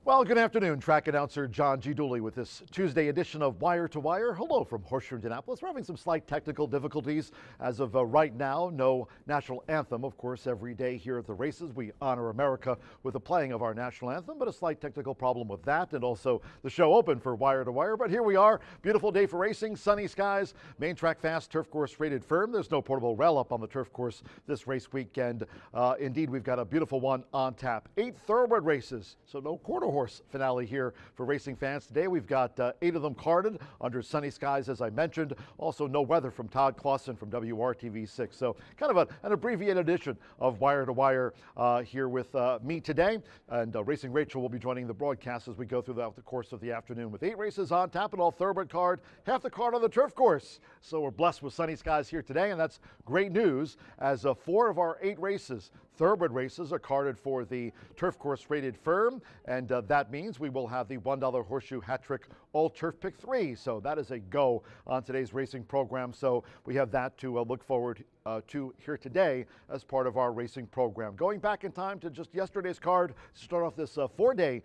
Well, good afternoon. Track announcer John G. Dooley with this Tuesday edition of Wire to Wire. Hello from Horseshoe Indianapolis. We're having some slight technical difficulties as of right now. No national anthem, of course, every day here at the races. We honor America with the playing of our national anthem, but a slight technical problem with that, and also the show open for Wire to Wire. But here we are. Beautiful day for racing, sunny skies, main track fast, turf course rated firm. There's no portable rail up on the turf course this race weekend. Indeed, we've got a beautiful one on tap. 8 thoroughbred races, so no quarter horse finale here for racing fans today. We've got 8 of them carded under sunny skies, as I mentioned. Also, no weather from Todd Clausen from WRTV6. So kind of an abbreviated edition of Wire to Wire here with me today. And Racing Rachel will be joining the broadcast as we go throughout the course of the afternoon with 8 races on tap and all thoroughbred card, half the card on the turf course. So we're blessed with sunny skies here today, and that's great news as 4 of our 8 races, thoroughbred races, are carded for the turf course rated firm, and that means we will have the $1 Horseshoe Hat Trick All Turf Pick 3. So that is a go on today's racing program. So we have that to look forward to here today as part of our racing program. Going back in time to just yesterday's card, start off this 4-day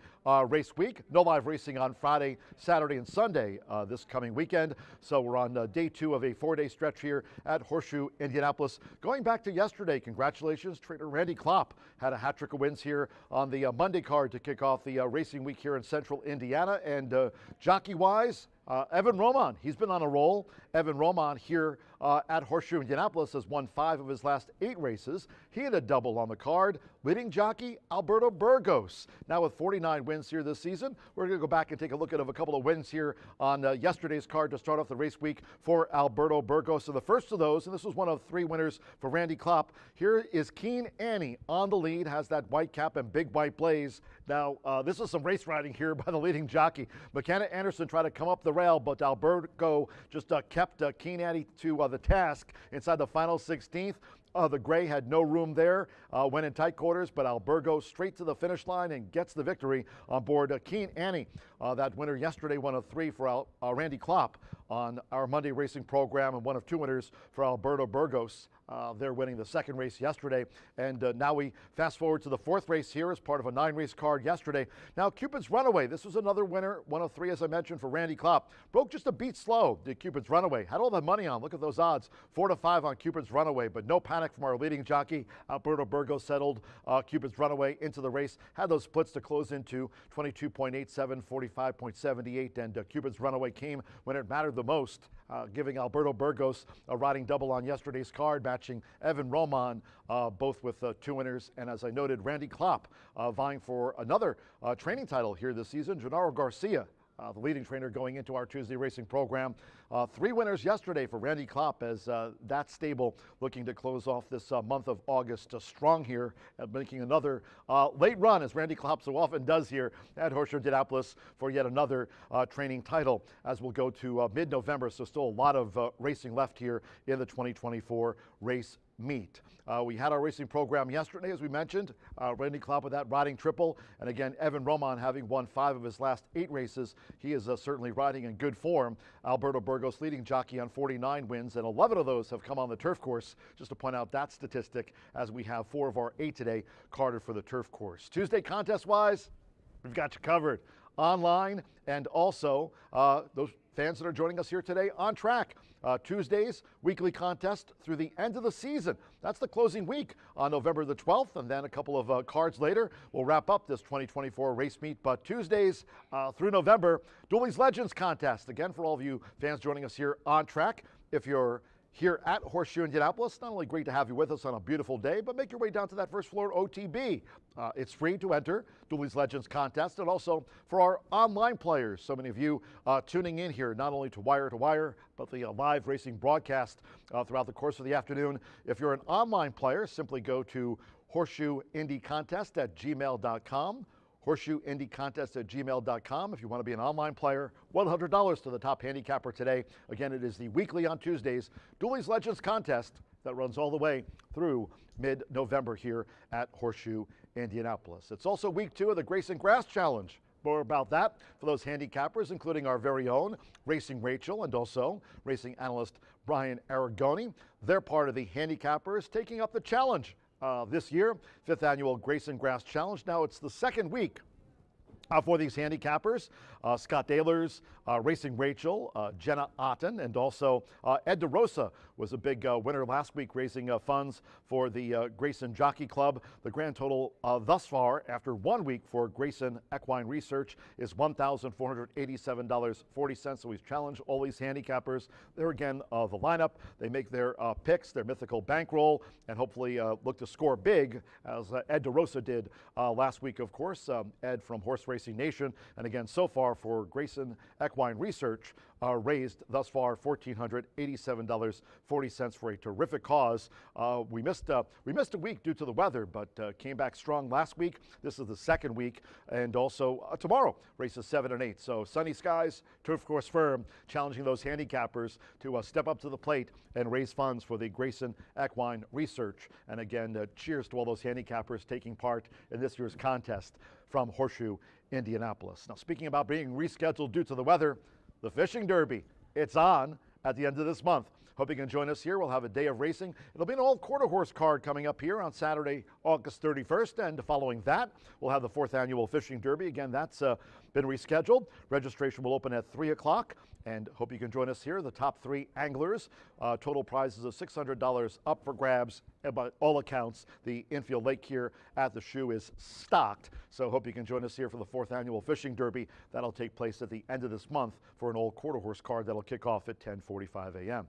race week. No live racing on Friday, Saturday, and Sunday this coming weekend. So we're on day 2 of a 4-day stretch here at Horseshoe Indianapolis. Going back to yesterday, congratulations, trainer Randy Klopp had a hat trick of wins here on the Monday card to kick off the racing week here in central Indiana. And jockey-wise, Evan Roman, he's been on a roll. Evan Roman here at Horseshoe Indianapolis has won 5 of his last 8 races. He had a double on the card. Leading jockey Alberto Burgos. Now with 49 wins here this season, we're going to go back and take a look at a couple of wins here on yesterday's card to start off the race week for Alberto Burgos. So the first of those, and this was one of 3 winners for Randy Klopp. Here is Keen Annie on the lead, has that white cap and big white blaze. Now this is some race riding here by the leading jockey. McKenna Anderson tried to come up the rail, but Alberto just kept Keen Annie to the task inside the final 16th. The gray had no room there, went in tight quarters, but Alberto straight to the finish line and gets the victory on board Keen Annie. That winner yesterday, one of 3 for Randy Klopp on our Monday racing program, and one of 2 winners for Alberto Burgos. They're winning the 2nd race yesterday. And now we fast forward to the 4th race here as part of a 9-race card yesterday. Now Cupid's Runaway, this was another winner, one of 3 as I mentioned for Randy Klopp. Broke just a beat slow, did Cupid's Runaway. Had all the money on, look at those odds, 4-5 on Cupid's Runaway, but no panic from our leading jockey. Alberto Burgos settled Cupid's Runaway into the race. Had those splits to close into 22.87, 45.78, and Cupid's Runaway came when it mattered the most, giving Alberto Burgos a riding double on yesterday's card, matching Evan Roman, both with 2 winners. And as I noted, Randy Klopp vying for another training title here this season. Gennaro Garcia, the leading trainer going into our Tuesday racing program. 3 winners yesterday for Randy Klopp as that stable looking to close off this month of August strong here, making another late run, as Randy Klopp so often does here at Horseshoe Indianapolis, for yet another training title as we'll go to mid-November. So still a lot of racing left here in the 2024 race meet. We had our racing program yesterday, as we mentioned. Randy Klopp with that riding triple, and again Evan Roman having won 5 of his last 8 races. He is certainly riding in good form. Alberto Burgos leading jockey on 49 wins, and 11 of those have come on the turf course. Just to point out that statistic, as we have 4 of our 8 today carded for the turf course. Tuesday contest wise, we've got you covered online, and also those fans that are joining us here today on track. Tuesdays, weekly contest through the end of the season. That's the closing week on November the 12th, and then a couple of cards later, we'll wrap up this 2024 race meet. But Tuesdays through November, Dooley's Legends contest. Again, for all of you fans joining us here on track, if you're here at Horseshoe Indianapolis, not only great to have you with us on a beautiful day, but make your way down to that first floor OTB. It's free to enter Dooley's Legends contest, and also for our online players. So many of you tuning in here, not only to Wire, but the live racing broadcast throughout the course of the afternoon. If you're an online player, simply go to horseshoeindycontest@gmail.com. horseshoeindycontest@gmail.com. If you want to be an online player, $100 to the top handicapper today. Again, it is the weekly on Tuesdays Dooley's Legends contest that runs all the way through mid-November here at Horseshoe Indianapolis. It's also week 2 of the Grace and Grass Challenge. More about that for those handicappers, including our very own Racing Rachel and also racing analyst Brian Aragoni. They're part of the handicappers taking up the challenge this year, 5th annual Grace and Grass Challenge. Now it's the 2nd week For these handicappers, Scott Dahlers, Racing Rachel, Jenna Otten, and also Ed DeRosa was a big winner last week, raising funds for the Grayson Jockey Club. The grand total thus far, after 1 week for Grayson Equine Research, is $1,487.40. So we've challenged all these handicappers. There again, the lineup. They make their picks, their mythical bankroll, and hopefully look to score big, as Ed DeRosa did last week, of course. Ed from Horse Racing Nation, and again, so far for Grayson Equine Research, raised thus far $1,487.40 for a terrific cause. We missed a week due to the weather, but came back strong last week. This is the second week, and also tomorrow races 7 and 8. So sunny skies, turf course firm, challenging those handicappers to step up to the plate and raise funds for the Grayson Equine Research. And again, cheers to all those handicappers taking part in this year's contest from Horseshoe Indianapolis. Now, speaking about being rescheduled due to the weather, the Fishing Derby, it's on at the end of this month. Hope you can join us here. We'll have a day of racing. It'll be an all quarter horse card coming up here on Saturday, August 31st. And following that, we'll have the 4th annual Fishing Derby. Again, that's been rescheduled. Registration will open at 3 o'clock. And hope you can join us here. The top 3 anglers, total prizes of $600 up for grabs. And by all accounts, the infield lake here at the Shoe is stocked. So hope you can join us here for the 4th annual Fishing Derby. That'll take place at the end of this month for an all quarter horse card that'll kick off at 10:45 a.m.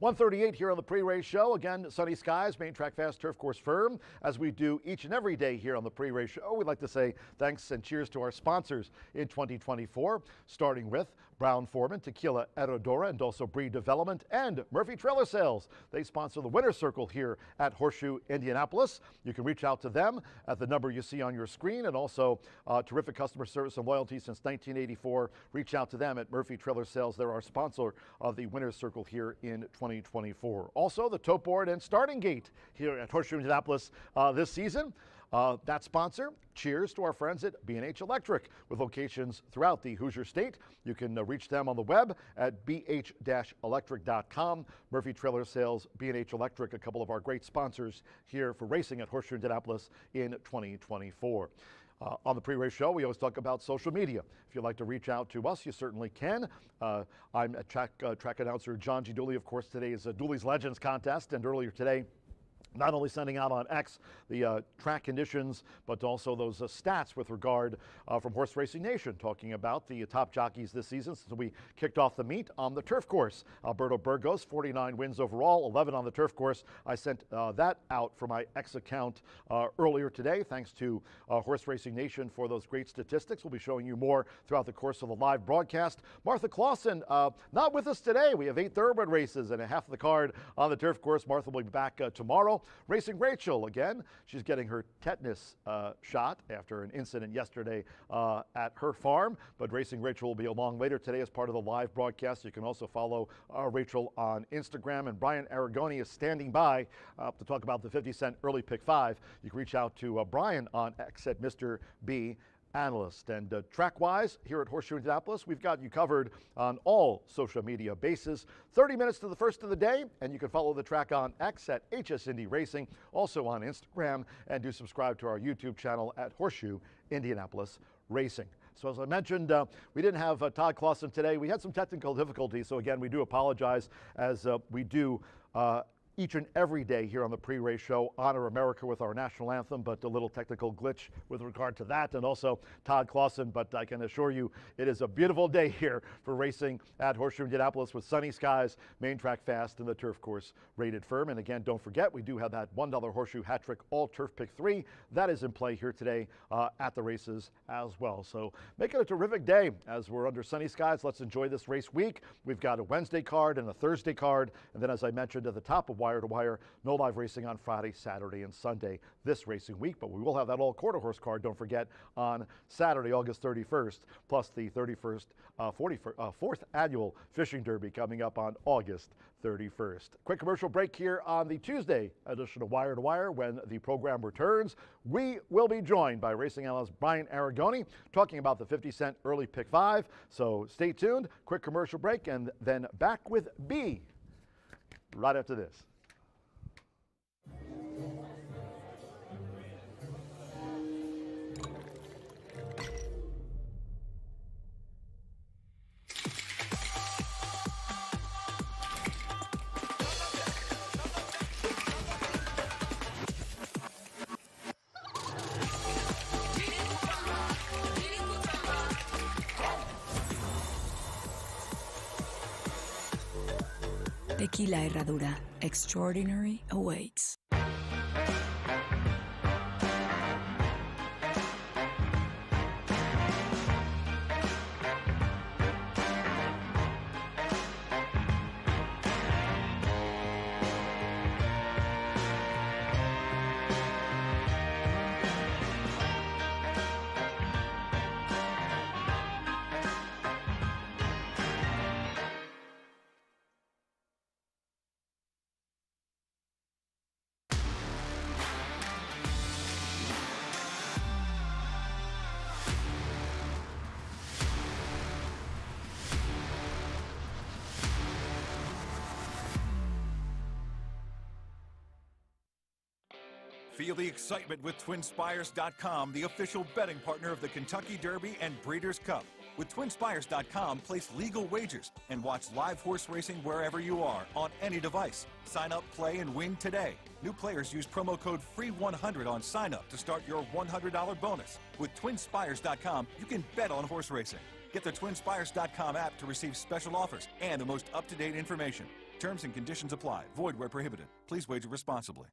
1:38 here on the pre-race show. Again, sunny skies, main track fast turf course firm. As we do each and every day here on the pre-race show, we'd like to say thanks and cheers to our sponsors in 2024, starting with Brown Foreman, Tequila Herradura, and also Breed Development, and Murphy Trailer Sales. They sponsor the Winner's Circle here at Horseshoe Indianapolis. You can reach out to them at the number you see on your screen, and also terrific customer service and loyalty since 1984. Reach out to them at Murphy Trailer Sales. They're our sponsor of the Winner's Circle here in 2024. Also, the tote board and starting gate here at Horseshoe Indianapolis this season. That sponsor, cheers to our friends at B&H Electric, with locations throughout the Hoosier State. You can reach them on the web at bh-electric.com. Murphy Trailer Sales, B&H Electric, a couple of our great sponsors here for racing at Horseshoe Indianapolis in 2024. On the pre-race show, we always talk about social media. If you'd like to reach out to us, you certainly can. I'm a track announcer John G. Dooley. Of course, today is a Dooley's Legends contest, and earlier today, not only sending out on X the track conditions, but also those stats with regard from Horse Racing Nation, talking about the top jockeys this season since we kicked off the meet on the turf course. Alberto Burgos, 49 wins overall, 11 on the turf course. I sent that out from my X account earlier today. Thanks to Horse Racing Nation for those great statistics. We'll be showing you more throughout the course of the live broadcast. Martha Clausen, not with us today. We have 8 thoroughbred races and a half of the card on the turf course. Martha will be back tomorrow. Racing Rachel, again, she's getting her tetanus shot after an incident yesterday at her farm, but Racing Rachel will be along later today as part of the live broadcast. You can also follow Rachel on Instagram, and Brian Aragoni is standing by to talk about the 50-cent early pick 5. You can reach out to Brian on X at Mr. B Analyst. And track-wise, here at Horseshoe Indianapolis, we've got you covered on all social media bases. 30 minutes to the first of the day, and you can follow the track on X at HS Indy Racing, also on Instagram, and do subscribe to our YouTube channel at Horseshoe Indianapolis Racing. So as I mentioned, we didn't have Todd Clausen today. We had some technical difficulties, so again, we do apologize, as we do each and every day here on the pre-race show, honor America with our national anthem, but a little technical glitch with regard to that, and also Todd Clausen. But I can assure you it is a beautiful day here for racing at Horseshoe Indianapolis, with sunny skies, main track fast, and the turf course rated firm. And again, don't forget, we do have that $1 Horseshoe hat trick all turf pick 3 that is in play here today at the races as well. So make it a terrific day as we're under sunny skies. Let's enjoy this race week. We've got a Wednesday card and a Thursday card, and then, as I mentioned at the top of Wire to Wire, no live racing on Friday, Saturday, and Sunday this racing week, but we will have that all quarter horse card, don't forget, on Saturday, August 31st, plus the 4th annual Fishing Derby coming up on August 31st. Quick commercial break here on the Tuesday edition of Wire to Wire. When the program returns, we will be joined by racing analyst Brian Aragoni talking about the 50-cent early pick 5. So stay tuned, quick commercial break, and then back with B right after this. Tequila Herradura. Extraordinary awaits. Feel the excitement with TwinSpires.com, the official betting partner of the Kentucky Derby and Breeders' Cup. With TwinSpires.com, place legal wagers and watch live horse racing wherever you are on any device. Sign up, play, and win today. New players use promo code FREE100 on sign up to start your $100 bonus. With TwinSpires.com, you can bet on horse racing. Get the TwinSpires.com app to receive special offers and the most up-to-date information. Terms and conditions apply. Void where prohibited. Please wager responsibly.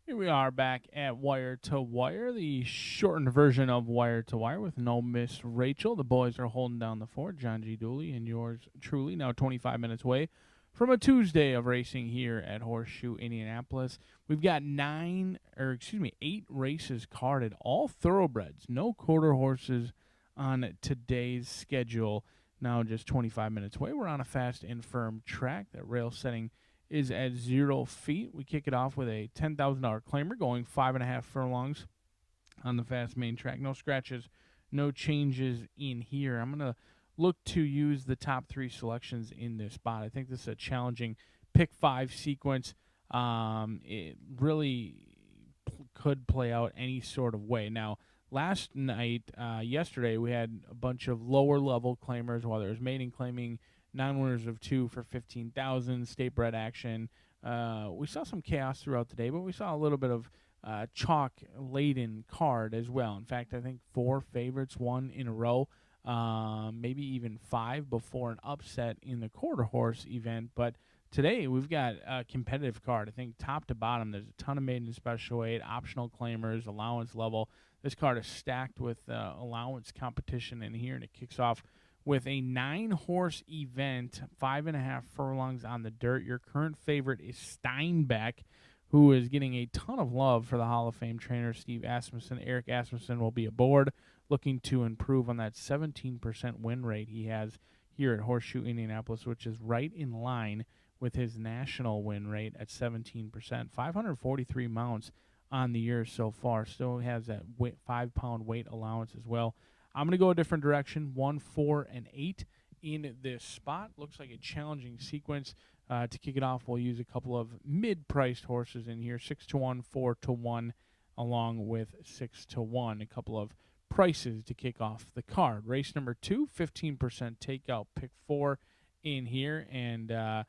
Here we are back at Wire to Wire, the shortened version of Wire to Wire with no Miss Rachel. The boys are holding down the fort, John G. Dooley and yours truly, now 25 minutes away from a Tuesday of racing here at Horseshoe Indianapolis. We've got 8 races carded, all thoroughbreds, no quarter horses on today's schedule. Now just 25 minutes away. We're on a fast and firm track. That rail setting is at 0 feet. We kick it off with a $10,000 claimer going 5.5 furlongs on the fast main track. No scratches, no changes in here. I'm going to look to use the top 3 selections in this spot. I think this is a challenging pick 5 sequence. It really could play out any sort of way. Now, last night, yesterday, we had a bunch of lower level claimers, whether it was maiden claiming 9 winners of 2 for 15,000, state bred action. We saw some chaos throughout the day, but we saw a little bit of chalk-laden card as well. In fact, I think 4 favorites won in a row, maybe even 5 before an upset in the quarter horse event. But today we've got a competitive card. I think top to bottom, there's a ton of maiden special weight, optional claimers, allowance level. This card is stacked with allowance competition in here, and it kicks off with a 9-horse event, 5.5 furlongs on the dirt. Your current favorite is Steinbeck, who is getting a ton of love for the Hall of Fame trainer, Steve Asmussen. Eric Asmussen will be aboard, looking to improve on that 17% win rate he has here at Horseshoe Indianapolis, which is right in line with his national win rate at 17%. 543 mounts on the year so far. Still has that 5-pound weight allowance as well. I'm going to go a different direction, 1, 4, and 8 in this spot. Looks like a challenging sequence. To kick it off, we'll use a couple of mid-priced horses in here, 6-1, 4-1, along with 6-1. A couple of prices to kick off the card. Race number 2, 15% takeout, pick 4 in here, and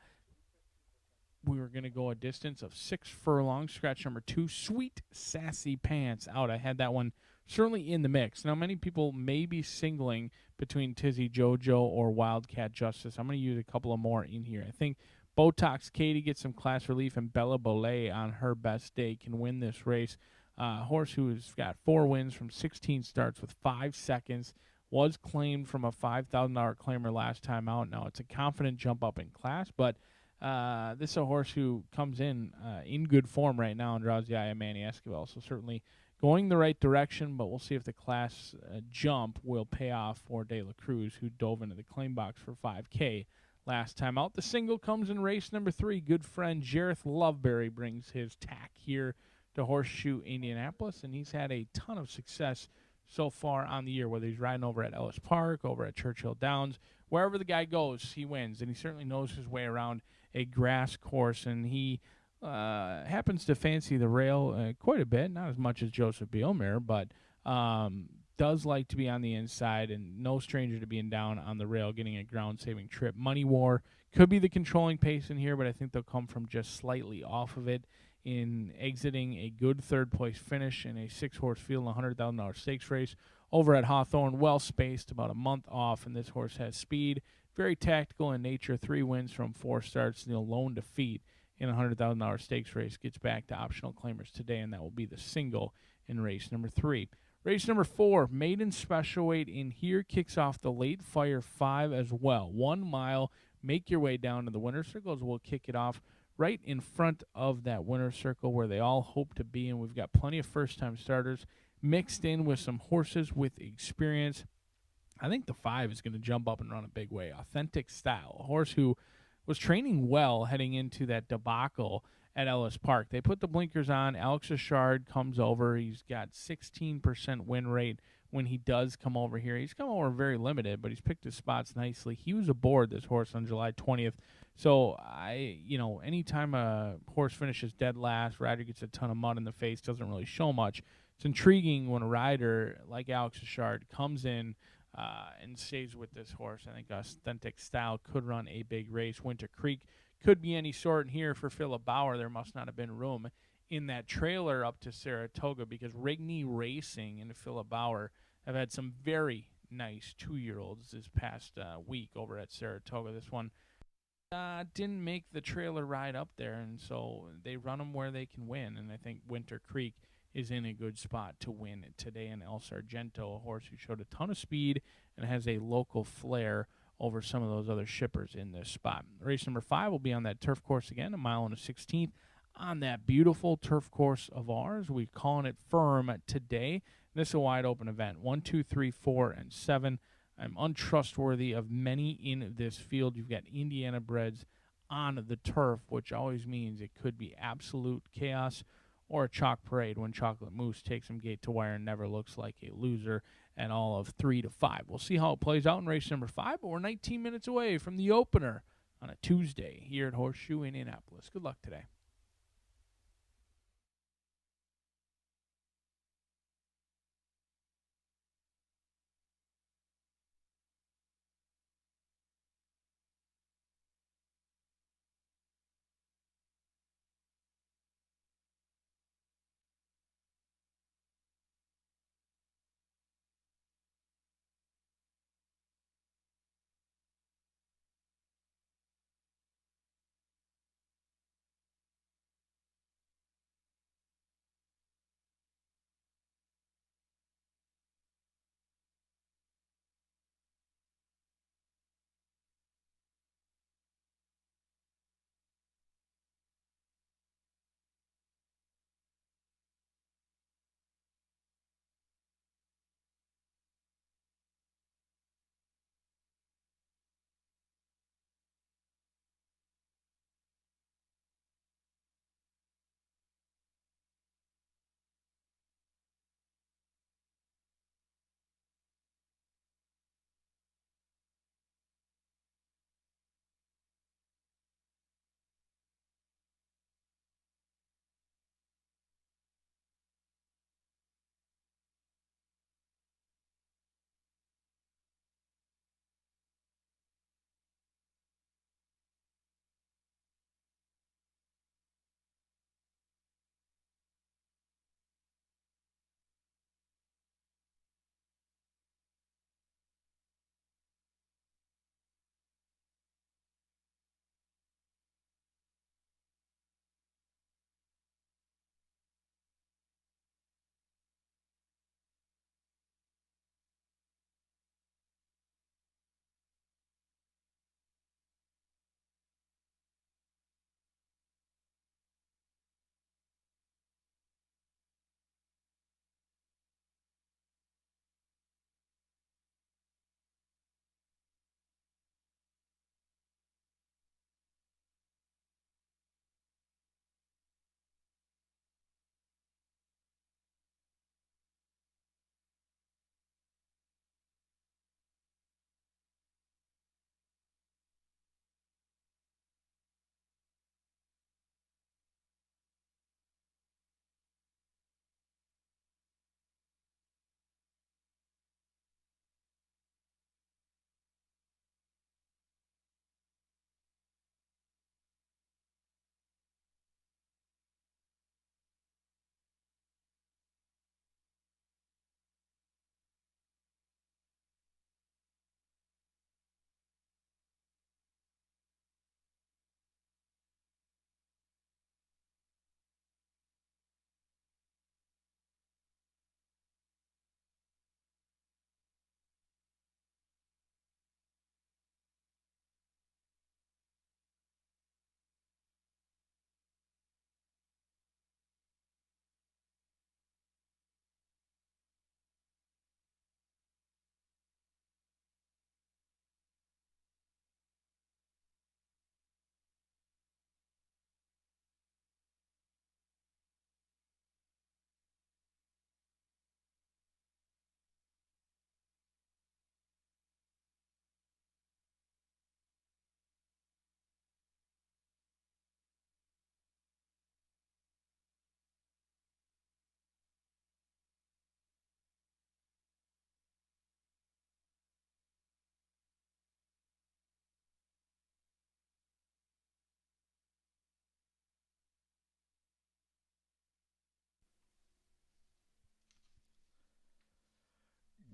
we were going to go a distance of 6 furlongs. Scratch number 2, Sweet Sassy Pants out. I had that one certainly in the mix. Now, many people may be singling between Tizzy Jojo or Wildcat Justice. I'm going to use a couple of more in here. I think Botox Katie gets some class relief, and Bella Bollet on her best day can win this race. Horse who has got 4 wins from 16 starts with 5 seconds, was claimed from a $5,000 claimer last time out. Now, it's a confident jump up in class, but this is a horse who comes in good form right now and draws the eye of Manny Esquivel. So certainly going the right direction, but we'll see if the class jump will pay off for De La Cruz, who dove into the claim box for $5K last time out. The single comes in race number 3. Good friend Jareth Loveberry brings his tack here to Horseshoe Indianapolis, and he's had a ton of success so far on the year, whether he's riding over at Ellis Park, over at Churchill Downs. Wherever the guy goes, he wins, and he certainly knows his way around a grass course, and he happens to fancy the rail quite a bit, not as much as Joseph Bielmire, but does like to be on the inside, and no stranger to being down on the rail, getting a ground-saving trip. Money War could be the controlling pace in here, but I think they'll come from just slightly off of it in exiting a good third-place finish in a 6-horse field in a $100,000 stakes race over at Hawthorne. Well-spaced, about a month off, and this horse has speed. Very tactical in nature. 3 wins from 4 starts. The lone defeat in a $100,000 stakes race gets back to optional claimers today, and that will be the single in race number 3. Race number 4, maiden special weight in here, kicks off the late fire 5 as well. 1 mile. Make your way down to the winner's circle as we'll kick it off right in front of that winner's circle where they all hope to be, and we've got plenty of first-time starters mixed in with some horses with experience. I think the 5 is going to jump up and run a big way. Authentic Style, a horse who was training well heading into that debacle at Ellis Park. They put the blinkers on. Alex Achard comes over. He's got 16% win rate when he does come over here. He's come over very limited, but he's picked his spots nicely. He was aboard this horse on July 20th. So, anytime a horse finishes dead last, rider gets a ton of mud in the face, doesn't really show much. It's intriguing when a rider like Alex Achard comes in and stays with this horse. I think Authentic Style could run a big race. Winter Creek could be any sort. And here for Philip Bauer, there must not have been room in that trailer up to Saratoga, because Rigney Racing and Philip Bauer have had some very nice 2-year-olds this past week over at Saratoga. This one didn't make the trailer ride up there, and so they run them where they can win. And I think Winter Creek is in a good spot to win today. And El Sargento, a horse who showed a ton of speed and has a local flair over some of those other shippers in this spot. Race number 5 will be on that turf course again, 1 mile and a 16th on that beautiful turf course of ours. We're calling it firm today. This is a wide open event. 1, 2, 3, 4, and 7. I'm untrustworthy of many in this field. You've got Indiana breds on the turf, which always means it could be absolute chaos or a chalk parade when Chocolate Moose takes him gate to wire and never looks like a loser at all of 3 to 5. We'll see how it plays out in race number 5, but we're 19 minutes away from the opener on a Tuesday here at Horseshoe Indianapolis. Good luck today.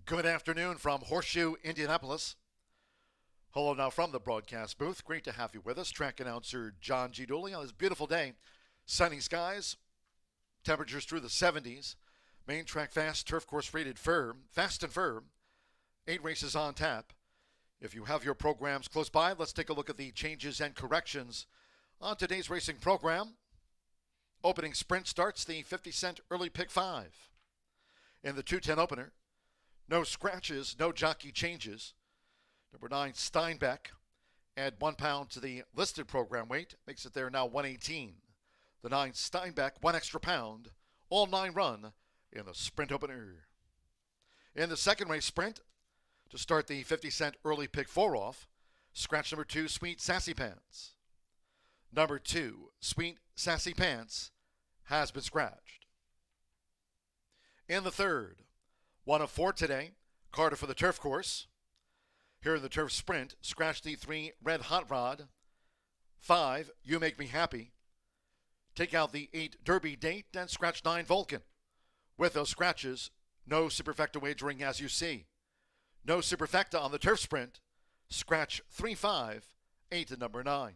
Good afternoon from Horseshoe, Indianapolis. Hello now from the broadcast booth. Great to have you with us. Track announcer John G. Dooley on this beautiful day. Sunny skies, temperatures through the 70s. Main track fast, turf course rated firm, fast and firm. 8 races on tap. If you have your programs close by, let's take a look at the changes and corrections on today's racing program. Opening sprint starts the 50-cent early pick 5. In the 210 opener, no scratches, no jockey changes. Number 9, Steinbeck. Add 1 pound to the listed program weight. Makes it there now 118. The 9, Steinbeck, 1 extra pound. All 9 run in the sprint opener. In the second race sprint, to start the 50-cent early pick 4 off, scratch number 2, Sweet Sassy Pants. Number 2, Sweet Sassy Pants, has been scratched. In the third, 1 of 4 today, Carter for the turf course. Here in the turf sprint, scratch the 3, Red Hot Rod. 5, You Make Me Happy. Take out the 8, Derby Date, and scratch 9, Vulcan. With those scratches, no superfecta wagering as you see. No superfecta on the turf sprint. Scratch 3, 5, 8 and number 9.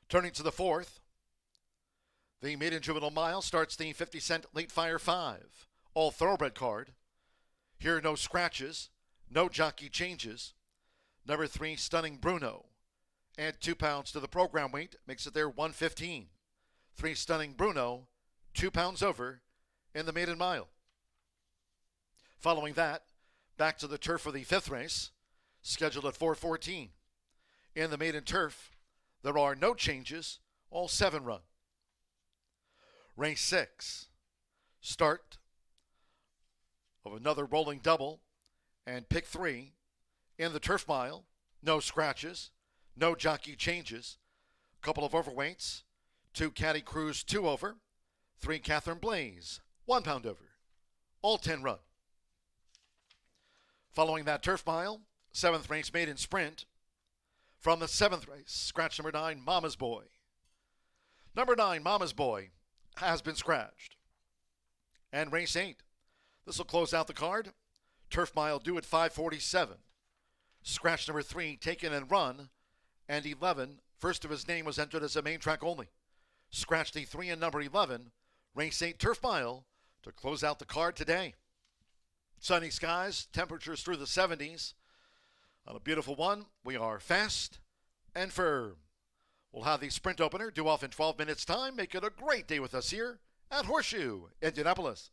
Turning to the fourth, the maiden juvenile mile starts the 50-cent late fire 5. All thoroughbred card. Here no scratches, no jockey changes. Number 3, Stunning Bruno. Add 2 pounds to the program weight, makes it there 115. 3, Stunning Bruno, 2 pounds over in the maiden mile. Following that, back to the turf for the 5th race, scheduled at 4:14. In the maiden turf, there are no changes, all 7 run. Race 6, start of another rolling double and pick 3. In the turf mile, no scratches, no jockey changes, couple of overweights, 2 Caddy Cruise 2 over, 3 Catherine Blaze 1 pound over, all 10 run. Following that turf mile, 7th race maiden sprint. From the 7th race, scratch number 9, Mama's Boy. Number 9, Mama's Boy, has been scratched. And race 8. This will close out the card. Turf mile due at 5:47. Scratch number 3, Taken and Run. And 11, first of his name, was entered as a main track only. Scratch the 3 and number 11. Race 8 turf mile to close out the card today. Sunny skies, temperatures through the 70s. On a beautiful one, we are fast and firm. We'll have the sprint opener due off in 12 minutes' time. Make it a great day with us here at Horseshoe, Indianapolis.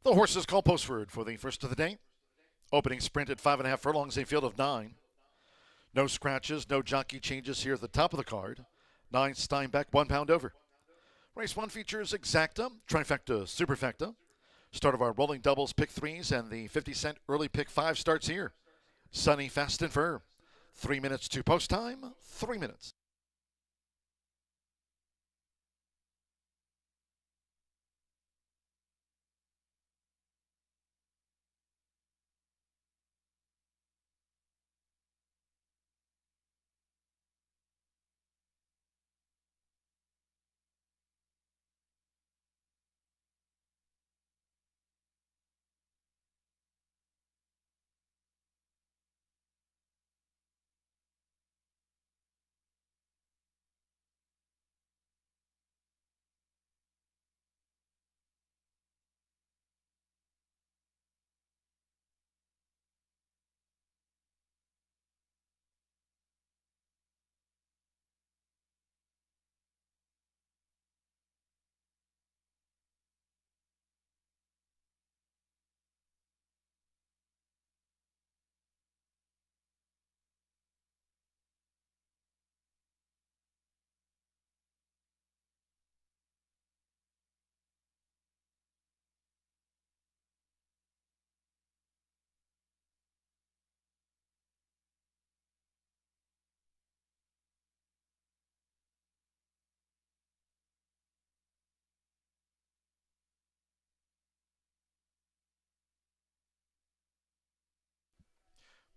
The horses call Postford for the first of the day. Opening sprint at 5.5 furlongs, a field of 9. No scratches, no jockey changes here at the top of the card. 9 Steinbeck, 1 pound over. Race 1 features Exacta, Trifecta, Superfecta. Start of our rolling doubles, pick 3s, and the 50-cent early pick 5 starts here. Sunny, fast and firm. 3 minutes to post time, 3 minutes.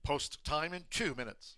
Post time in 2 minutes.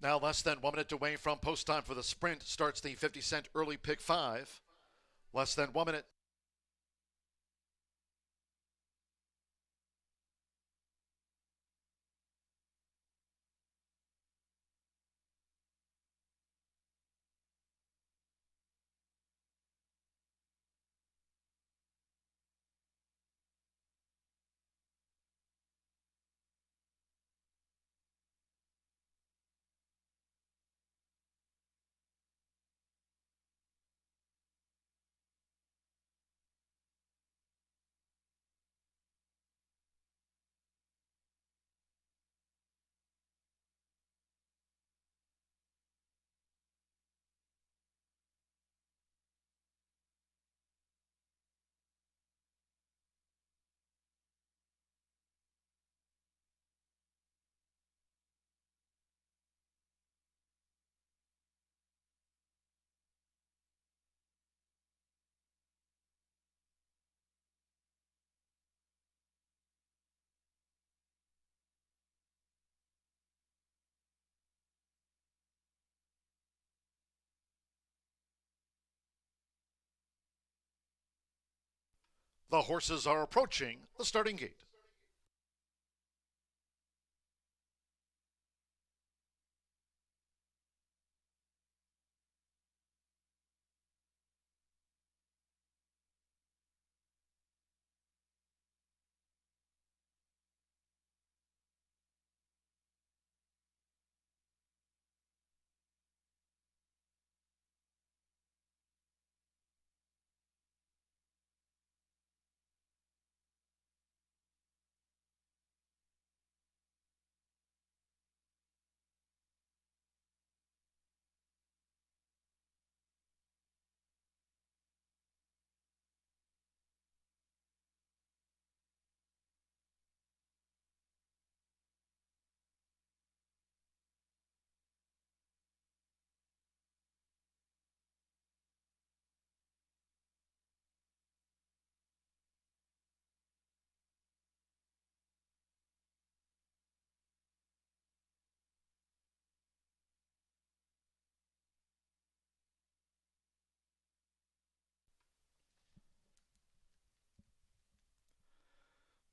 Now less than 1 minute away from post time for the sprint starts the 50-cent early pick 5. Less than 1 minute. The horses are approaching the starting gate.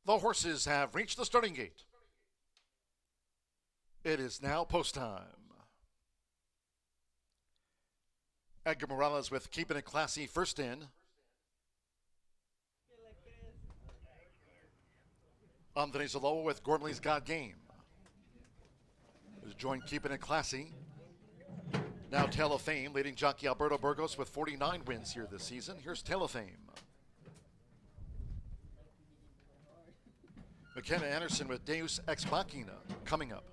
The horses have reached the starting gate. It is now post time. Edgar Morales with Keeping It Classy first in. Andres Aloa with Gormley's Got Game. Who's joined Keeping It Classy. Now Tale of Fame, leading jockey Alberto Burgos with 49 wins here this season. Here's Tale of Fame. McKenna Anderson with Deus Ex Machina coming up.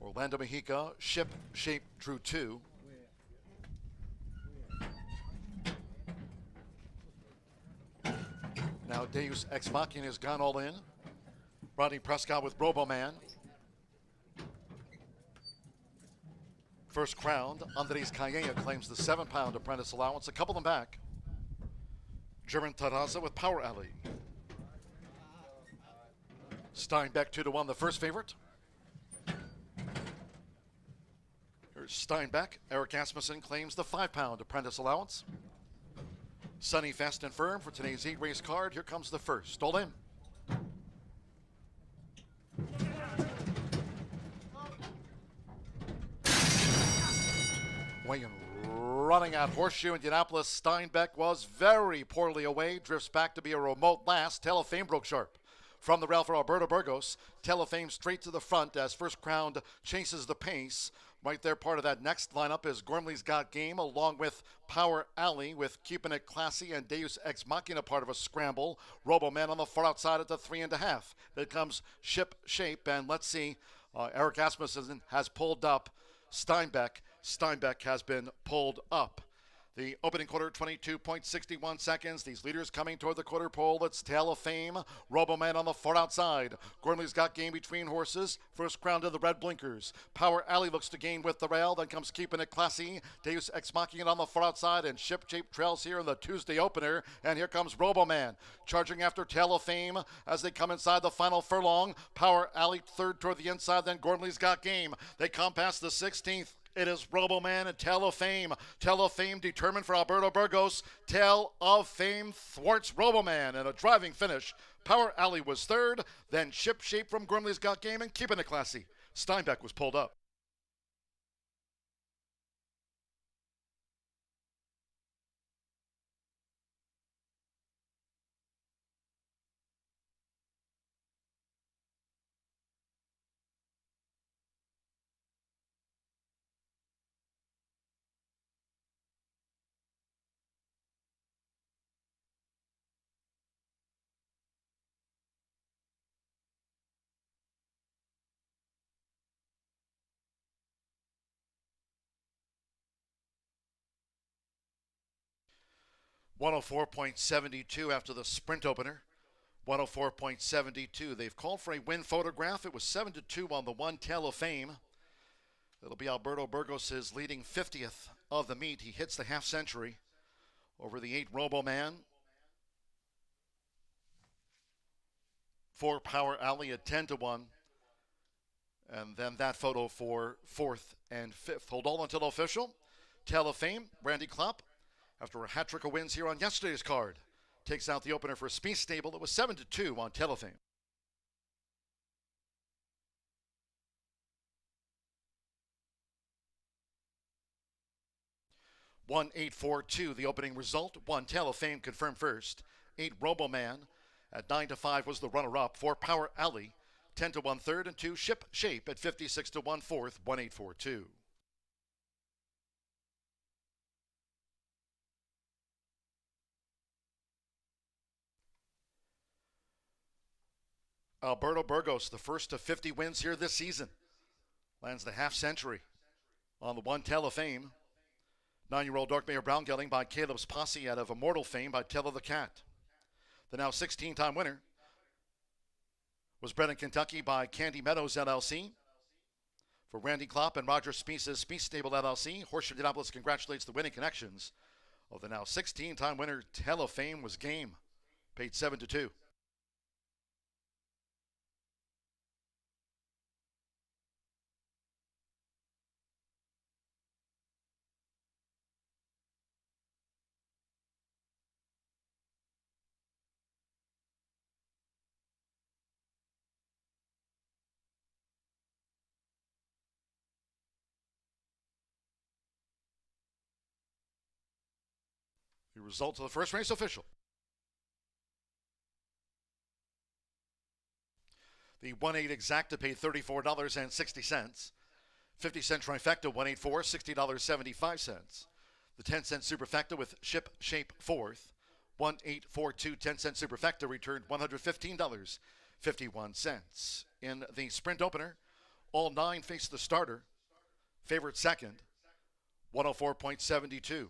Orlando Mexica, Ship Shape Drew 2. Now Deus Ex Machina has gone all in. Rodney Prescott with Roboman. First crowned, Andres Calleja claims the 7-pound apprentice allowance. A couple of them back. German Taraza with Power Alley. Steinbeck 2-1, the first favorite. Here's Steinbeck. Eric Asmussen claims the 5-pound apprentice allowance. Sunny Fast and Firm for today's 8-race card. Here comes the first. All in. Weighing running at Horseshoe Indianapolis, Steinbeck was very poorly away. Drifts back to be a remote last. Tale of Fame broke sharp. From the rail for Alberto Burgos. Tale of Fame straight to the front as First Crowned chases the pace. Right there, part of that next lineup is Gormley's Got Game, along with Power Alley, with Keeping It Classy and Deus Ex Machina, part of a scramble. Roboman on the far outside at the 3.5. Then comes Ship Shape, and let's see, Eric Asmussen has pulled up Steinbeck. Steinbeck has been pulled up. The opening quarter, 22.61 seconds. These leaders coming toward the quarter pole. It's Tale of Fame. Roboman on the far outside. Gormley's Got Game between horses. First crown to the red blinkers. Power Alley looks to gain with the rail. Then comes Keeping It Classy. Deus Ex Machina on the far outside. And Ship Shape trails here in the Tuesday opener. And here comes Roboman. Charging after Tale of Fame as they come inside the final furlong. Power Alley third toward the inside. Then Gormley's Got Game. They come past the 16th. It is Roboman and Tale of Fame. Tale of Fame determined for Alberto Burgos. Tale of Fame thwarts Roboman in a driving finish. Power Alley was third. Then Ship Shape from Gormley's Got Game and Keeping It Classy. Steinbeck was pulled up. .104.72 after the sprint opener. 104.72. They've called for a win photograph. It was 7-2 on the one. Tale of Fame. It'll be Alberto Burgos' leading 50th of the meet. He hits the half century over the 8 Roboman. 4 Power Alley at 10-1. And then that photo for 4th and 5th. Hold on until official. Tale of Fame, Randy Klopp. after a hat trick of wins here on yesterday's card. Takes out the opener for Speed Stable. It was 7-2 on Telefame. One 8-4-2, the opening result. 1 Telefame confirmed first. 8 Roboman. At 9-5 was the runner-up. 4 Power Alley. 10-1 third, and 2 Ship Shape at 56-1 fourth. 1-8-4-2. Alberto Burgos, the first of 50 wins here this season. Lands the half century on the 1 Telefame. 9-year-old Dark Mayor Brown Gelding by Caleb's Posse out of Immortal fame by Tell of the Cat. The now 16-time winner was bred in Kentucky by Candy Meadows LLC. For Randy Klopp and Roger Speece's Speece Stable LLC, Horseshoe Indianapolis congratulates the winning connections of the now 16-time winner. Telefame was game. Paid 7-2. The results of the first race official. The 1-8 exacta paid $34.60. 50-cent trifecta 184, $60.75. The 10-cent superfecta with Ship Shape fourth. 1842 10-cent superfecta returned $115.51. In the sprint opener, all 9 faced the starter. Favorite second, 104.72.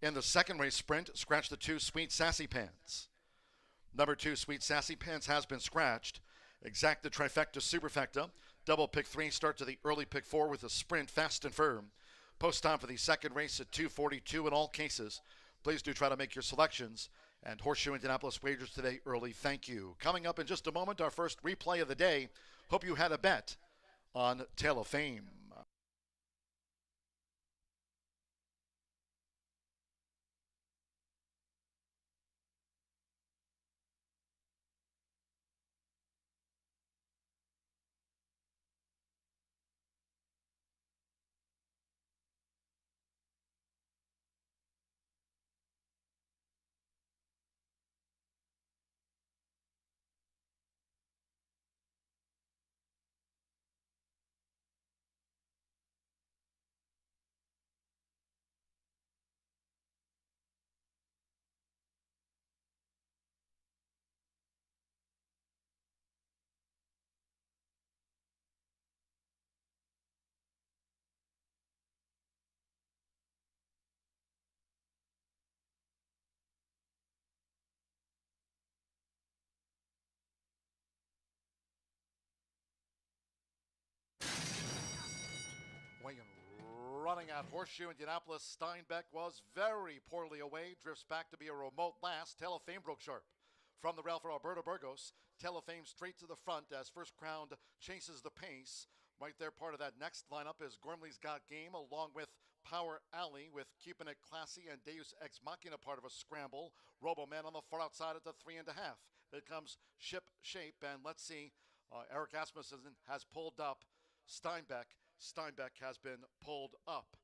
In the second race sprint, scratch the 2 Sweet Sassy Pants. Number 2 Sweet Sassy Pants has been scratched. Exacta trifecta superfecta. Double pick 3 start to the early pick 4 with a sprint fast and firm. Post time for the second race at 2:42 in all cases. Please do try to make your selections. And Horseshoe Indianapolis wagers today early. Thank you. Coming up in just a moment, our first replay of the day. Hope you had a bet on Telefame. Running at Horseshoe Indianapolis, Steinbeck was very poorly away, drifts back to be a remote last. Telefame broke sharp. From the rail for Alberto Burgos, Telefame straight to the front as First Crown chases the pace. Right there, part of that next lineup is Gormley's Got Game, along with Power Alley, with Keeping It Classy and Deus Ex Machina, part of a scramble. Roboman on the far outside at the 3.5. It comes Ship Shape, and let's see, Eric Asmussen has pulled up Steinbeck. Steinbeck has been pulled up.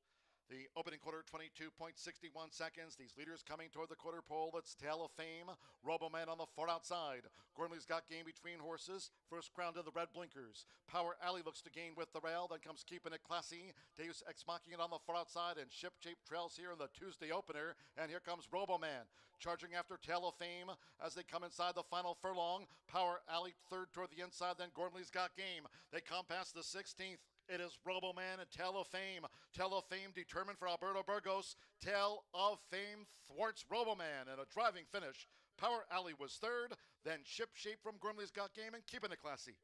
The opening quarter, 22.61 seconds. These leaders coming toward the quarter pole. It's Telefame. Roboman on the far outside. Gormley's Got Game between horses. First Crown to the red blinkers. Power Alley looks to gain with the rail. Then comes Keeping It Classy. Deus Ex Machina on the far outside. And Ship Shape trails here in the Tuesday opener. And here comes Roboman. Charging after Telefame as they come inside the final furlong. Power Alley third toward the inside. Then Gormley's Got Game. They come past the 16th. It is Roboman and Telefame. Telefame determined for Alberto Burgos. Telefame thwarts Roboman in a driving finish. Power Alley was third. Then Ship Shape from Gormley's Got Game and Keeping It Classy.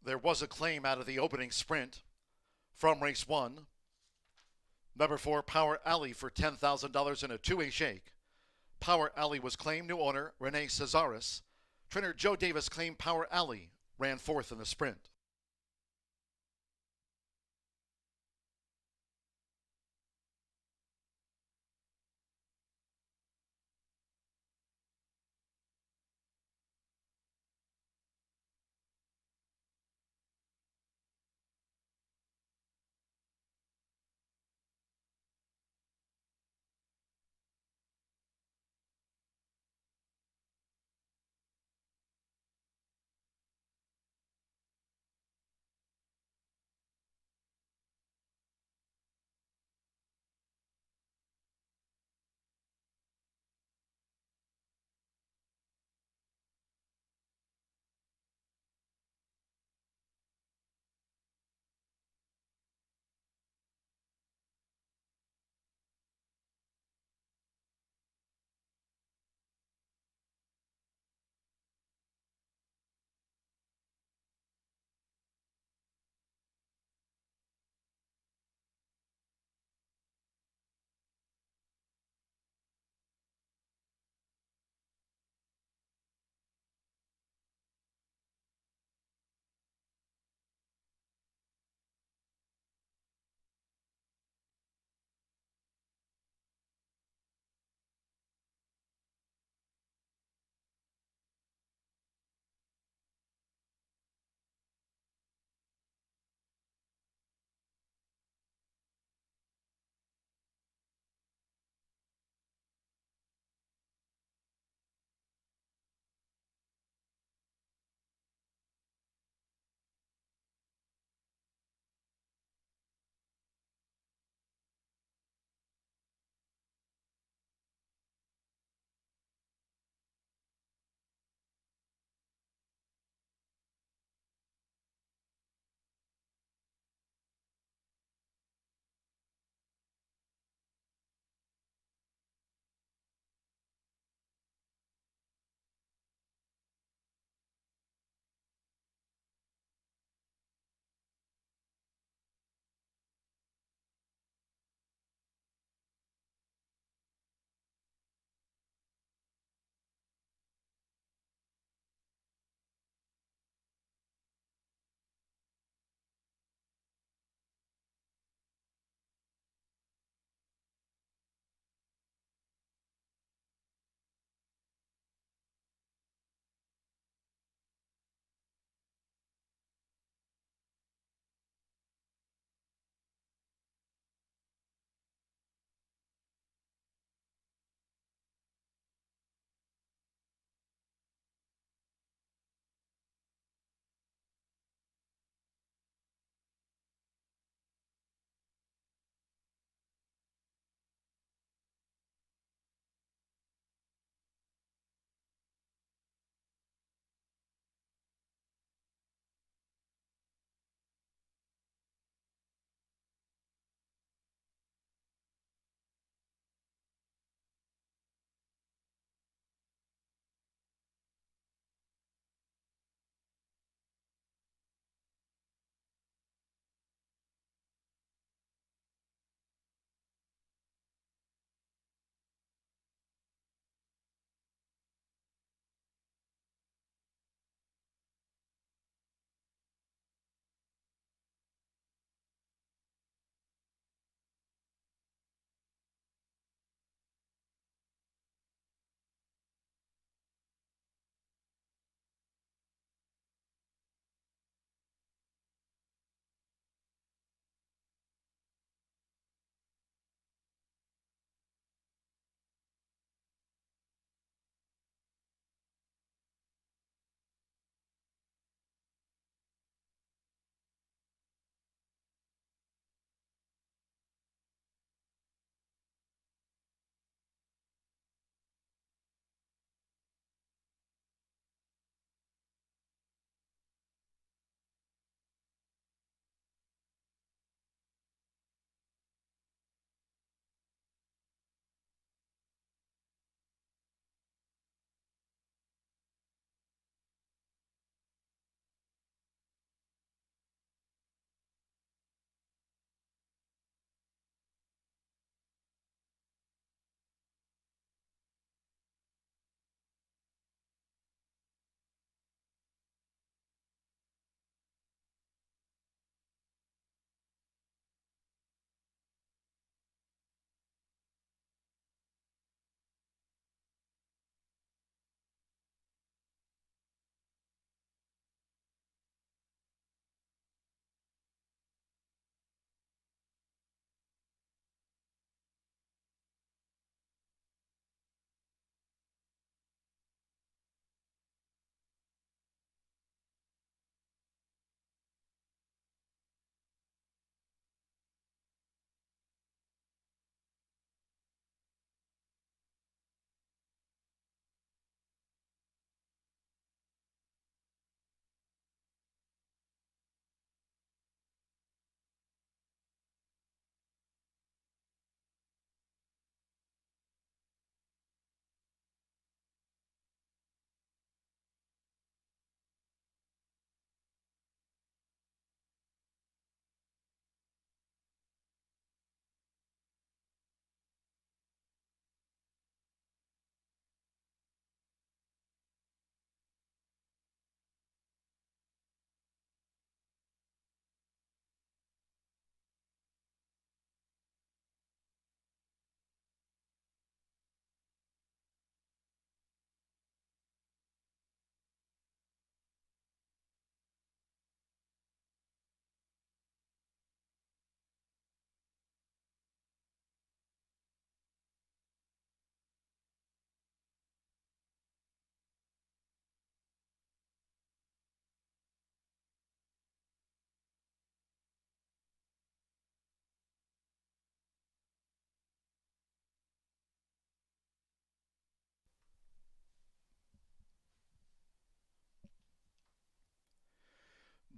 There was a claim out of the opening sprint. From race 1, number 4, Power Alley for $10,000 in a two-way shake. Power Alley was claimed new owner Renee Cesaris. Trainer Joe Davis claimed Power Alley ran fourth in the sprint.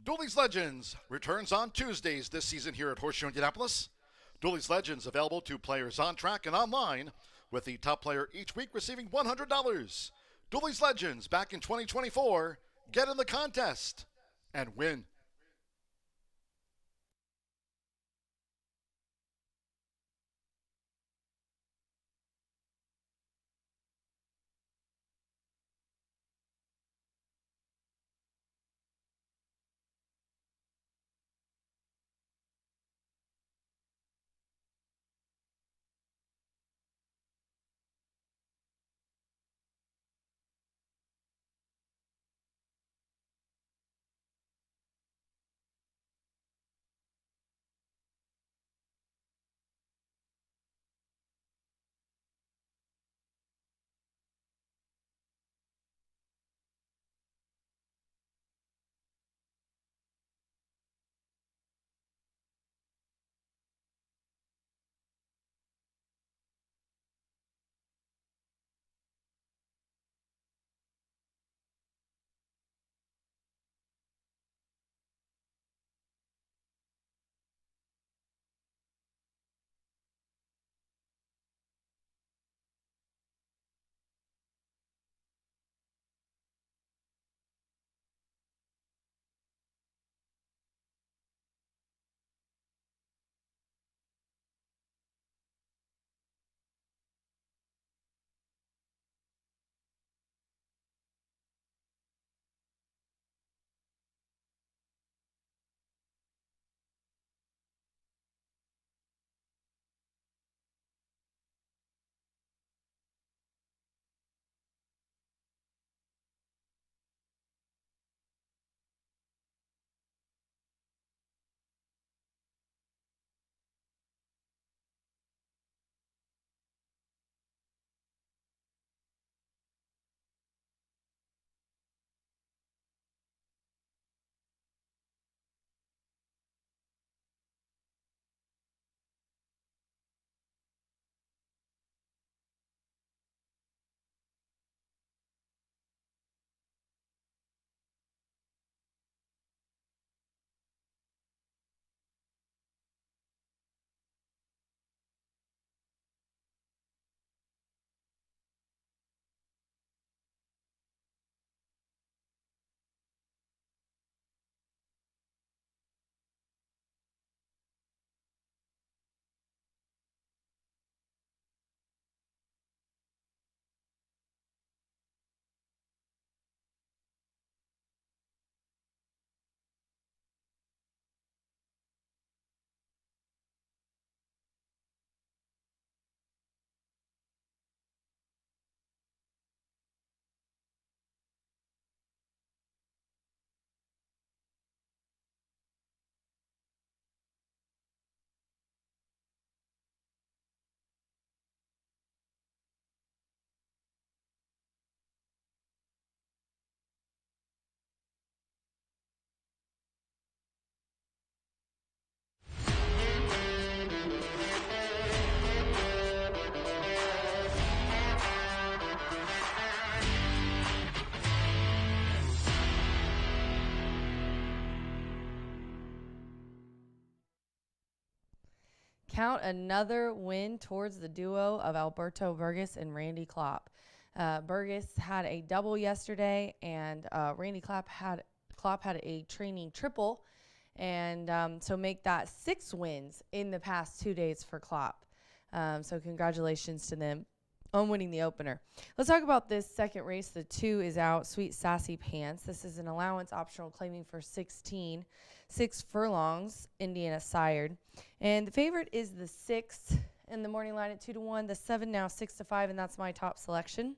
Dooley's Legends returns on Tuesdays this season here at Horseshoe Indianapolis. Dooley's Legends available to players on track and online, with the top player each week receiving $100. Dooley's Legends back in 2024. Get in the contest and win. Count another win towards the duo of Alberto Burgess and Randy Klopp. Burgess had a double yesterday, and Randy Klopp had a training triple, and so make that 6 wins in the past 2 days for Klopp. So congratulations to them on winning the opener. Let's talk about this second race. The 2 is out, Sweet Sassy Pants. This is an allowance optional claiming for 6 furlongs, Indiana sired. And the favorite is the 6 in the morning line at 2-1. The 7 now 6-5, and that's my top selection.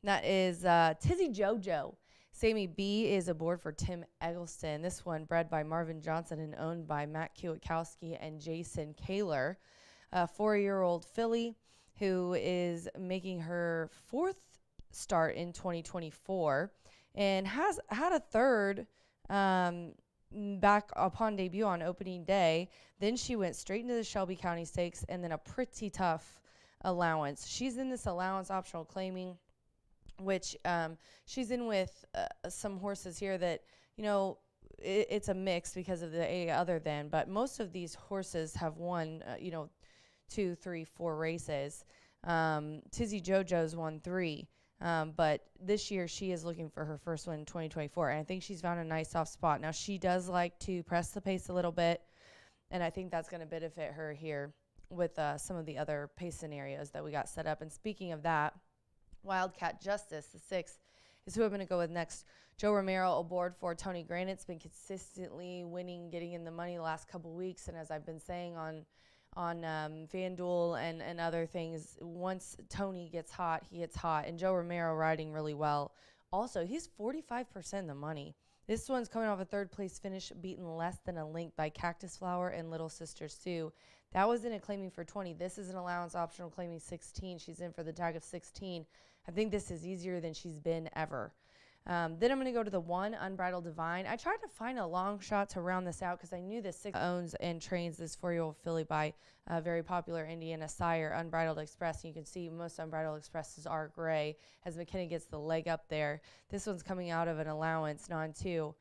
And that is Tizzy Jojo. Sammy B is aboard for Tim Eggleston. This one bred by Marvin Johnson and owned by Matt Kwiatkowski and Jason Kaler. A 4-year-old filly who is making her 4th start in 2024 and has had a 3rd back upon debut on opening day. Then she went straight into the Shelby County Stakes and then a pretty tough allowance. She's in this allowance optional claiming, which she's in with some horses here that, you know, it's a mix because of the A other than, but most of these horses have won, 2, 3, 4 races. Tizzy JoJo's won 3. But this year she is looking for her first win in 2024. And I think she's found a nice soft spot. Now she does like to press the pace a little bit. And I think that's going to benefit her here with some of the other pace scenarios that we got set up. And speaking of that, Wildcat Justice, the 6th, is who I'm going to go with next. Joe Romero aboard for Tony Granite's been consistently winning, getting in the money the last couple weeks. And as I've been saying on FanDuel and other things, once Tony gets hot, he gets hot. And Joe Romero riding really well. Also, he's 45% the money. This one's coming off a 3rd place finish, beaten less than a length by Cactus Flower and Little Sister Sue. That was in a claiming for 20. This is an allowance optional claiming 16. She's in for the tag of 16. I think this is easier than she's been ever. Then I'm going to go to the 1, Unbridled Divine. I tried to find a long shot to round this out because I knew the 6 owns and trains this 4-year-old filly by a very popular Indiana sire, Unbridled Express. And you can see most Unbridled Expresses are gray as McKenna gets the leg up there. This one's coming out of an allowance, non-2,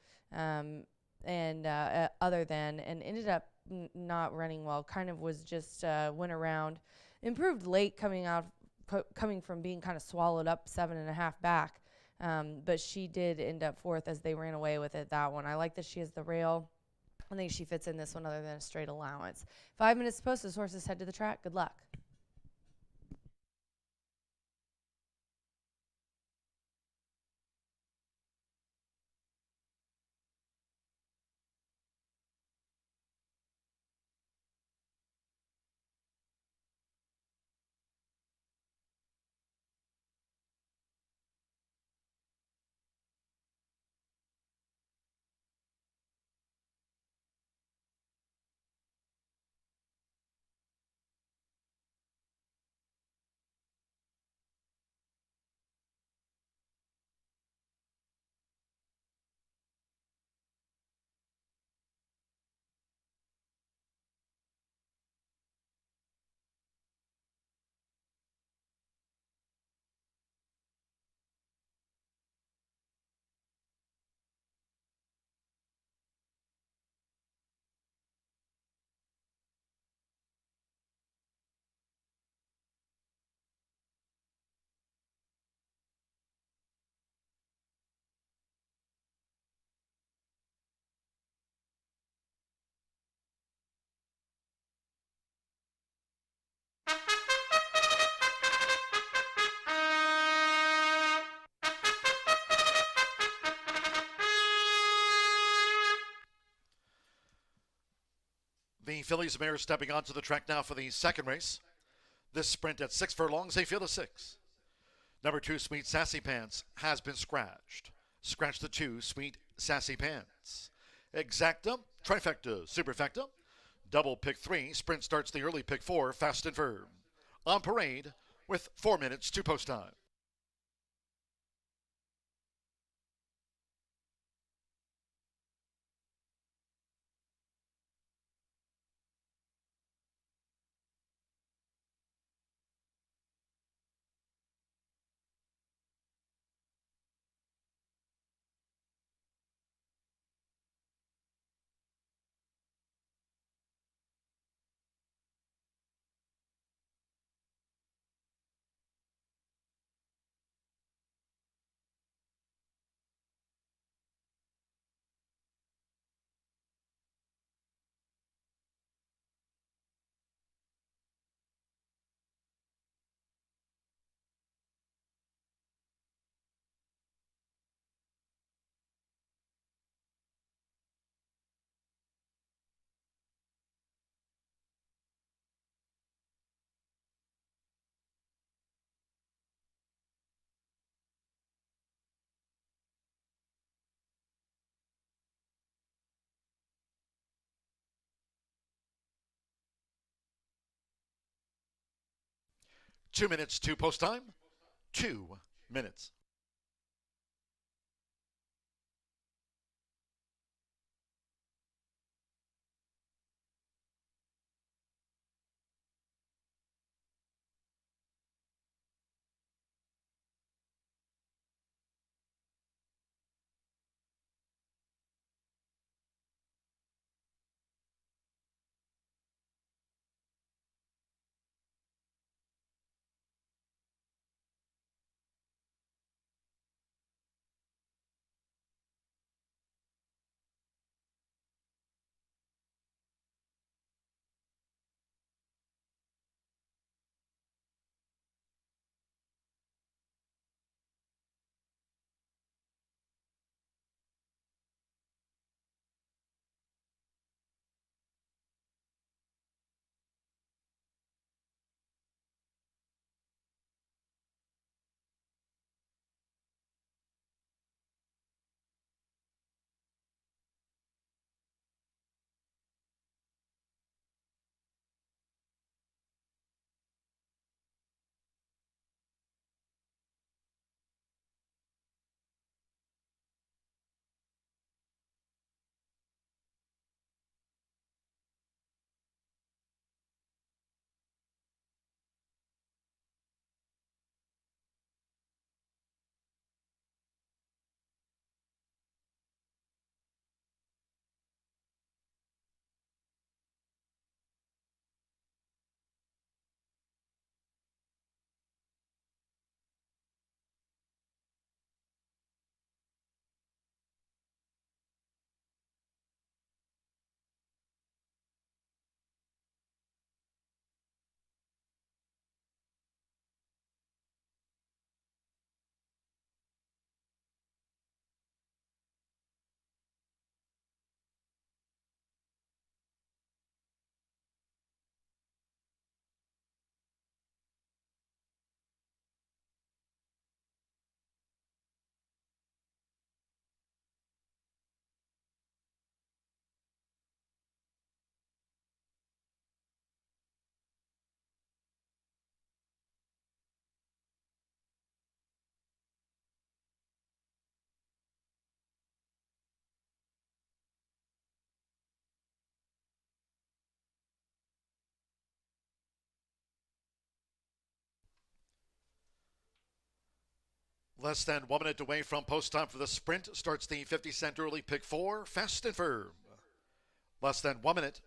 other than, and ended up not running well. Kind of was just went around. Improved late coming from being kind of swallowed up 7.5 back. But she did end up 4th as they ran away with it, that one. I like that she has the rail. I think she fits in this one other than a straight allowance. 5 minutes post as horses head to the track. Good luck. The fillies and mares stepping onto the track now for the 2nd race. This sprint at 6 furlongs, a field of 6. Number 2, Sweet Sassy Pants, has been scratched. Scratch the 2, Sweet Sassy Pants. Exacta, Trifecta, Superfecta. Double pick 3, sprint starts the early pick 4, Fast and Firm. On parade with 4 minutes to post time. Two minutes to post time. 2 minutes. Less than 1 minute away from post time for the sprint. Starts the 50-cent early pick 4, Fast and Firm. Less than 1 minute.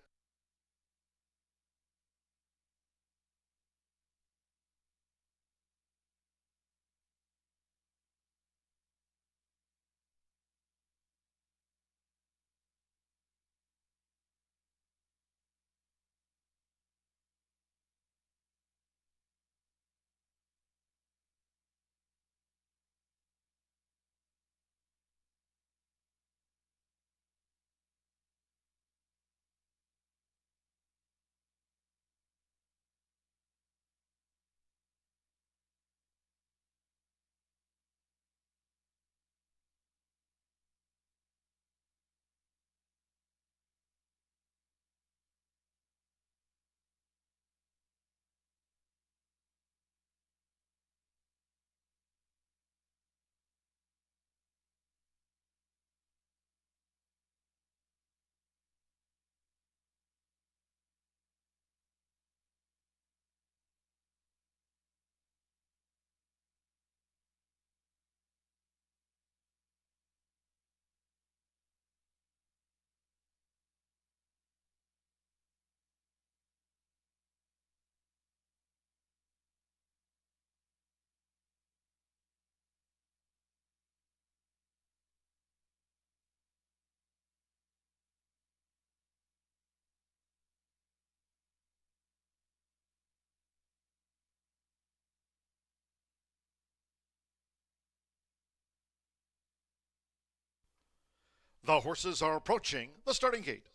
The horses are approaching the starting gate.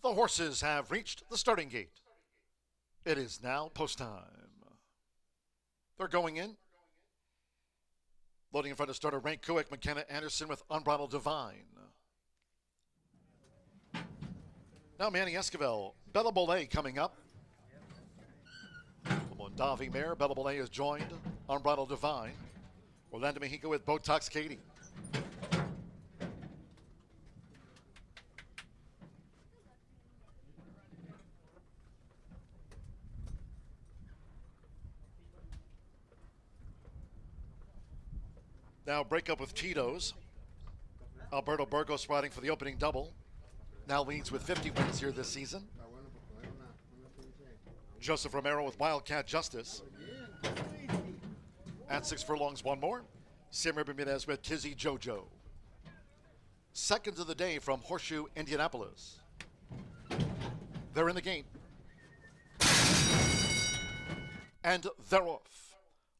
The horses have reached the starting gate. It is now post time. They're going in. Loading in front of starter Rank Kuick, McKenna Anderson with Unbridled Divine. Now Manny Esquivel, Bella Bollet coming up. Mondavi Mare, Bella Bollet is joined. Unbridled Divine. Orlando Mexico with Botox Katie. Now breakup with Tito's. Alberto Burgos riding for the opening double. Now leads with 50 wins here this season. Joseph Romero with Wildcat Justice. At 6 furlongs, one more. Simmer Bermudez with Tizzy Jojo. Seconds of the day from Horseshoe, Indianapolis. They're in the gate. And they're off.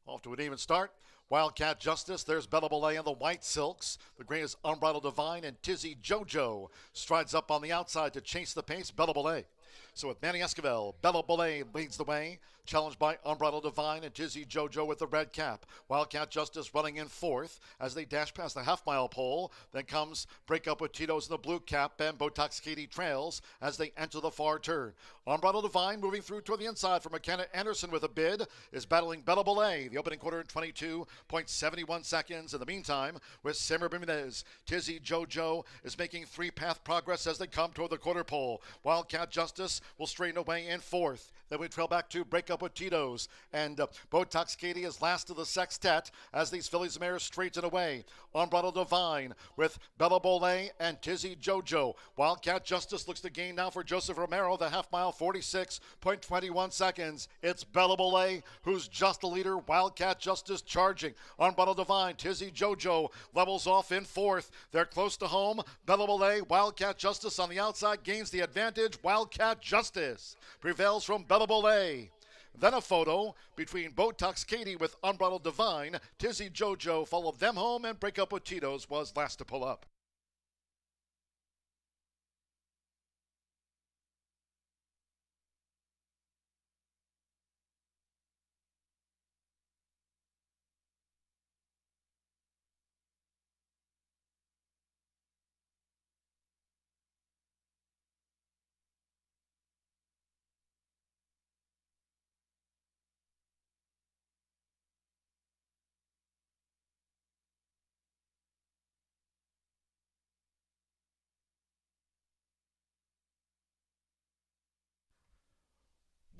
Off to an even start. Wildcat Justice, there's Bella Bollet and the White Silks. The gray is Unbridled Divine, and Tizzy Jojo strides up on the outside to chase the pace, Bella Bollet. So with Manny Esquivel, Bella Bollet leads the way, challenged by Unbridled Divine and Tizzy Jojo with the red cap. Wildcat Justice running in fourth as they dash past the half-mile pole. Then comes breakup with Tito's in the blue cap, and Botox Katie trails as they enter the far turn. Unbridled Divine moving through toward the inside for McKenna Anderson with a bid is battling Bella Bollet. The opening quarter in 22.71 seconds. In the meantime, with Simmer Bermudez, Tizzy Jojo is making three-path progress as they come toward the quarter pole. Wildcat Justice will straighten away in fourth. Then we trail back to break up with Tito's. And Botox Katie is last of the sextet as these fillies mares straighten away. Unbridled Divine with Bella Bollet and Tizzy Jojo. Wildcat Justice looks to gain now for Joseph Romero. The half mile, 46.21 seconds. It's Bella Bollet who's just a leader. Wildcat Justice charging. Unbridled Divine, Tizzy Jojo levels off in fourth. They're close to home. Bella Bollet, Wildcat Justice on the outside gains the advantage. Wildcat Justice prevails from Bella Bollet. Then a photo between Botox Katie with Unbridled Divine. Tizzy Jojo followed them home, and Break Up with Tito's was last to pull up.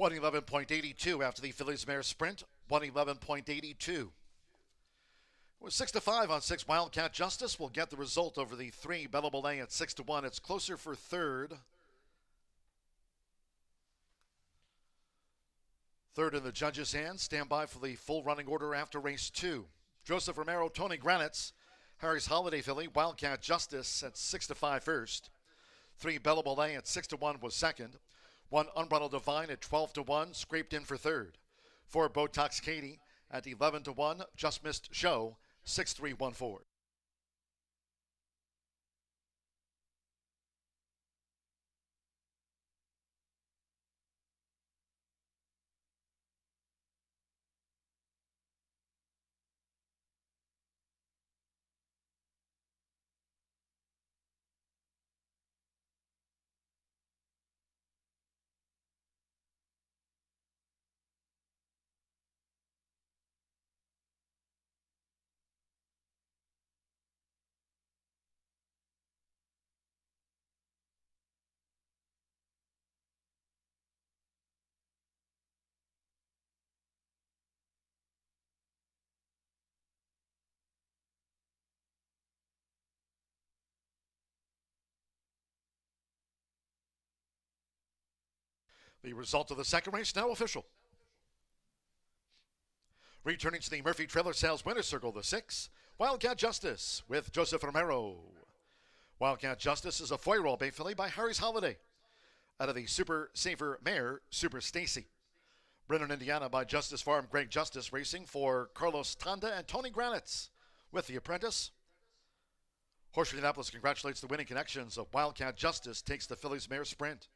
$111.82 after the Fillies Mare Sprint. $111.82. It was 6-5 on 6 Wildcat Justice. We'll get the result over the 3 Bella Bollet at 6-1. It's closer for third. Third in the judges' hands. Stand by for the full running order after race 2. Joseph Romero, Tony Granitz, Harry's Holiday filly, Wildcat Justice at 6-5 first. 3 Bella Bollet at 6-1 was second. 1 Unbridled Divine at 12-1, scraped in for third. 4 Botox Katie at 11-1, just missed show, 6-3-1-4. The result of the second race now official. Returning to the Murphy Trailer Sales Winner's Circle, the 6, Wildcat Justice with Joseph Romero. Wildcat Justice is a four-year-old bay filly by Harry's Holiday. Out of the Super Safer Mare, Super Stacy. Brennan, Indiana by Justice Farm, Greg Justice racing for Carlos Tanda and Tony Granitz with the apprentice. Horseshoe Indianapolis congratulates the winning connections of Wildcat Justice, takes the Fillies Mare Sprint.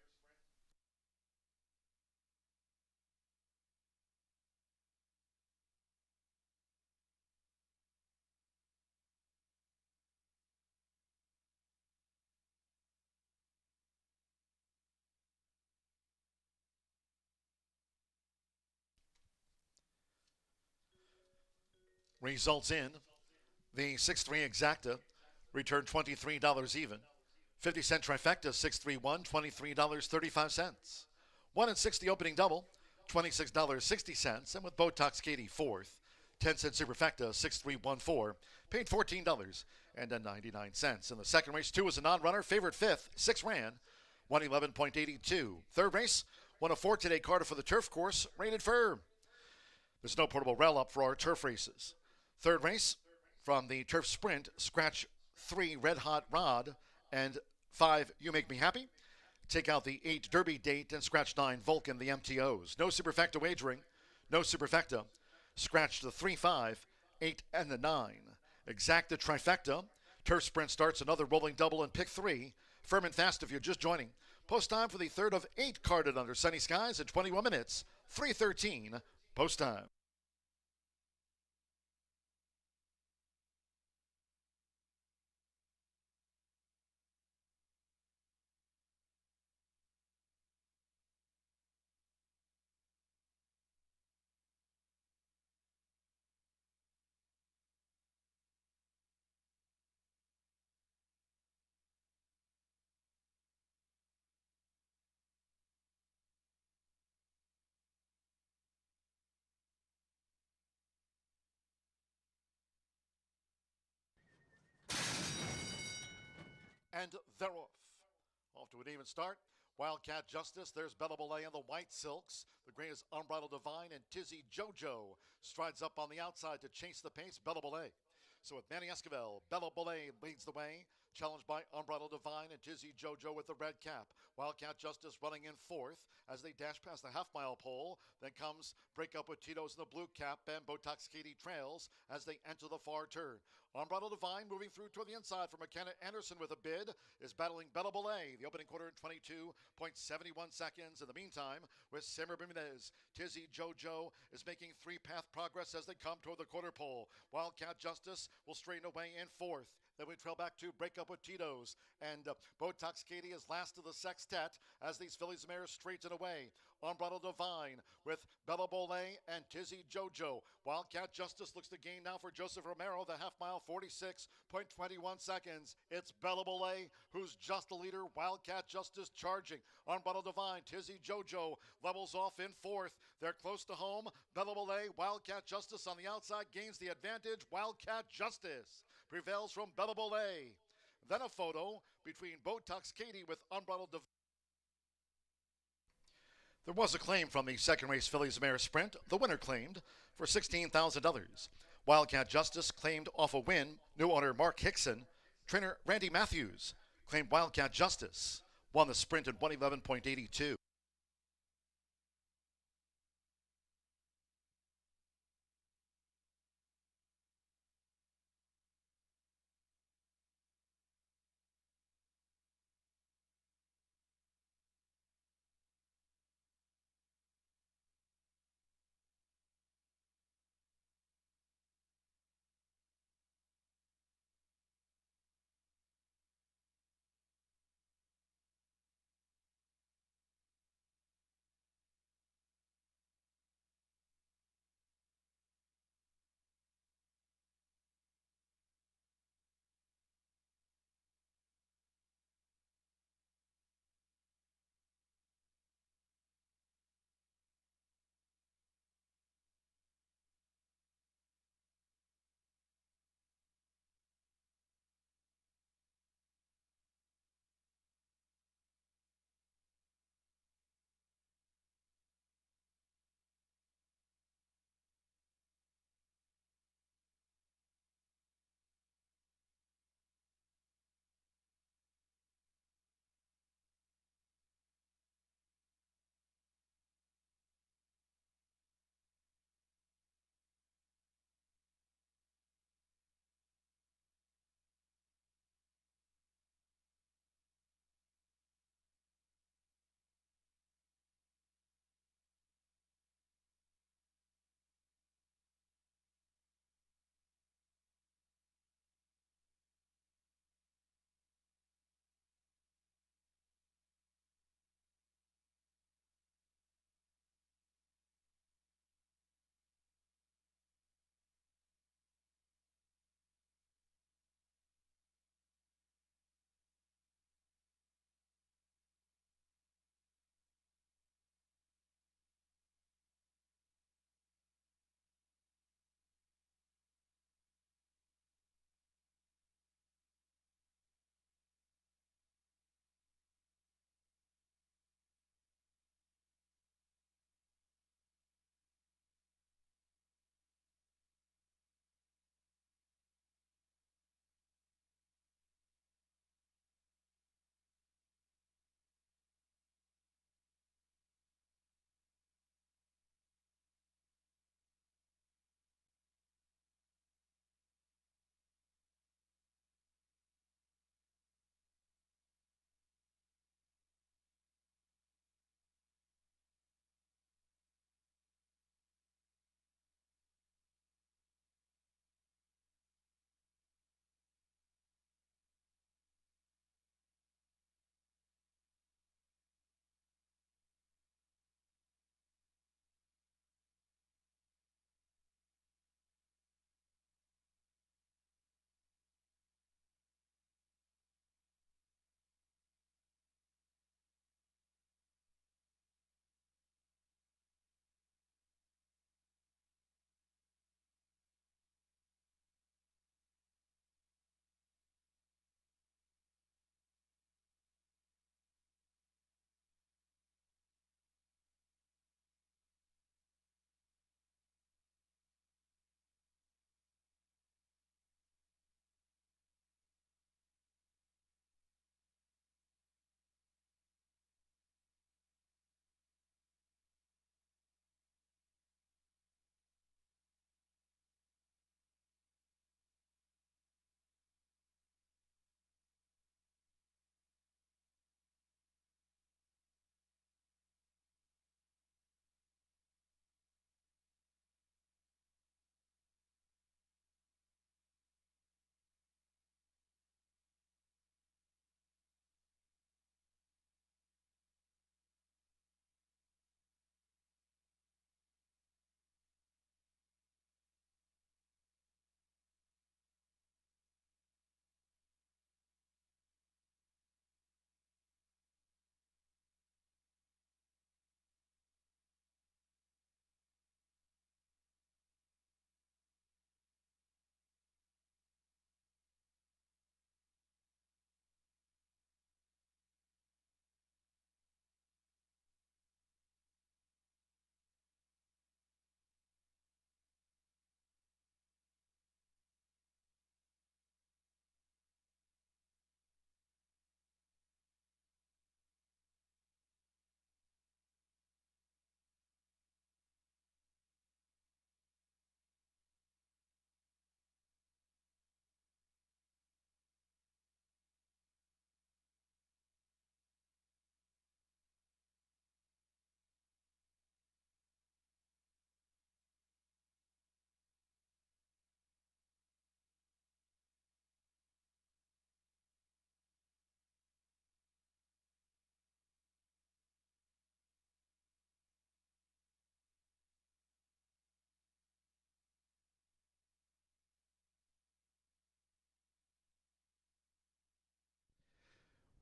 Results in. The 6-3 exacta returned $23 even. 50-cent trifecta 6-3-1, $23.35. 1 and 6 the opening double, $26.60. And with Botox Katie fourth, 10-cent superfecta 6-3-1-4, paid $14.99. In the second race, 2 was a non-runner. Favorite fifth, 6 ran, 111.82. Third race, 104 today, Carter for the turf course, rated firm. There's no portable rail up for our turf races. Third race from the turf sprint, scratch 3 Red Hot Rod and 5 You Make Me Happy. Take out the 8 Derby Date and scratch 9 Vulcan, the MTOs. No superfecta wagering, no superfecta. Scratch the 3, 5, 8, and the 9. Exacta trifecta. Turf sprint starts another rolling double and pick 3. Firm and fast if you're just joining. Post time for the third of 8 carded under sunny skies at 21 minutes, 3:13 post time. and they're off. Off to an even start. Wildcat Justice, there's Bella Belay and the White Silks. The green is Unbridled Divine, and Tizzy Jojo strides up on the outside to chase the pace. Bella Belay. So with Manny Esquivel, Bella Belay leads the way, challenged by Unbridled Divine and Tizzy Jojo with the red cap. Wildcat Justice running in fourth as they dash past the half-mile pole. Then comes Breakup with Tito's in the blue cap, and Botox Katie trails as they enter the far turn. Unbridled Divine moving through toward the inside for McKenna Anderson with a bid is battling Bella Belay. The opening quarter in 22.71 seconds. In the meantime, with Simmer Bermudez, Tizzy Jojo is making three-path progress as they come toward the quarter pole. Wildcat Justice will straighten away in fourth. Then we trail back to Breakup with Tito's, and Botox Katie is last of the sextet as these fillies and mares straighten away. Unbridled Divine with Bella Belay and Tizzy Jojo. Wildcat Justice looks to gain now for Joseph Romero, the half mile, 46.21 seconds. It's Bella Belay who's just the leader. Wildcat Justice charging. Unbridled Divine, Tizzy Jojo levels off in fourth. They're close to home. Bella Belay, Wildcat Justice on the outside gains the advantage. Wildcat Justice prevails from Bella Belay. Then a photo between Botox Katie with Unbridled Divine. There was a claim from the second race Fillies Mare Sprint. The winner claimed for $16,000. Wildcat Justice claimed off a win. New owner Mark Hickson. Trainer Randy Matthews claimed Wildcat Justice. Won the sprint in 111.82.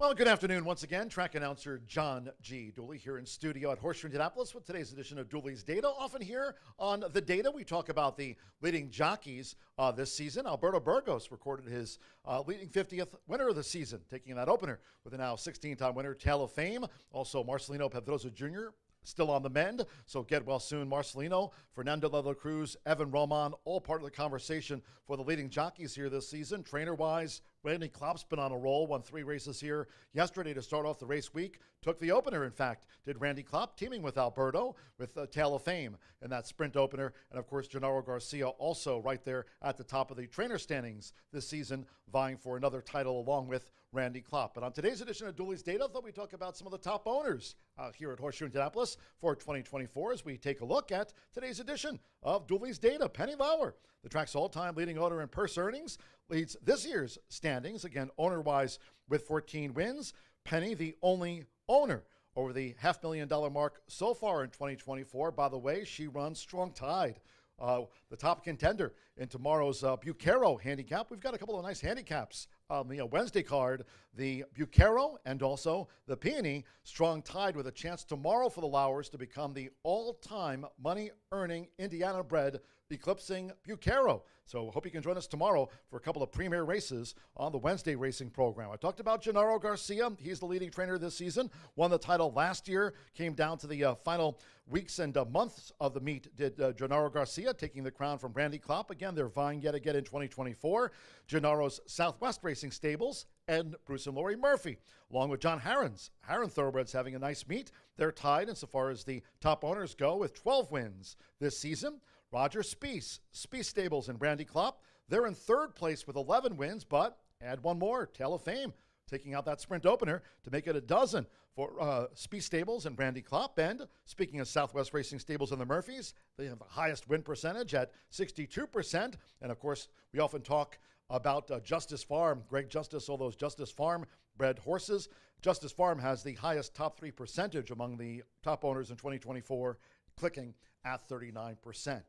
Well, good afternoon once again. Track announcer John G. Dooley here in studio at Horseshoe Indianapolis with today's edition of Dooley's Data. Often here on The Data, we talk about the leading jockeys this season. Alberto Burgos recorded his leading 50th winner of the season, taking that opener with a now 16-time winner, Tale of Fame. Also, Marcelino Pedrosa Jr., still on the mend, so get well soon. Marcelino, Fernando de la Cruz, Evan Roman, all part of the conversation for the leading jockeys here this season. Trainer-wise, Randy Klopp's been on a roll, won 3 races here yesterday to start off the race week. Took the opener, in fact, did Randy Klopp, teaming with Alberto with Tale of Fame in that sprint opener. And, of course, Gennaro Garcia also right there at the top of the trainer standings this season, vying for another title along with Randy Klopp. But on today's edition of Dooley's Data, I thought we'd talk about some of the top owners here at Horseshoe Indianapolis for 2024 as we take a look at today's edition of Dooley's Data. Penny Lauer, the track's all-time leading owner in purse earnings, leads this year's standings, again, owner-wise with 14 wins. Penny, the only owner over the $500,000 mark so far in 2024. By the way, she runs strong tide. The top contender in tomorrow's Bucaro handicap. We've got a couple of nice handicaps on the Wednesday card. The Bucaro and also the Peony, strong tide with a chance tomorrow for the Lauers to become the all-time money-earning Indiana bred, eclipsing Bucaro. So hope you can join us tomorrow for a couple of premier races on the Wednesday racing program. I talked about Gennaro Garcia. He's the leading trainer this season. Won the title last year. Came down to the final weeks and months of the meet, did Gennaro Garcia, taking the crown from Randy Klopp. Again, they're vying yet again in 2024. Gennaro's Southwest Racing Stables and Bruce and Lori Murphy, along with John Harron's Harron Thoroughbreds, having a nice meet. They're tied insofar as the top owners go with 12 wins this season. Roger Spieth Stables and Randy Klopp, they're in third place with 11 wins, but add one more, Tale of Fame, taking out that sprint opener to make it a dozen for Spieth Stables and Randy Klopp. And speaking of Southwest Racing Stables and the Murphys, they have the highest win percentage at 62%. And of course, we often talk about Justice Farm, Greg Justice, all those Justice Farm bred horses. Justice Farm has the highest top 3 percentage among the top owners in 2024, clicking at 39%.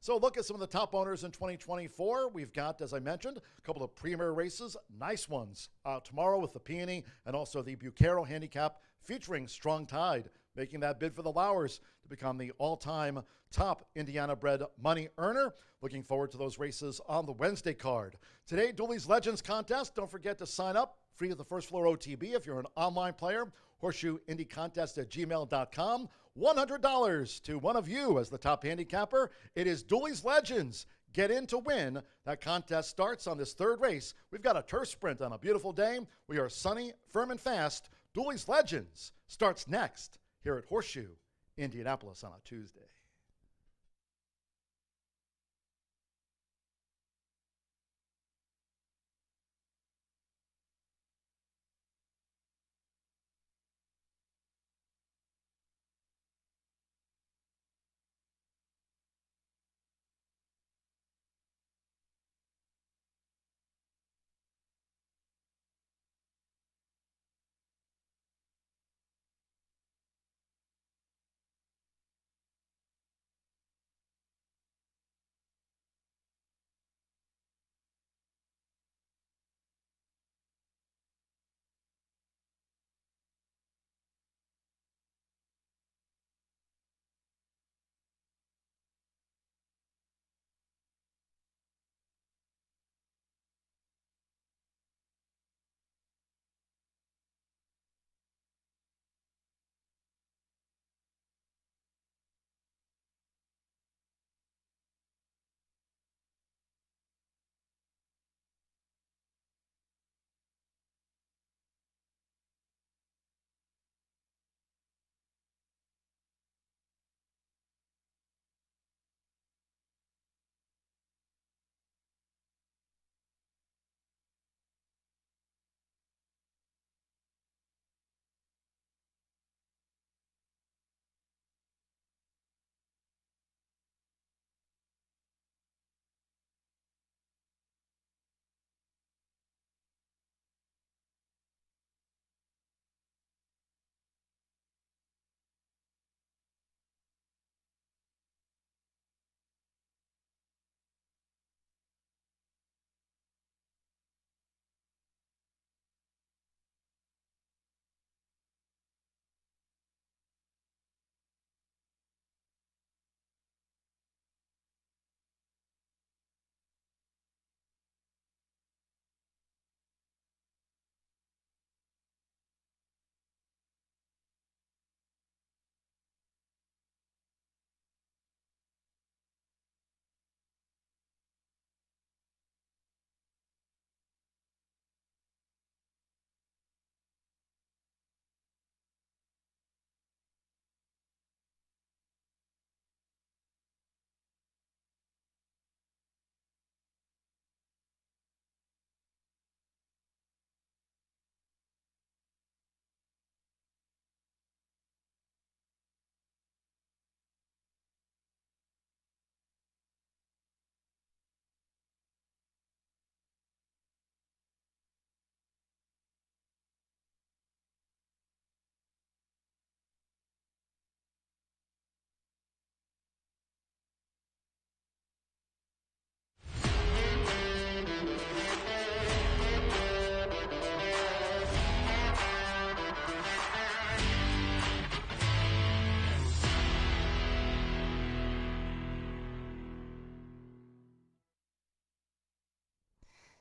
So look at some of the top owners in 2024. We've got, as I mentioned, a couple of premier races, nice ones. Tomorrow with the Peony and also the Bucaro handicap featuring Strong Tide, making that bid for the Lauers to become the all-time top Indiana-bred money earner. Looking forward to those races on the Wednesday card. Today, Dooley's Legends Contest. Don't forget to sign up. Free at the First Floor OTB if you're an online player. HorseshoeIndyContest@gmail.com. $100 to one of you as the top handicapper. It is Dooley's Legends. Get in to win. That contest starts on this third race. We've got a turf sprint on a beautiful day. We are sunny, firm, and fast. Dooley's Legends starts next here at Horseshoe Indianapolis on a Tuesday.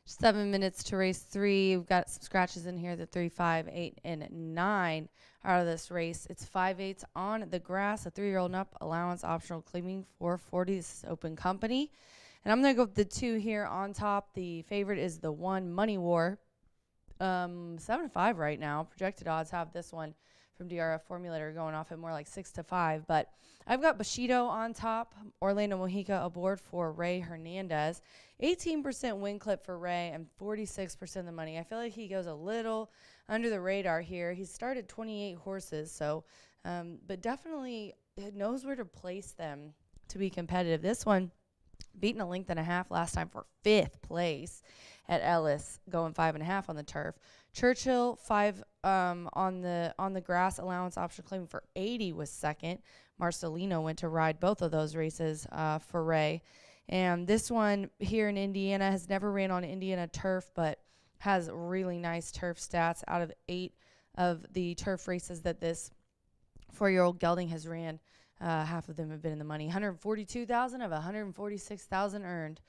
7 minutes to race 3. We've got some scratches in here. The 3, 5, 8, and 9 out of this race. It's 5/8 on the grass. A 3-year-old and up. Allowance optional claiming for 40. This is open company. And I'm going to go with the 2 here on top. The favorite is the 1, Money War. 7-5 right now. Projected odds have this one from DRF Formulator going off at more like 6-5. But I've got Bushido on top. Orlando Mojica aboard for Ray Hernandez. 18% win clip for Ray and 46% of the money. I feel like he goes a little under the radar here. He's started 28 horses, so but definitely knows where to place them to be competitive. This one beaten a length and a half last time for 5th place at Ellis, going 5.5 on the turf. Churchill 5 on the grass. Allowance option claiming for 80 was 2nd. Marcelino went to ride both of those races for Ray. And this one here in Indiana has never ran on Indiana turf, but has really nice turf stats. Out of 8 of the turf races that this 4-year-old gelding has ran, half of them have been in the money. 142,000 of 146,000 earned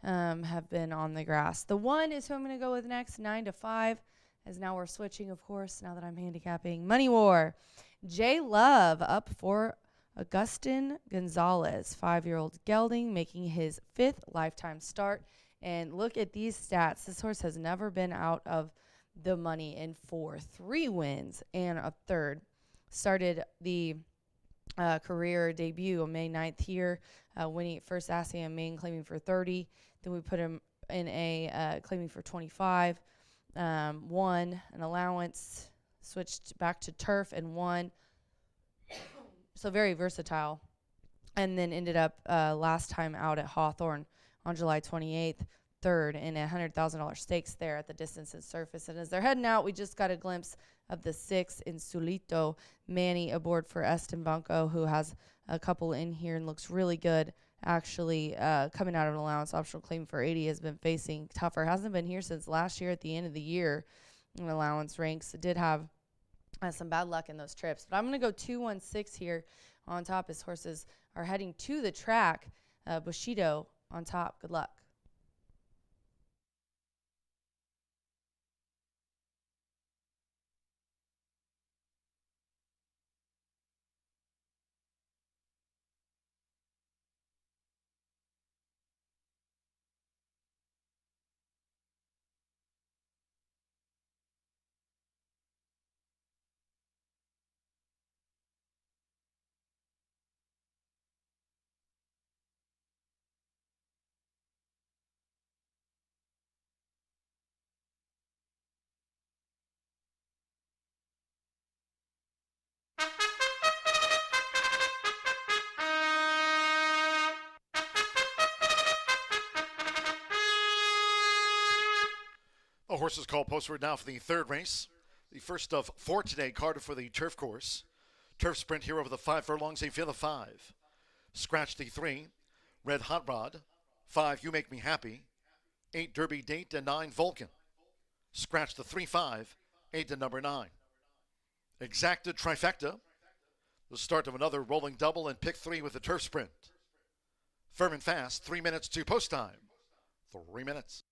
have been on the grass. The 1 is who I'm going to go with next, 9-5, as now we're switching, of course, now that I'm handicapping. Money War. J Love up for Augustin Gonzalez, 5-year-old gelding, making his 5th lifetime start. And look at these stats. This horse has never been out of the money in 3 wins and a 3rd. Started the career debut on May 9th here, winning at first ASIA main, claiming for 30. Then we put him in a claiming for 25. Won an allowance, switched back to turf and won. So very versatile. And then ended up last time out at Hawthorne on July 28th, 3rd in a $100,000 stakes there at the distance and surface. And as they're heading out, we just got a glimpse of the 6 Insulito. Manny aboard for Eston Banco, who has a couple in here and looks really good. Actually, coming out of an allowance optional claim for 80, has been facing tougher. Hasn't been here since last year at the end of the year in allowance ranks. It did have some bad luck in those trips. But I'm going to go 2-1-6 here on top as horses are heading to the track. Bushido on top. Good luck. The horses called postward now for the 3rd race. The first of 4 today, Carter for the turf course. Turf sprint here over the 5 furlongs, a field of 5. Scratch the 3, Red Hot Rod. 5, You Make Me Happy. 8, Derby Date, and 9, Vulcan. Scratch the 3, 5, 8 to number 9. Exacta Trifecta. The start of another rolling double and pick 3 with the turf sprint. Firm and fast, 3 minutes to post time. 3 minutes.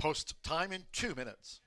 Post time in 2 minutes.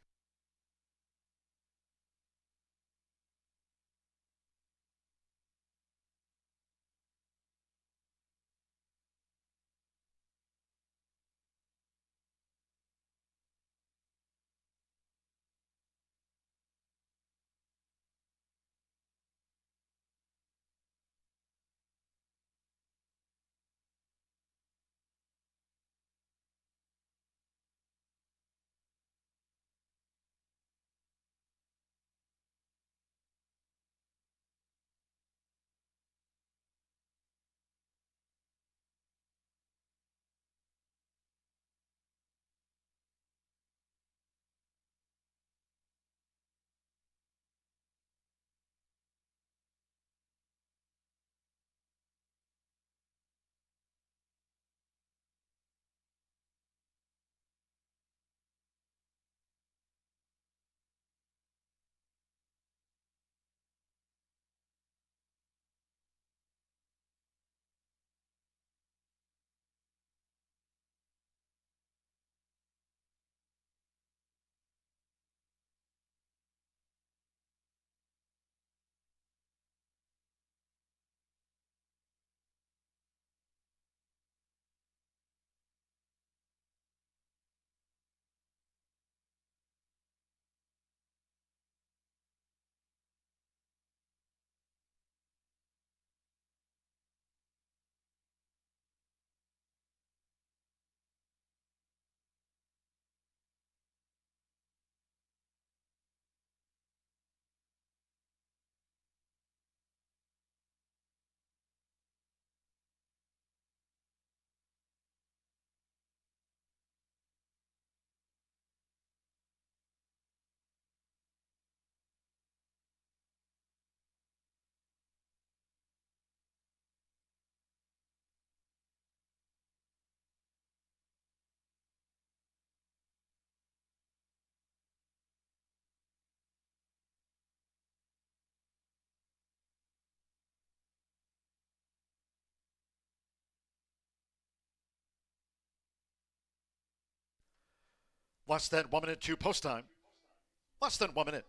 Less than 1 minute to post time. Less than 1 minute.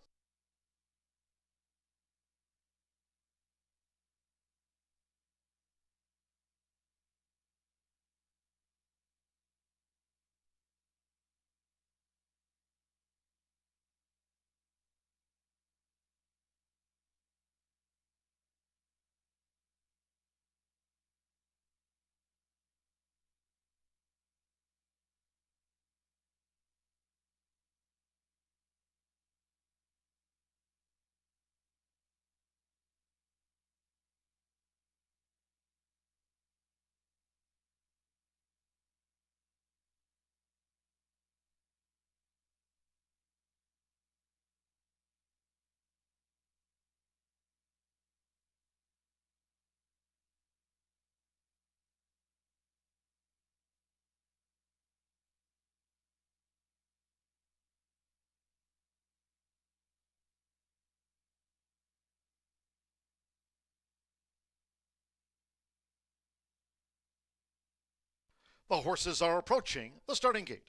The horses are approaching the starting gate.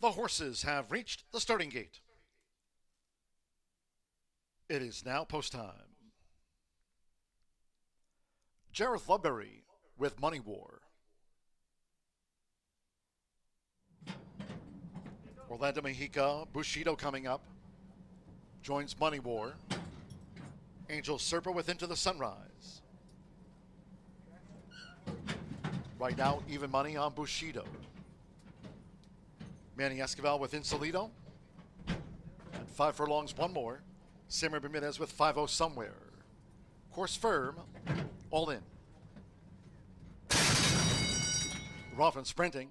The horses have reached the starting gate. It is now post time. Jareth Ludbury with Money War. Orlando Mexica, Bushido coming up. Joins Money War. Angel Serpa with Into the Sunrise. Right now, even money on Bushido. Manny Esquivel with Insolito. And 5 furlongs, one more. Simmer Bermudez with 5-0 somewhere. Course firm, all in. Roffin sprinting.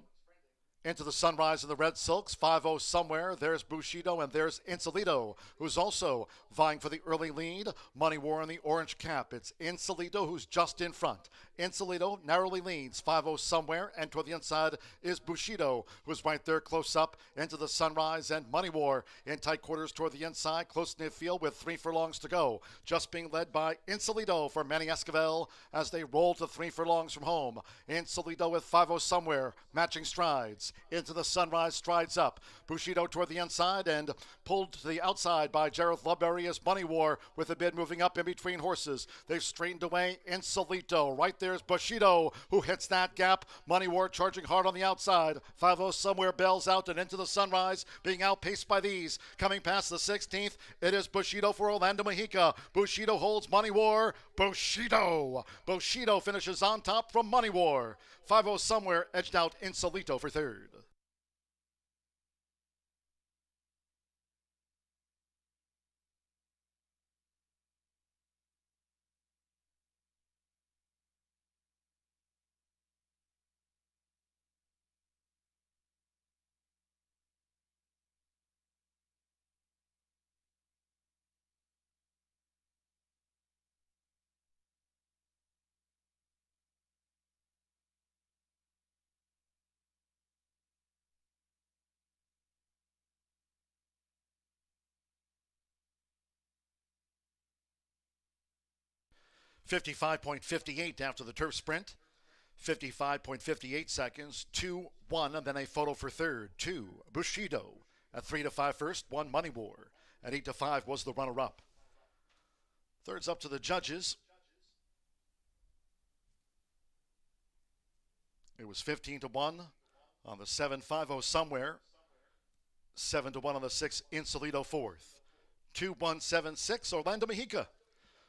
Into the Sunrise in the red silks, 5-0 somewhere. There's Bushido and there's Insolito, who's also vying for the early lead. Money War in the orange cap. It's Insolito who's just in front. Insolito narrowly leads, 5-0 somewhere, and toward the inside is Bushido, who's right there close up. Into the Sunrise and Money War in tight quarters toward the inside, close knit field with 3 furlongs to go. Just being led by Insolito for Manny Esquivel as they roll to 3 furlongs from home. Insolito with 5-0 somewhere, matching strides. Into the Sunrise, strides up. Bushido toward the inside and pulled to the outside by Jareth Ludbury as Money War with a bid moving up in between horses. They've straightened away Insolito. Right there's Bushido who hits that gap. Money War charging hard on the outside. 5-0 somewhere bails out and Into the Sunrise being outpaced by these. Coming past the 16th, it is Bushido for Orlando Mexica. Bushido holds Money War. Bushido finishes on top from Money War. 5-0 somewhere edged out Insolito for third. .58 after the turf sprint. 55.58 seconds, 2-1, and then a photo for third. 2, Bushido. At 3-5 first, 1 Money War. At 8-5 was the runner-up. Third's up to the judges. It was 15-1 on the 7-5-0 somewhere. 7-1 on the 6, Insolito fourth. 2-1-7-6, Orlando Mexica.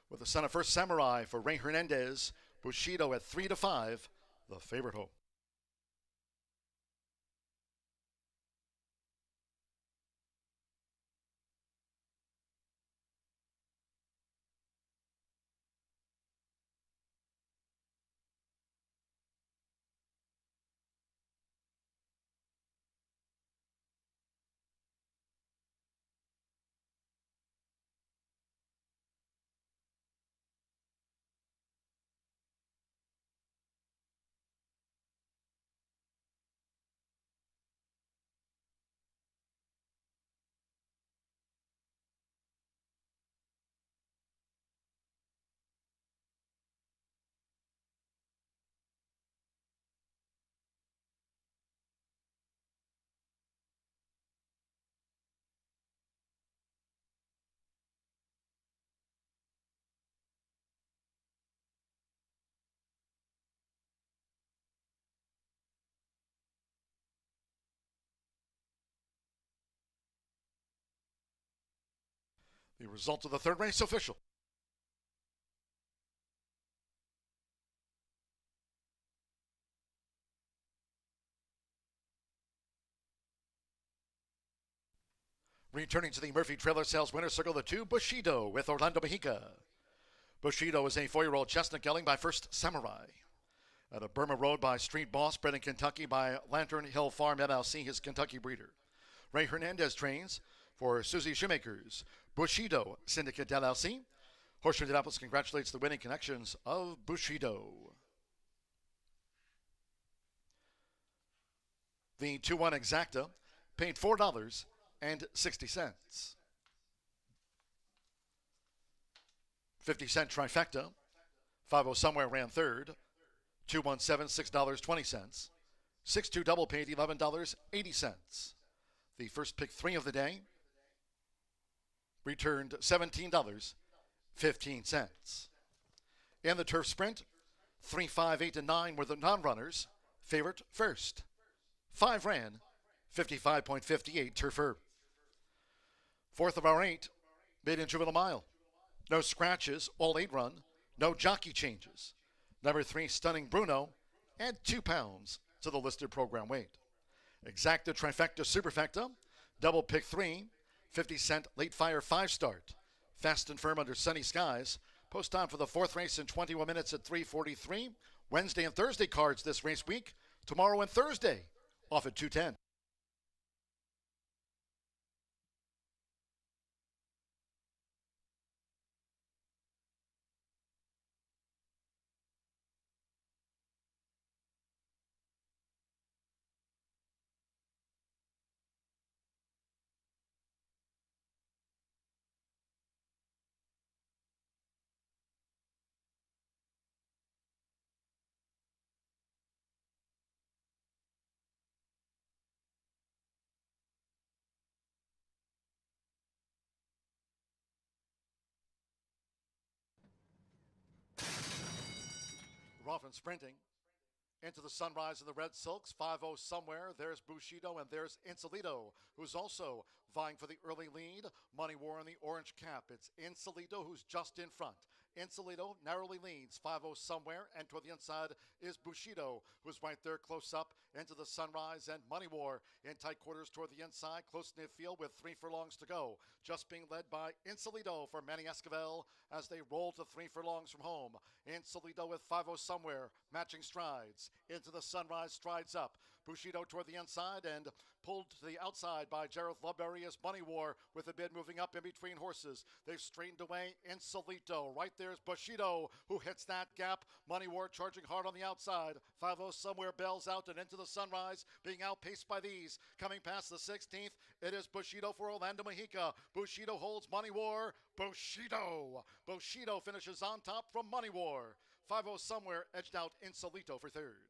With the son of First Samurai for Ray Hernandez. Bushido at 3-5, the favorite home. The result of the third race official. Returning to the Murphy Trailer Sales Winner Circle, the 2, Bushido with Orlando Mexica. Bushido is a 4-year-old chestnut gelding by First Samurai. At a Burma Road by Street Boss, bred in Kentucky by Lantern Hill Farm LLC, his Kentucky breeder. Ray Hernandez trains for Susie Shoemakers. Bushido Syndicate LLC. Horseshoe Indianapolis congratulates the winning connections of Bushido. The 2-1 exacta paid $4.60. 50-cent trifecta. 5-0 somewhere ran third. 2-1-7, $6.20. 6-2 double paid $11.80. The first pick 3 of the day returned $17.15. In the turf sprint, 3, 5, 8, and 9 were the non-runners. Favorite first. 5 ran, 55.58 turfer. Fourth of our 8, maiden juvenile mile. No scratches, all 8 run. No jockey changes. Number 3, Stunning Bruno, add 2 pounds to the listed program weight. Exacta Trifecta Superfecta, double pick 3, 50-cent late fire 5 start. Fast and firm under sunny skies. Post time for the 4th race in 21 minutes at 3:43. Wednesday and Thursday cards this race week. Tomorrow and Thursday off at 2:10. Rough and sprinting into the sunrise in the red silks. 5-0 somewhere. There's Bushido and there's Insolito, who's also vying for the early lead. Money War in the orange cap. It's Insolito who's just in front. Insolito narrowly leads 5-0 somewhere, and toward the inside is Bushido, who's right there close up into the sunrise, and Money War in tight quarters toward the inside, close near field with 3 furlongs to go. Just being led by Insolito for Manny Esquivel as they roll to 3 furlongs from home. Insolito with 5-0 somewhere, matching strides. Into the sunrise, strides up. Bushido toward the inside and pulled to the outside by Jareth Loveberry as Money War with a bid moving up in between horses. They've straightened away Insolito. Right there's Bushido who hits that gap. Money War charging hard on the outside. 5-0 somewhere bells out and into the sunrise, being outpaced by these. Coming past the 16th, it is Bushido for Orlando Mejica. Bushido holds Money War. Bushido finishes on top from Money War. 5-0 somewhere edged out Insolito for third.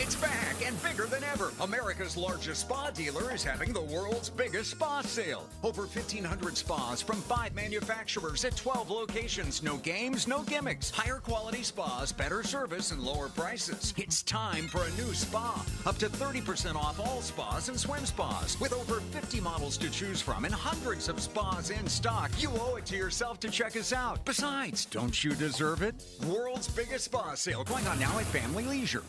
It's back and bigger than ever. America's largest spa dealer is having the world's biggest spa sale. Over 1,500 spas from 5 manufacturers at 12 locations. No games, no gimmicks. Higher quality spas, better service, and lower prices. It's time for a new spa. Up to 30% off all spas and swim spas. With over 50 models to choose from and hundreds of spas in stock, you owe it to yourself to check us out. Besides, don't you deserve it? World's biggest spa sale going on now at Family Leisure.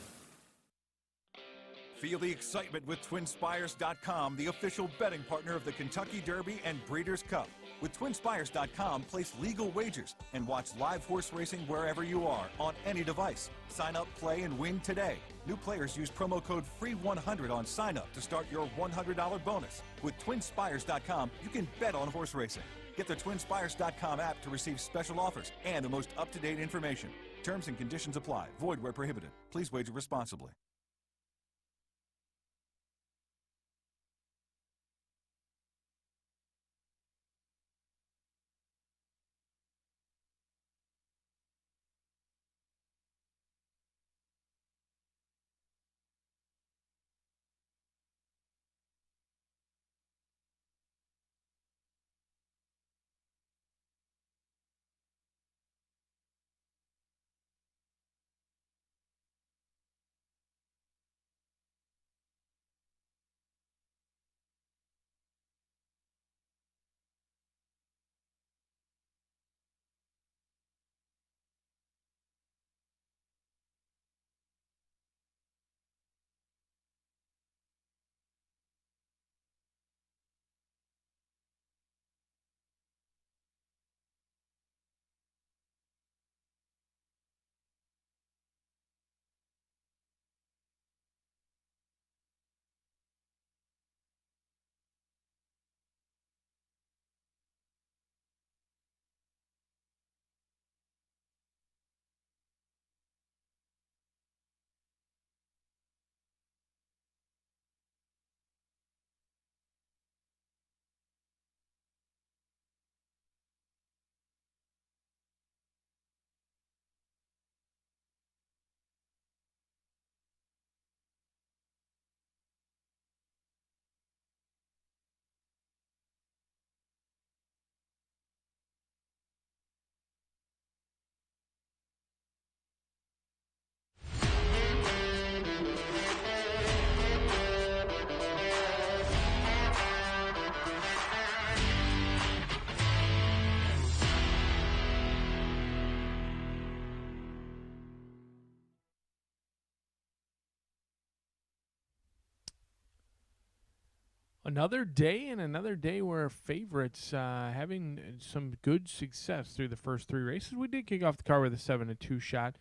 Feel the excitement with TwinSpires.com, the official betting partner of the Kentucky Derby and Breeders' Cup. With TwinSpires.com, place legal wagers and watch live horse racing wherever you are on any device. Sign up, play, and win today. New players use promo code FREE100 on sign up to start your $100 bonus. With TwinSpires.com, you can bet on horse racing. Get the TwinSpires.com app to receive special offers and the most up-to-date information. Terms and conditions apply. Void where prohibited. Please wager responsibly. Another day and another day where favorites having some good success through the first 3 races. We did kick off the car with a 7-2 shot.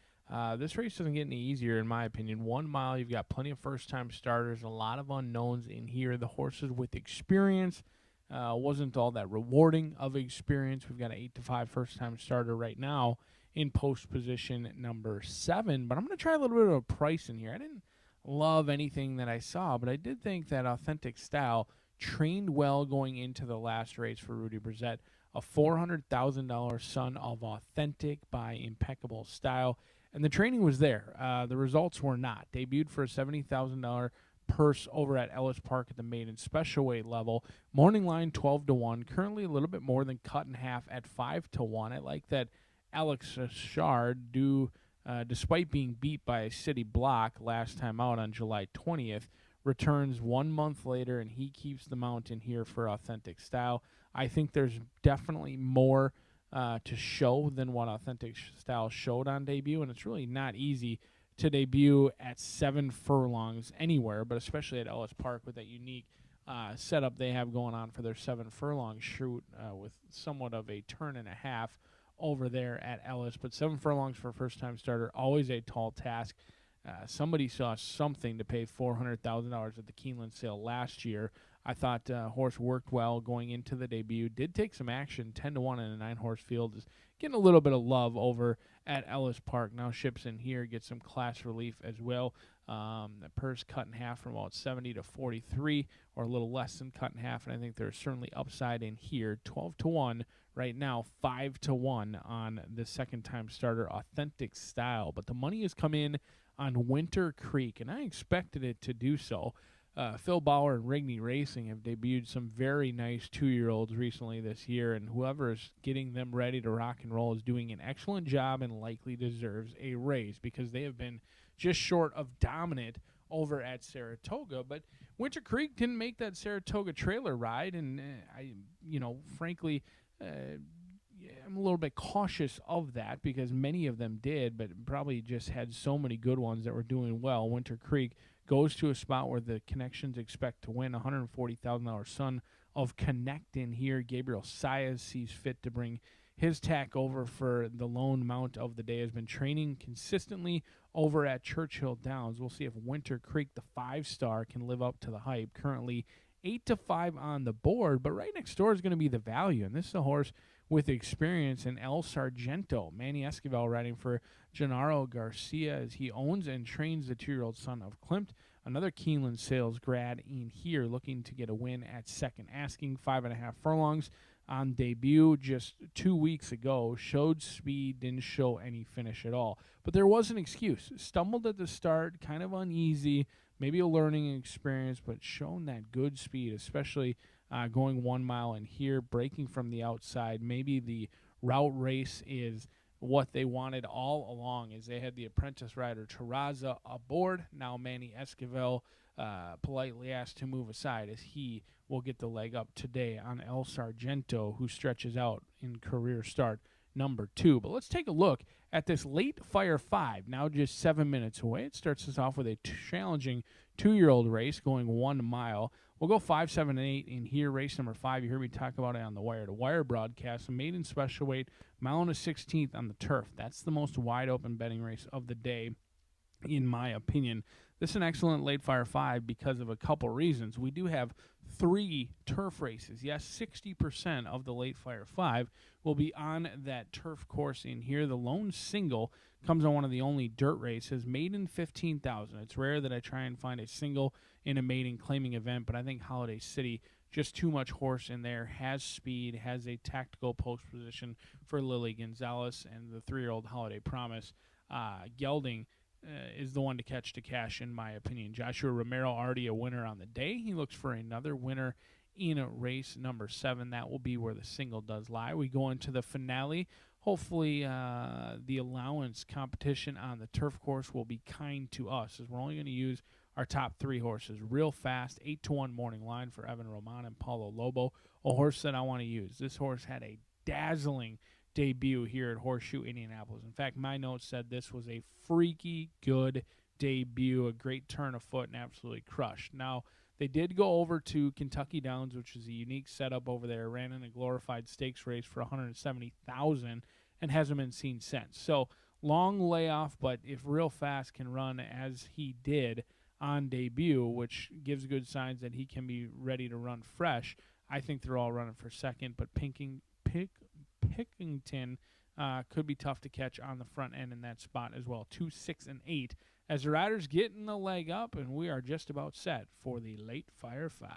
This race doesn't get any easier, in my opinion. 1 mile, you've got plenty of first-time starters, a lot of unknowns in here. The horses with experience wasn't all that rewarding of experience. We've got an 8-5 first-time starter right now in post position number 7. But I'm going to try a little bit of a price in here. I didn't love anything that I saw, but I did think that Authentic Style trained well going into the last race for Rudy Brissett. A $400,000 son of Authentic by Impeccable Style. And the training was there. The results were not. Debuted for a $70,000 purse over at Ellis Park at the maiden special weight level. Morning line 12-1. Currently a little bit more than cut in half at 5-1. I like that Alex Shard, despite being beat by a city block last time out on July 20th, returns 1 month later, and he keeps the mountain here for Authentic Style. I think there's definitely more to show than what Authentic Style showed on debut, and it's really not easy to debut at 7 furlongs anywhere, but especially at Ellis Park with that unique setup they have going on for their 7 furlong shoot with somewhat of a turn and a half over there at Ellis. But 7 furlongs for a first-time starter, always a tall task. Somebody saw something to pay $400,000 at the Keeneland sale last year. I thought horse worked well going into the debut. Did take some action, 10-1 in a 9-horse field. Is getting a little bit of love over at Ellis Park. Now ships in here, gets some class relief as well. The purse cut in half from about 70 to 43, or a little less than cut in half. And I think there's certainly upside in here. 12-1 right now, 5-1 on the second-time starter, Authentic Style. But the money has come in on Winter Creek, and I expected it to do so. Phil Bauer and Rigney Racing have debuted some very nice 2-year-olds recently this year, and whoever is getting them ready to rock and roll is doing an excellent job and likely deserves a raise because they have been just short of dominant over at Saratoga. But Winter Creek didn't make that Saratoga trailer ride, and frankly, I'm a little bit cautious of that because many of them did, but probably just had so many good ones that were doing well. Winter Creek goes to a spot where the Connections expect to win. $140,000 son of Connectin here. Gabriel Saez sees fit to bring his tack over for the lone mount of the day. Has been training consistently over at Churchill Downs. We'll see if Winter Creek, the 5-star, can live up to the hype. Currently 8-5 on the board, but right next door is going to be the value, and this is a horse with experience in El Sargento. Manny Esquivel riding for Gennaro Garcia as he owns and trains the 2-year-old son of Klimt. Another Keeneland sales grad in here looking to get a win at second, asking 5.5 furlongs on debut just 2 weeks ago. Showed speed, didn't show any finish at all. But there was an excuse. Stumbled at the start, kind of uneasy, maybe a learning experience, but shown that good speed, especially going 1 mile and here, breaking from the outside. Maybe the route race is what they wanted all along, as they had the apprentice rider Terraza aboard. Now Manny Esquivel politely asked to move aside as he will get the leg up today on El Sargento, who stretches out in career start number 2. But let's take a look at this late Fire 5, now just 7 minutes away. It starts us off with a challenging 2-year-old race going 1 mile. We'll go 5, 7, and 8 in here. Race number 5, you heard me talk about it on the Wire to Wire broadcast. A maiden special weight, mile and a 16th on the turf. That's the most wide open betting race of the day, in my opinion. This is an excellent late Fire 5 because of a couple reasons. We do have 3 turf races. Yes, 60% of the late Fire 5 will be on that turf course in here. The lone single comes on one of the only dirt races, maiden 15,000. It's rare that I try and find a single in a maiden claiming event, but I think Holiday City, just too much horse in there, has speed, has a tactical post position for Lily Gonzalez, and the 3-year-old Holiday Promise. Gelding is the one to catch to cash, in my opinion. Joshua Romero already a winner on the day. He looks for another winner in race number 7. That will be where the single does lie. We go into the finale. Hopefully the allowance competition on the turf course will be kind to us, as we're only going to use our top 3 horses. Real fast, 8-1 morning line for Evan Roman and Paulo Lobo, a horse that I want to use. This horse had a dazzling debut here at Horseshoe Indianapolis. In fact, my notes said this was a freaky good debut, a great turn of foot, and absolutely crushed. Now, they did go over to Kentucky Downs, which is a unique setup over there, ran in a glorified stakes race for $170,000 and hasn't been seen since. So, long layoff, but if Real Fast can run as he did on debut, which gives good signs that he can be ready to run fresh, I think they're all running for second, but Pickington could be tough to catch on the front end in that spot as well. 2, 6, and 8 as the riders getting the leg up, and we are just about set for the late Fire 5.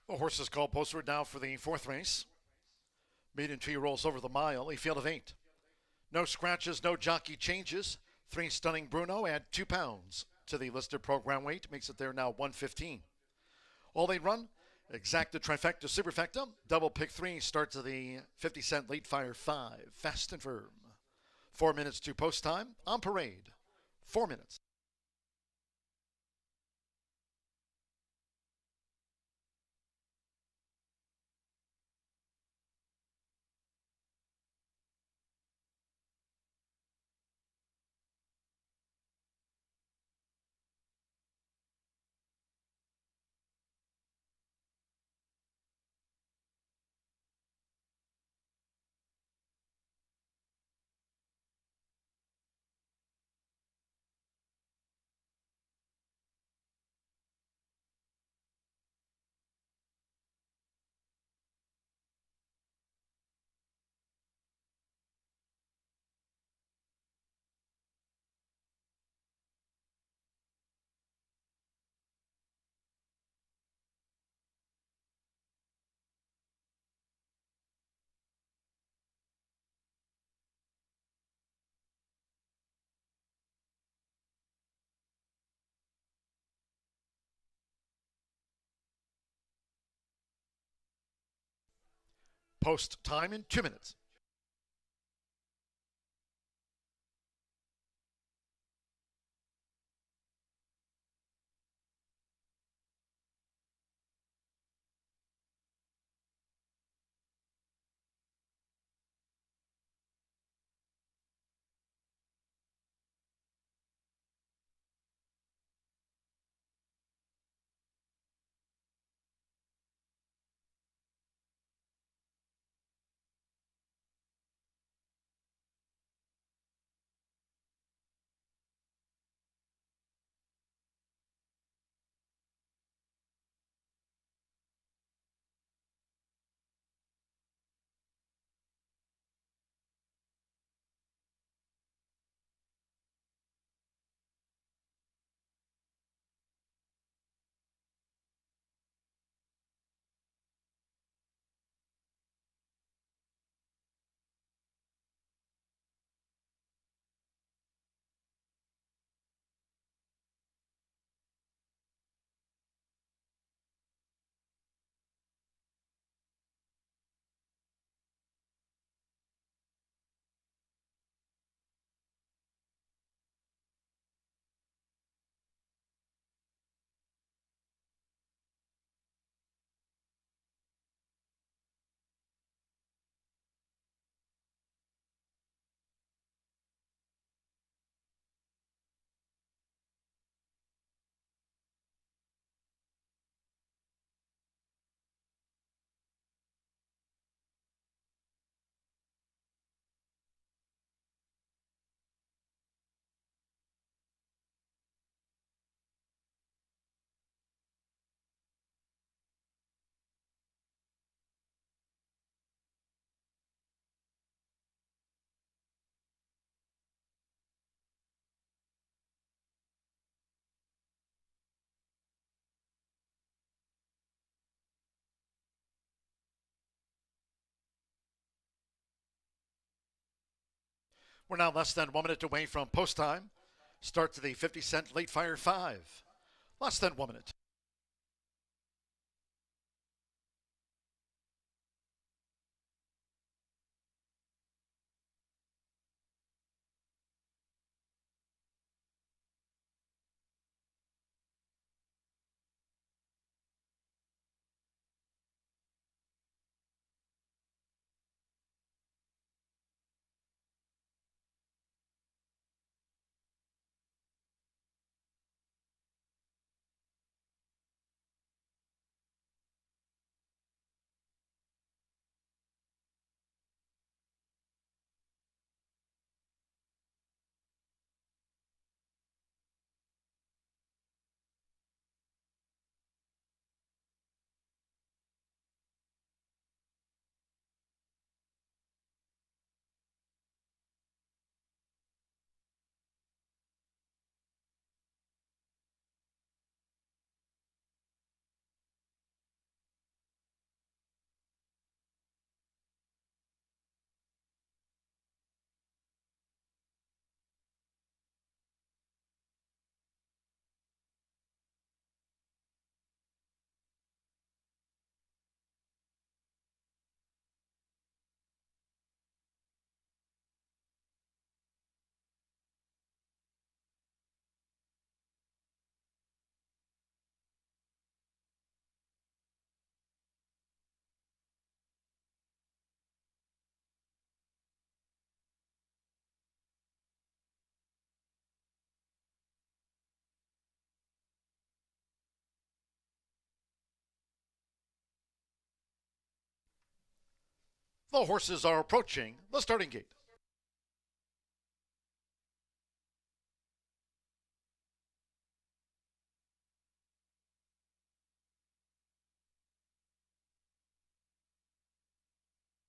The horses called postward now for the 4th race. Maiden 2-year-olds over the mile, a field of 8. No scratches, no jockey changes. 3 Stunning Bruno add 2 pounds to the listed program weight, makes it there now 115. All they run, exacta, trifecta, superfecta. Double pick 3 starts at the 50-cent late fire 5. Fast and firm. 4 minutes to post time. On parade. 4 minutes. Post time in 2 minutes. We're now less than 1 minute away from post time. Start to the 50-cent late fire 5. Less than 1 minute. The horses are approaching the starting gate. Lizzie Light Hand, Cinder's Baby on the outside,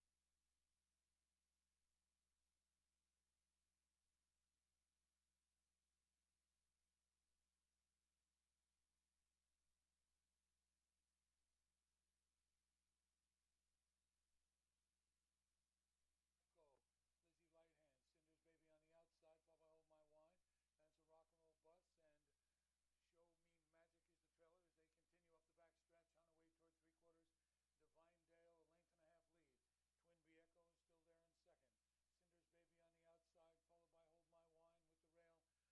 Bubba Hold My Wine, and it's a rock and roll bus, and Show Me Magic is the trailer as they continue up the back stretch on the way toward three quarters. Divine Dale, a length and a half lead. Twin B Echo is still there in second. Cinder's Baby on the outside, followed by Hold My Wine with the rail. That's Lizzie Light Hands,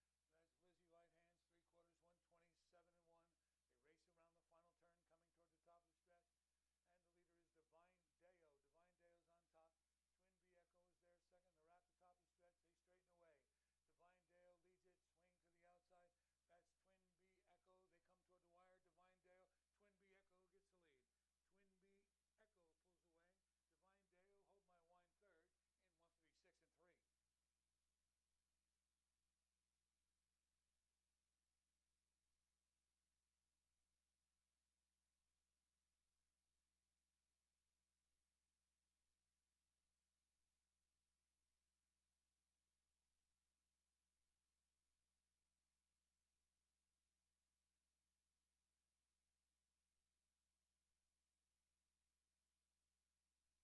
three quarters, 127 and 1. They race around the final turn coming toward the top of the stretch. And the leader is Divine Deo. Divine Deo's on top. Twin B Echo is there second. They're at the top of the stretch. They straighten away. Divine Deo leads it, swinging to the outside. That's Twin B Echo. They come toward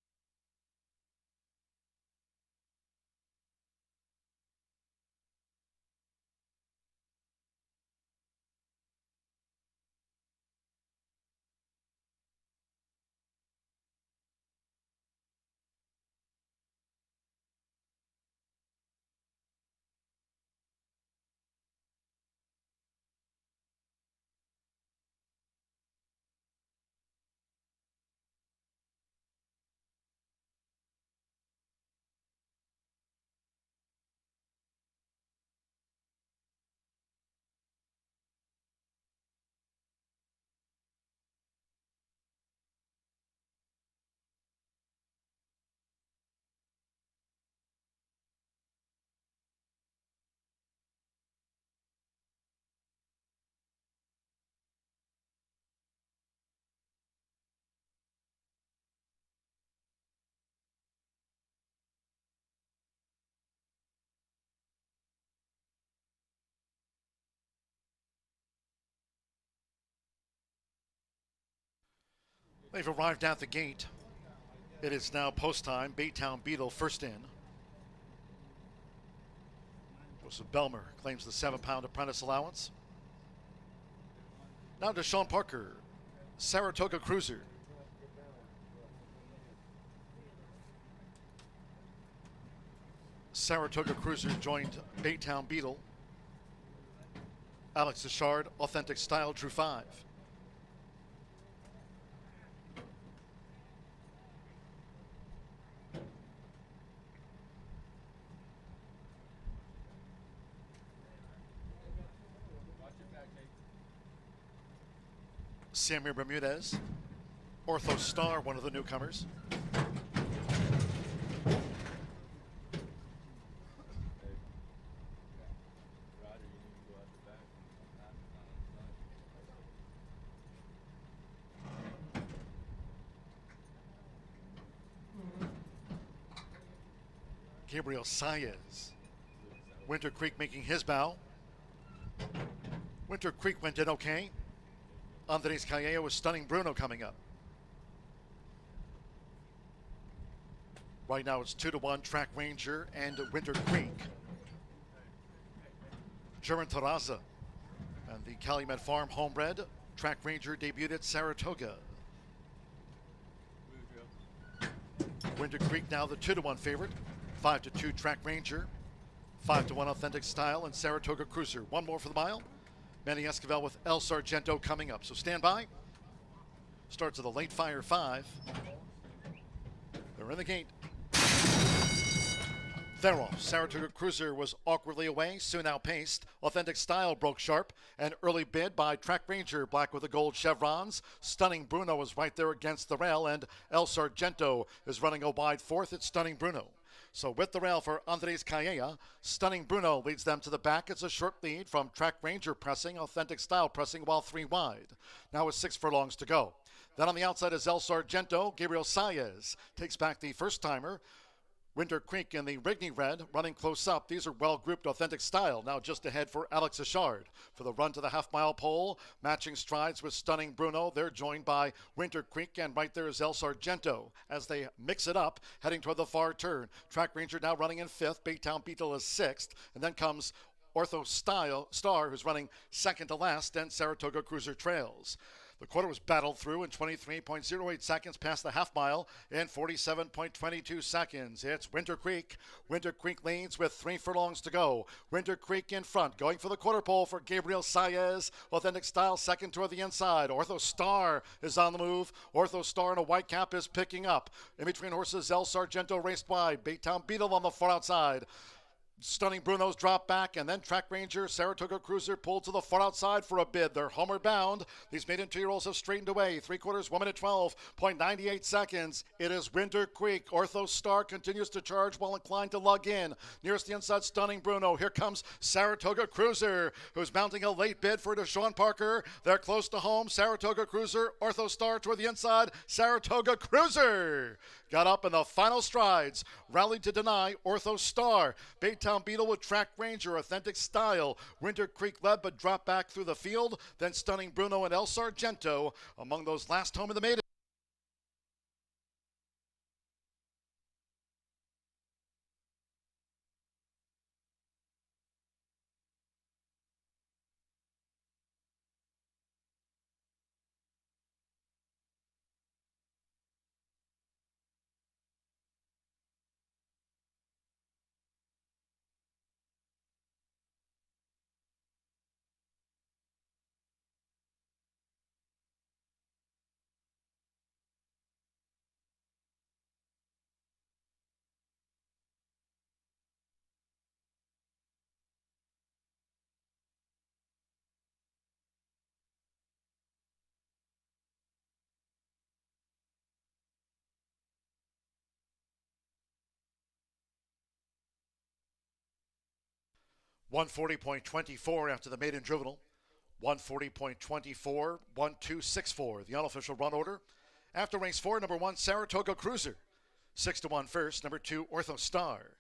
the wire. Divine Deo. Twin B Echo gets the lead. Twin B Echo pulls away. Divine Deo, Hold My Wine third in 136 and 3. They've arrived at the gate. It is now post time. Baytown Beetle first in. Joseph Belmer claims the 7-pound apprentice allowance. Now to Sean Parker, Saratoga Cruiser. Saratoga Cruiser joined Baytown Beetle. Alex Ashard, Authentic Style, drew 5. Samir Bermudez, Ortho Star, one of the newcomers. Gabriel Saez. Winter Creek making his bow. Winter Creek went in okay. Andres Callejo with Stunning Bruno coming up. Right now it's 2-1 Track Ranger and Winter Creek. German Terraza and the Calumet Farm homebred. Track Ranger debuted at Saratoga. Winter Creek now the 2-1 favorite. 5-2 Track Ranger. 5-1 Authentic Style and Saratoga Cruiser. One more for the mile. Manny Esquivel with El Sargento coming up. So stand by. Starts at the late fire 5. They're in the gate. Thereof, Saratoga Cruiser was awkwardly away, soon outpaced. Authentic Style broke sharp. An early bid by Track Ranger, black with the gold chevrons. Stunning Bruno was right there against the rail, and El Sargento is running a wide fourth at Stunning Bruno. So with the rail for Andres Calleja, Stunning Bruno leads them to the back. It's a short lead from Track Ranger pressing, Authentic Style pressing while 3 wide. Now with 6 furlongs to go. Then on the outside is El Sargento. Gabriel Saez takes back the first timer. Winter Creek in the Rigney Red running close up. These are well grouped. Authentic Style now just ahead for Alex Achard for the run to the half-mile pole. Matching strides with Stunning Bruno. They're joined by Winter Creek, and right there is El Sargento as they mix it up, heading toward the far turn. Track Ranger now running in 5th. Baytown Beetle is 6th. And then comes Ortho Star, who's running second to last, and Saratoga Cruiser trails. The quarter was battled through in 23.08 seconds past the half mile in 47.22 seconds. It's Winter Creek. Winter Creek leads with 3 furlongs to go. Winter Creek in front, going for the quarter pole for Gabriel Saez. Authentic Style second toward the inside. Ortho Star is on the move. Ortho Star in a white cap is picking up. In between horses, El Sargento raced wide. Baytown Beetle on the far outside. Stunning Bruno's drop back, and then Track Ranger, Saratoga Cruiser pulled to the far outside for a bid. They're homeward bound. These maiden 2-year-olds have straightened away. 3/4, 1 minute 12.98 seconds. It is Winter Creek. Ortho Star continues to charge while inclined to lug in. Nearest the inside, Stunning Bruno. Here comes Saratoga Cruiser, who's mounting a late bid for Deshaun Parker. They're close to home. Saratoga Cruiser, Ortho Star toward the inside. Saratoga Cruiser got up in the final strides, rallied to deny Ortho Star. Baytown Beetle with Track Ranger, Authentic Style. Winter Creek led but dropped back through the field. Then Stunning Bruno and El Sargento among those last home of the maiden. .140.24 after the maiden juvenile. 140.24, 1264, the unofficial run order. After race 4, number 1, Saratoga Cruiser. 6-1 first, number 2, Ortho Star.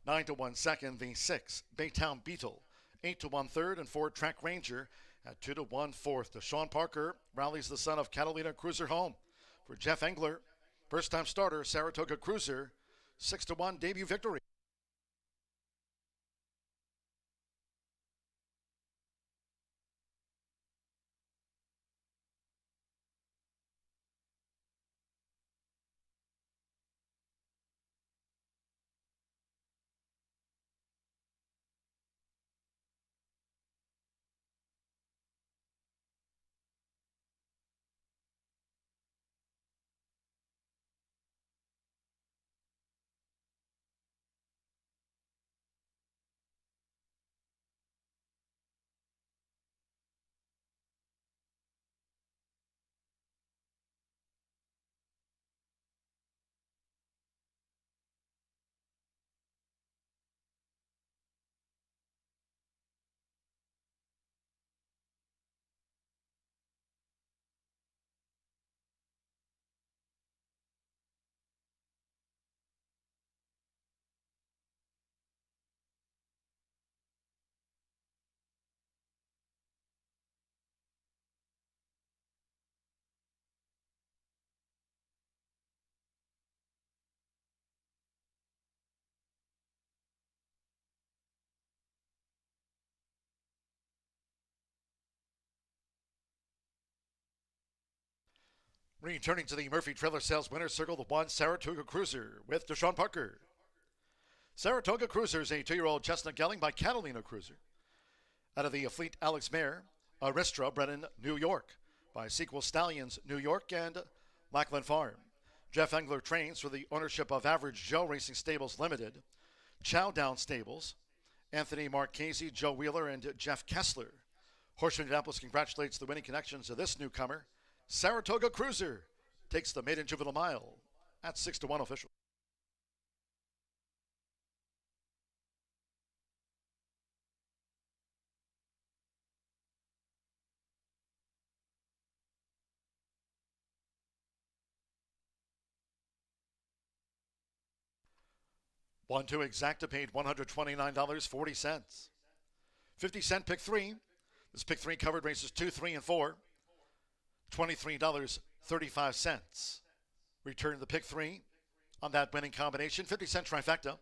9-1 second, the 6, Baytown Beetle. 8-1 third, and 4, Track Ranger. At 2-1 fourth, Deshaun Parker rallies the son of Catalina Cruiser home. For Jeff Engler, first-time starter, Saratoga Cruiser. 6-1 debut victory. Returning to the Murphy Trailer Sales Winner's Circle, the 1, Saratoga Cruiser with Deshaun Parker. Saratoga Cruiser is a 2-year-old chestnut gelding by Catalina Cruiser. Out of the Fleet Alex Mare, Aristra, bred in New York by Sequel Stallions, New York, and Lackland Farm. Jeff Engler trains for the ownership of Average Joe Racing Stables Limited. Chow Down Stables, Anthony Marchese, Joe Wheeler, and Jeff Kessler. Horseshoe Indianapolis congratulates the winning connections of this newcomer. Saratoga Cruiser takes the maiden juvenile mile at 6-1 official. One-two exacta paid $129.40. 50-cent pick three. This pick three covered races 2, 3, and 4. $23.35. Return the pick three on that winning combination. 50-cent trifecta.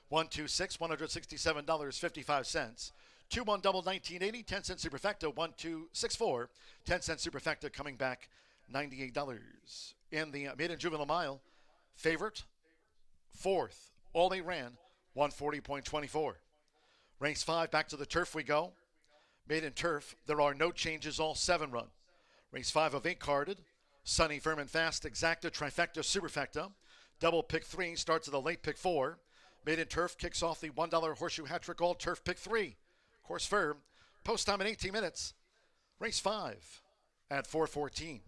1, 2, 6, $167.55. 2-1 double 1980, 10-cent superfecta. 1, 2, 6, 4, 10-cent superfecta coming back $98. In the maiden juvenile mile, favorite, fourth. All they ran, 140.24. Race 5, back to the turf we go. Maiden turf, there are no changes, all 7 run. Race 5 of 8 carded. Sunny, firm, and fast, exacta, trifecta, superfecta. Double pick 3 starts at the late pick 4. Maiden turf kicks off the $1 horseshoe hat trick, all turf pick 3. Course firm. Post time in 18 minutes. Race 5 at 4:14.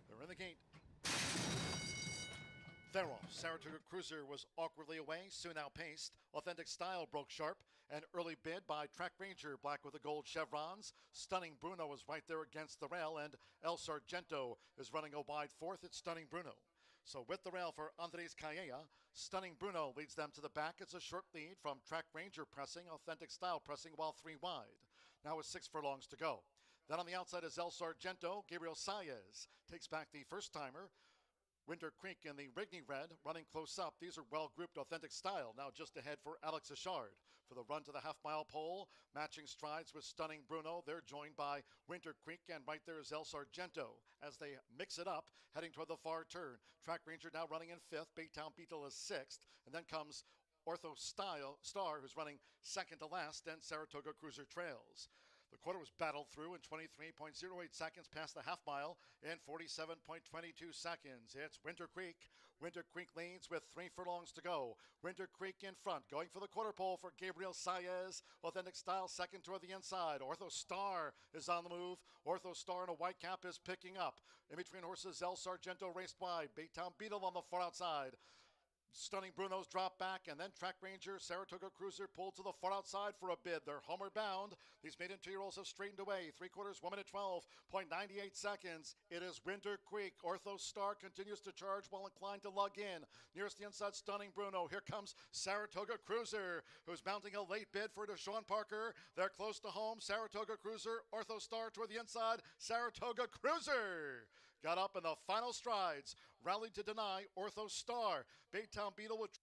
They're in the gate. Theroff, Saratoga Cruiser was awkwardly away, soon outpaced. Authentic Style broke sharp. An early bid by Track Ranger, black with the gold chevrons. Stunning Bruno was right there against the rail, and El Sargento is running a wide fourth. It's Stunning Bruno. So with the rail for Andres Calleja, Stunning Bruno leads them to the back. It's a short lead from Track Ranger pressing, Authentic Style pressing while 3 wide. Now with 6 furlongs to go. Then on the outside is El Sargento. Gabriel Saez takes back the first-timer. Winter Creek in the Rigney red, running close up. These are well-grouped, Authentic Style. Now just ahead for Alex Achard. For the run to the half-mile pole, matching strides with Stunning Bruno. They're joined by Winter Creek, and right there is El Sargento as they mix it up, heading toward the far turn. Track Ranger now running in 5th. Baytown Beetle is 6th. And then comes Ortho Style Star, who's running second to last, and Saratoga Cruiser trails. The quarter was battled through in 23.08 seconds past the half mile in 47.22 seconds. It's Winter Creek. Winter Creek leads with 3 furlongs to go. Winter Creek in front, going for the quarter pole for Gabriel Saez. Authentic Style second toward the inside. Ortho Star is on the move. Ortho Star in a white cap is picking up. In between horses, El Sargento raced wide. Baytown Beetle on the far outside. Stunning Bruno's drop back, and then Track Ranger, Saratoga Cruiser pulled to the far outside for a bid. They're homeward bound. These maiden 2-year-olds have straightened away. 3/4, 1 minute 12.98 seconds. It is Winter Creek. Ortho Star continues to charge while inclined to lug in. Nearest the inside, Stunning Bruno. Here comes Saratoga Cruiser, who's mounting a late bid for Deshaun Parker. They're close to home. Saratoga Cruiser, Ortho Star toward the inside. Saratoga Cruiser got up in the final strides, rallied to deny Ortho Star. Baytown Beetle with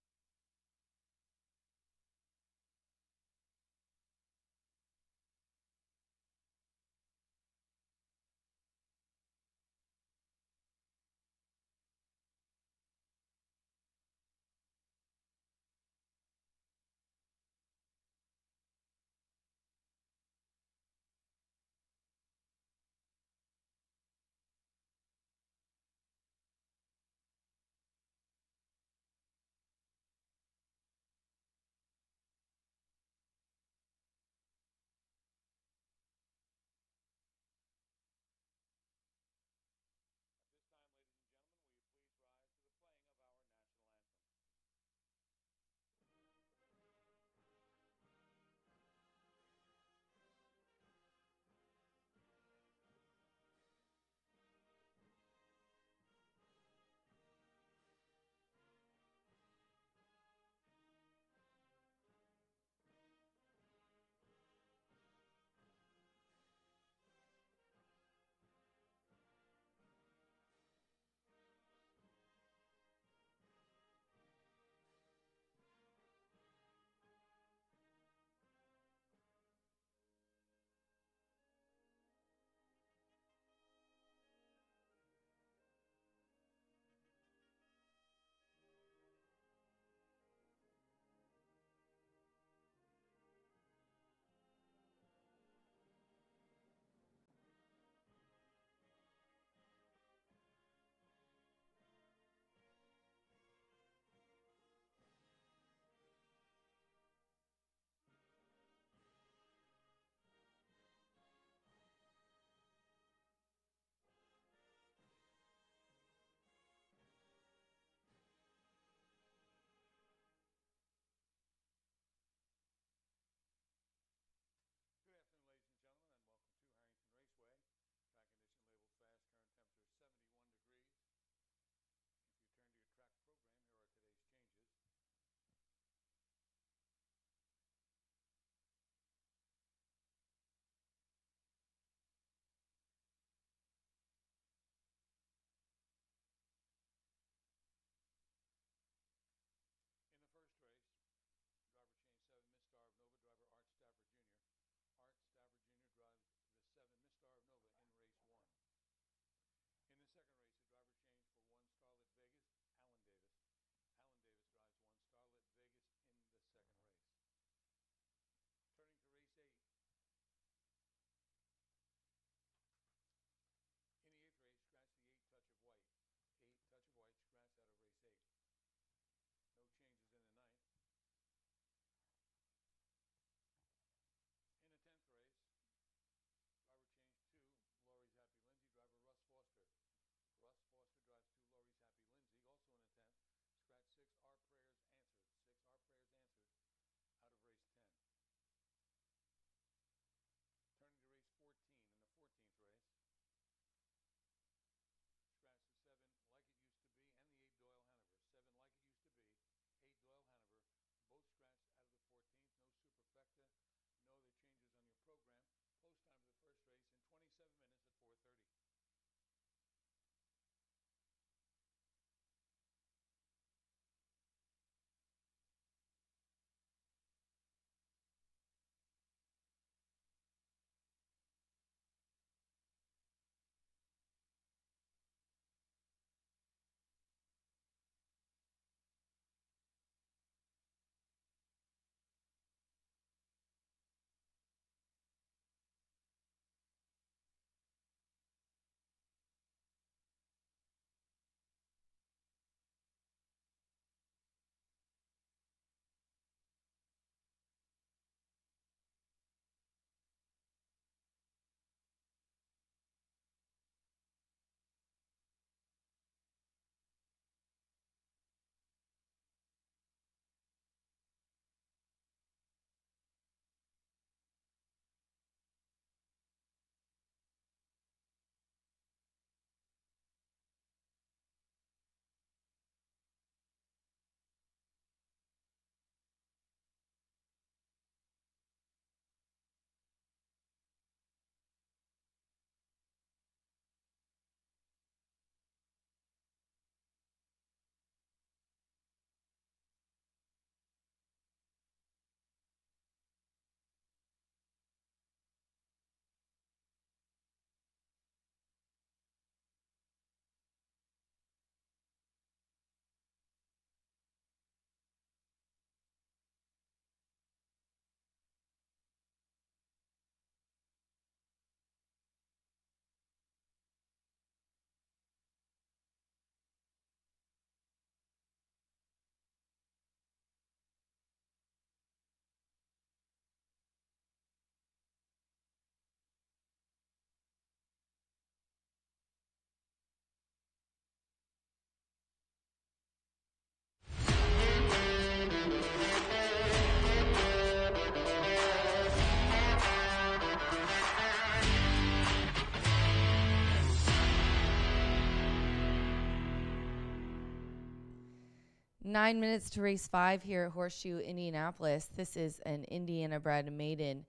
9 minutes to race 5 here at Horseshoe Indianapolis. This is an Indiana-bred maiden,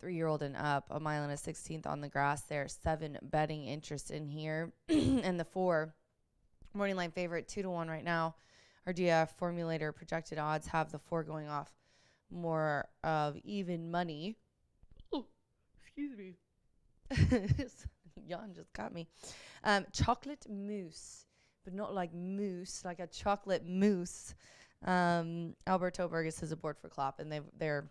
3-year-old and up, a mile and a 16th on the grass. There are 7 betting interest in here, and the 4 morning line favorite 2-1 right now. Our DF formulator projected odds have the 4 going off more of even money. Oh, excuse me. Yawn just got me. Chocolate mousse, but not like mousse, like a chocolate mousse. Alberto Burgess is aboard for Klopp, and they're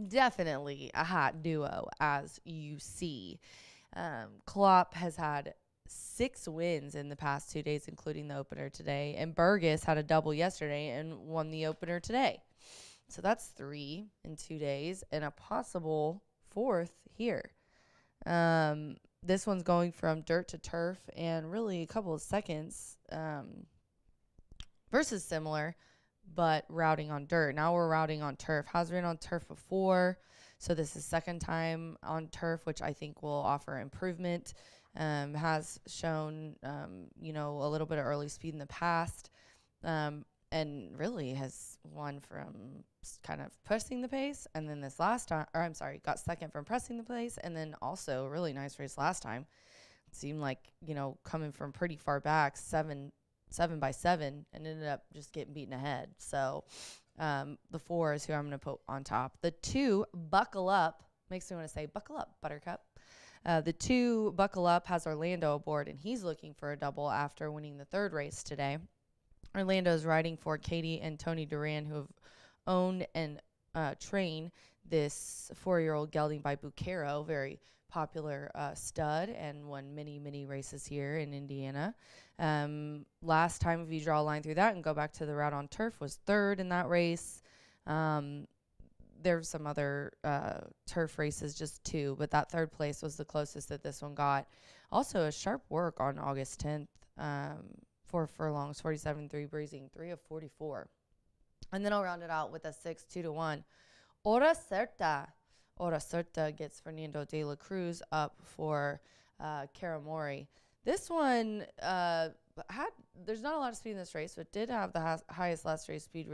definitely a hot duo, as you see. Klopp has had 6 wins in the past 2 days, including the opener today, and Burgess had a double yesterday and won the opener today. So that's 3 in 2 days and a possible 4th here. This one's going from dirt to turf and really a couple of seconds versus similar, but routing on dirt. Now we're routing on turf. Has ran on turf before, so this is second time on turf, which I think will offer improvement. Has shown, a little bit of early speed in the past, and really has won from kind of pressing the pace. And then this last time, got second from pressing the pace, and then also a really nice race last time. It seemed like, coming from pretty far back, 7 by 7, and ended up just getting beaten ahead. So the 4 is who I'm going to put on top. The 2, Buckle Up, makes me want to say, buckle up, Buttercup. The 2, Buckle Up, has Orlando aboard, and he's looking for a double after winning the 3rd race today. Orlando is riding for Katie and Tony Duran, who have owned and trained this 4-year-old gelding by Bucaro, very popular stud, and won many, many races here in Indiana. Last time, if you draw a line through that and go back to the route on turf, was 3rd in that race. There's some other turf races, just 2, but that 3rd place was the closest that this one got. Also, a sharp work on August 10th. 4 furlongs, 47.3, breezing 3 of 44. And then I'll round it out with a 6, 2-1. Hora Certa. Hora Certa gets Fernando de la Cruz up for Karamori. This one there's not a lot of speed in this race, but did have the highest last race speed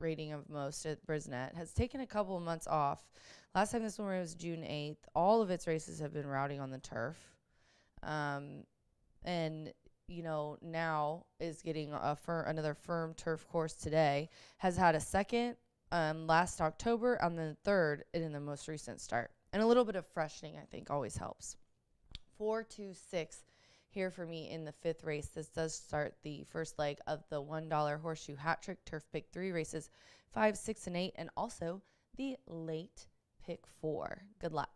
rating of most at Brisnet. Has taken a couple of months off. Last time this one was June 8th. All of its races have been routing on the turf. And now is getting another firm turf course today. Has had a 2nd last October, and then 3rd in the most recent start. And a little bit of freshening, I think, always helps. 4, 2, 6 here for me in the 5th race. This does start the first leg of the $1 Horseshoe Hat Trick Turf Pick 3 races, 5, 6, and 8, and also the late pick 4. Good luck.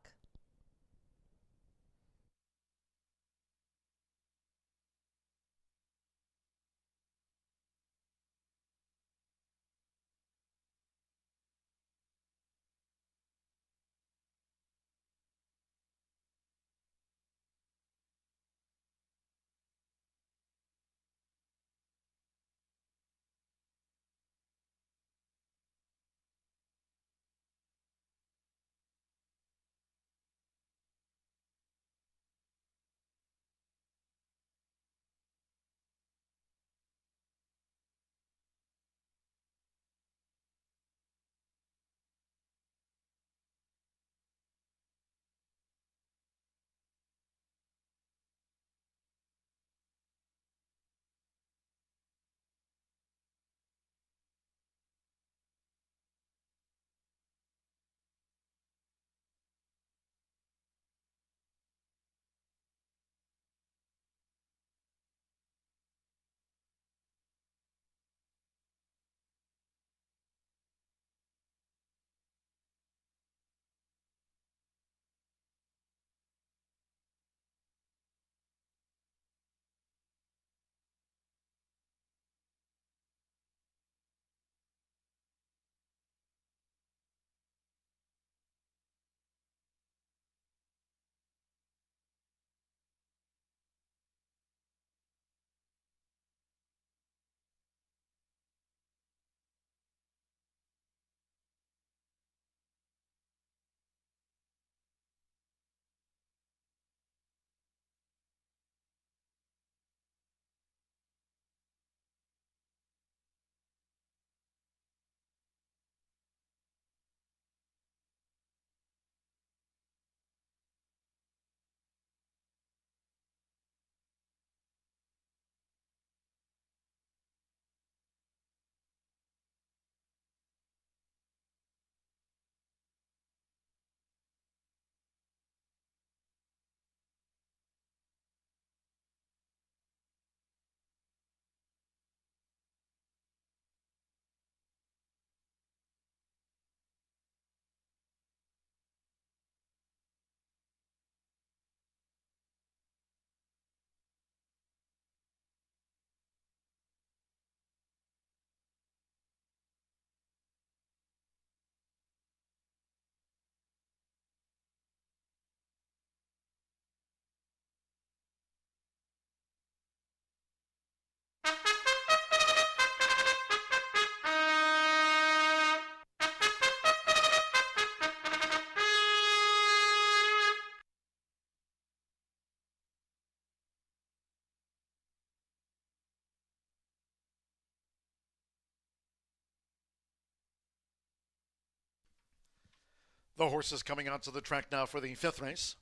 The horses coming onto the track now for the fifth race.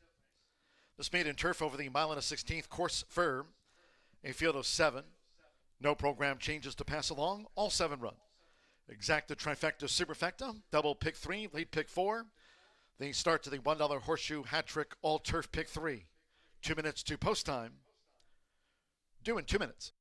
This maiden turf over the mile and a 16th course firm. A field of 7. No program changes to pass along. All 7 run. Exacta, trifecta, superfecta. Double pick 3, lead pick 4. The start to the $1 horseshoe hat trick all turf pick 3. 2 minutes to post time. Due in 2 minutes.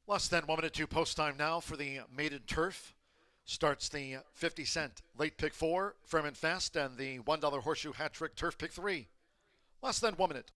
Less than 1 minute to post time now for the maiden turf. Starts the 50-cent late pick 4, firm and fast, and the $1 horseshoe hat trick turf pick 3. Less than 1 minute.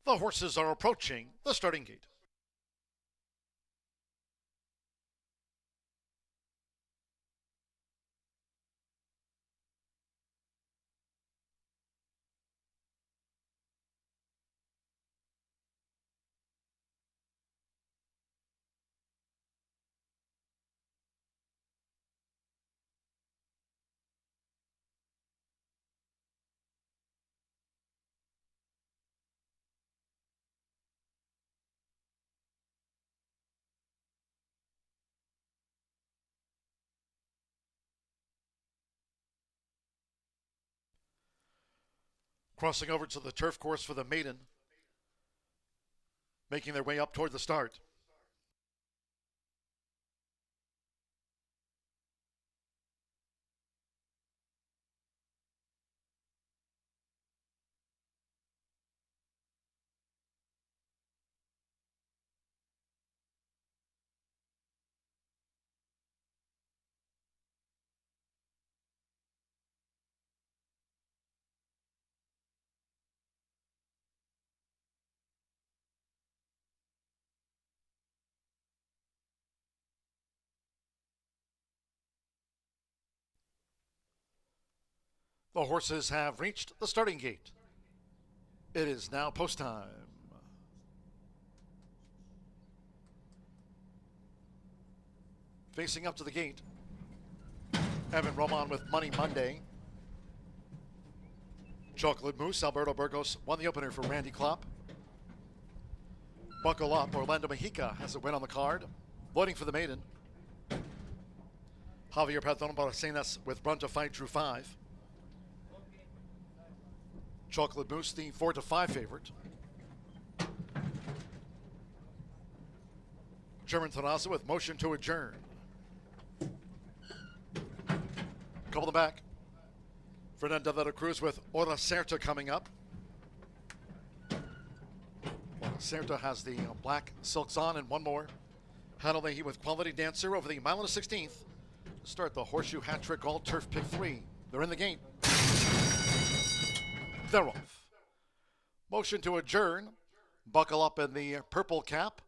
The horses are approaching the starting gate. Crossing over to the turf course for the maiden, making their way up toward the start. The horses have reached the starting gate. It is now post time. Facing up to the gate, Evan Roman with Money Monday. Chocolate Moose, Alberto Burgos won the opener for Randy Klopp. Buckle Up, Orlando Mexica has a win on the card. Voting for the maiden. Javier Perdón Barcenas with Run to Fight drew 5. Chocolate Moose, the 4-5 favorite. German Terraza with Motion to Adjourn. Couple them back. Fernando de la Cruz with Hora Certa coming up. Hora Certa has the black silks on, and one more. Handicapping with Quality Dancer over the mile and a 16th. To start the Horseshoe Hat Trick All Turf Pick 3. They're in the gate. They're off. Motion to Adjourn. Buckle Up in the purple cap.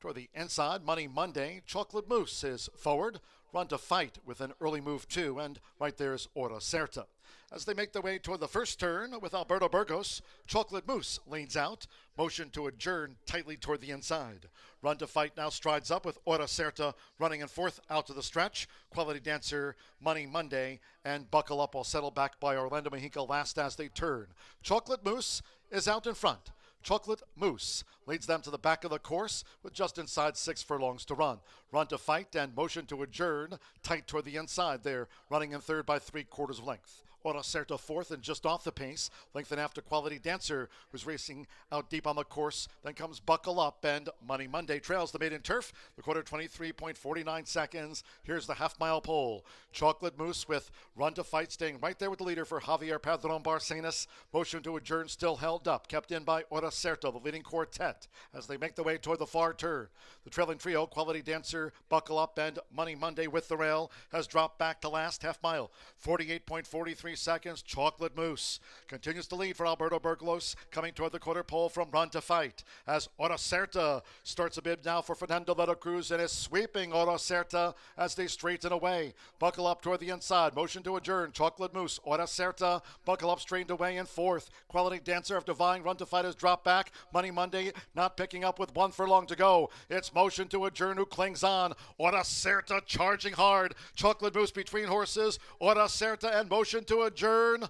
Toward the inside, Money Monday. Chocolate Moose is forward. Run to Fight with an early move too, and right there's Hora Certa. As they make their way toward the first turn with Alberto Burgos, Chocolate Moose leans out. Motion to Adjourn tightly toward the inside. Run to Fight now strides up with Hora Certa running in fourth out to the stretch. Quality Dancer, Money Monday, and Buckle Up will settle back by Orlando Mexica last as they turn. Chocolate Moose is out in front. Chocolate Moose leads them to the back of the course with just inside 6 furlongs to run. Run to Fight and Motion to Adjourn tight toward the inside there, running in third by 3/4 length. Hora Certa fourth and just off the pace. Length and after Quality Dancer, who's racing out deep on the course. Then comes Buckle Up and Money Monday trails the maiden turf. The quarter 23.49 seconds. Here's the half-mile pole. Chocolate Moose with Run to Fight staying right there with the leader for Javier Perdón Barcenas. Motion to Adjourn still held up, kept in by Hora Certa, the leading quartet, as they make their way toward the far turn. The trailing trio, Quality Dancer, Buckle Up, and Money Monday with the rail, has dropped back to last half mile. 48.43 seconds. Chocolate Moose continues to lead for Alberto Burgos, coming toward the quarter pole from Run to Fight, as Hora Certa starts a bid now for Fernando de la Cruz and is sweeping Hora Certa as they straighten away. Buckle Up toward the inside. Motion to Adjourn. Chocolate Moose, Hora Certa, Buckle Up straightened away in fourth. Quality Dancer of Divine Run to Fight has dropped back. Money Monday not picking up with 1 furlong to go. It's Motion to Adjourn who clings on. Hora Certa charging hard. Chocolate Moose between horses. Hora Certa and Motion to Adjourn.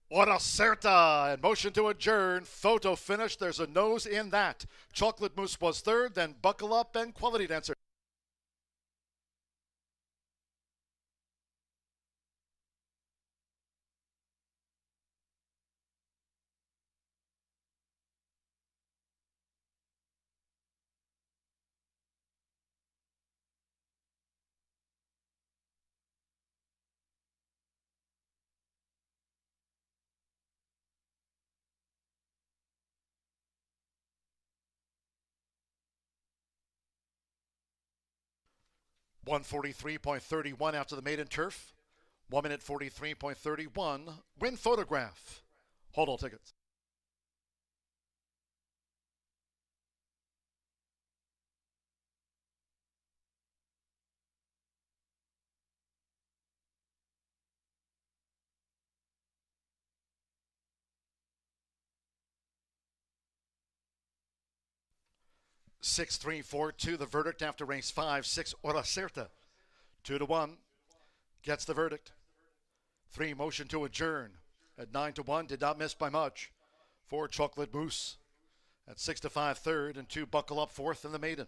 Hora Certa and Motion to Adjourn. Photo finish. There's a nose in that. Chocolate Moose was third, then Buckle Up and Quality Dancer. (143.31 after the maiden turf. 1 minute 43.31. Win photograph. Hold all tickets. Six, 3, 4, 2. The verdict after race 5. 6 Hora Certa. 2-1. Gets the verdict. 3 Motion to Adjourn. At 9-1. Did not miss by much. 4 Chocolate Moose. At 6-5 third. And 2 Buckle Up fourth in the maiden.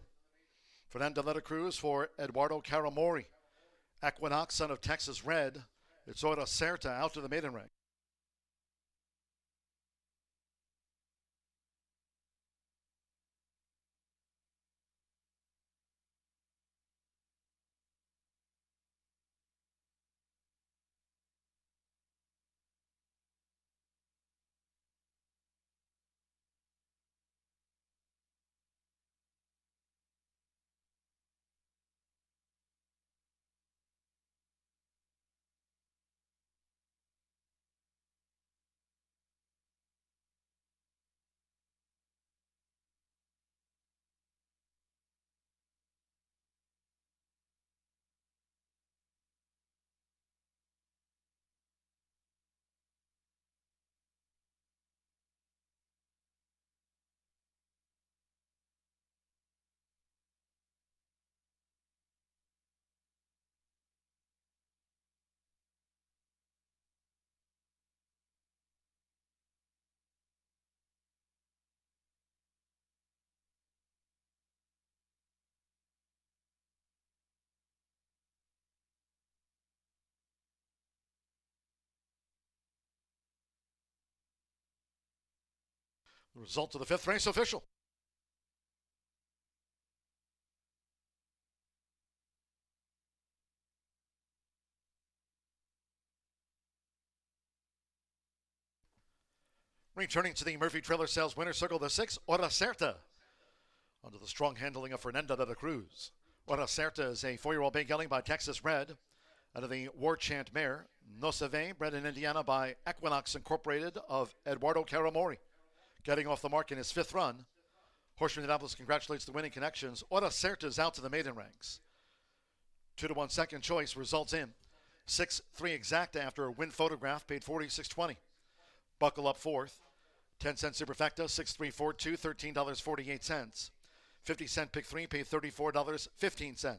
Fernando de la Cruz for Eduardo Caramori. Equinox, son of Texas Red. It's Hora Certa out to the maiden rank. The result of the fifth race official. Returning to the Murphy Trailer Sales winner circle, the 6, Hora Certa, under the strong handling of Fernando de la Cruz. Hora Certa is a 4-year-old bay gelding by Texas Red, out of the War Chant mare, No Se Ve, bred in Indiana by Equinox Incorporated of Eduardo Caramori. Getting off the mark in his 5th run, Horseshoe Indianapolis congratulates the winning connections. Hora Certa is out to the maiden ranks. 2-1 second choice results in 6-3 exacta after a win photograph, paid $46.20. Buckle up 4th. 10-cent superfecta, 6-3-4-2, $13.48. 50-cent pick 3, paid $34.15.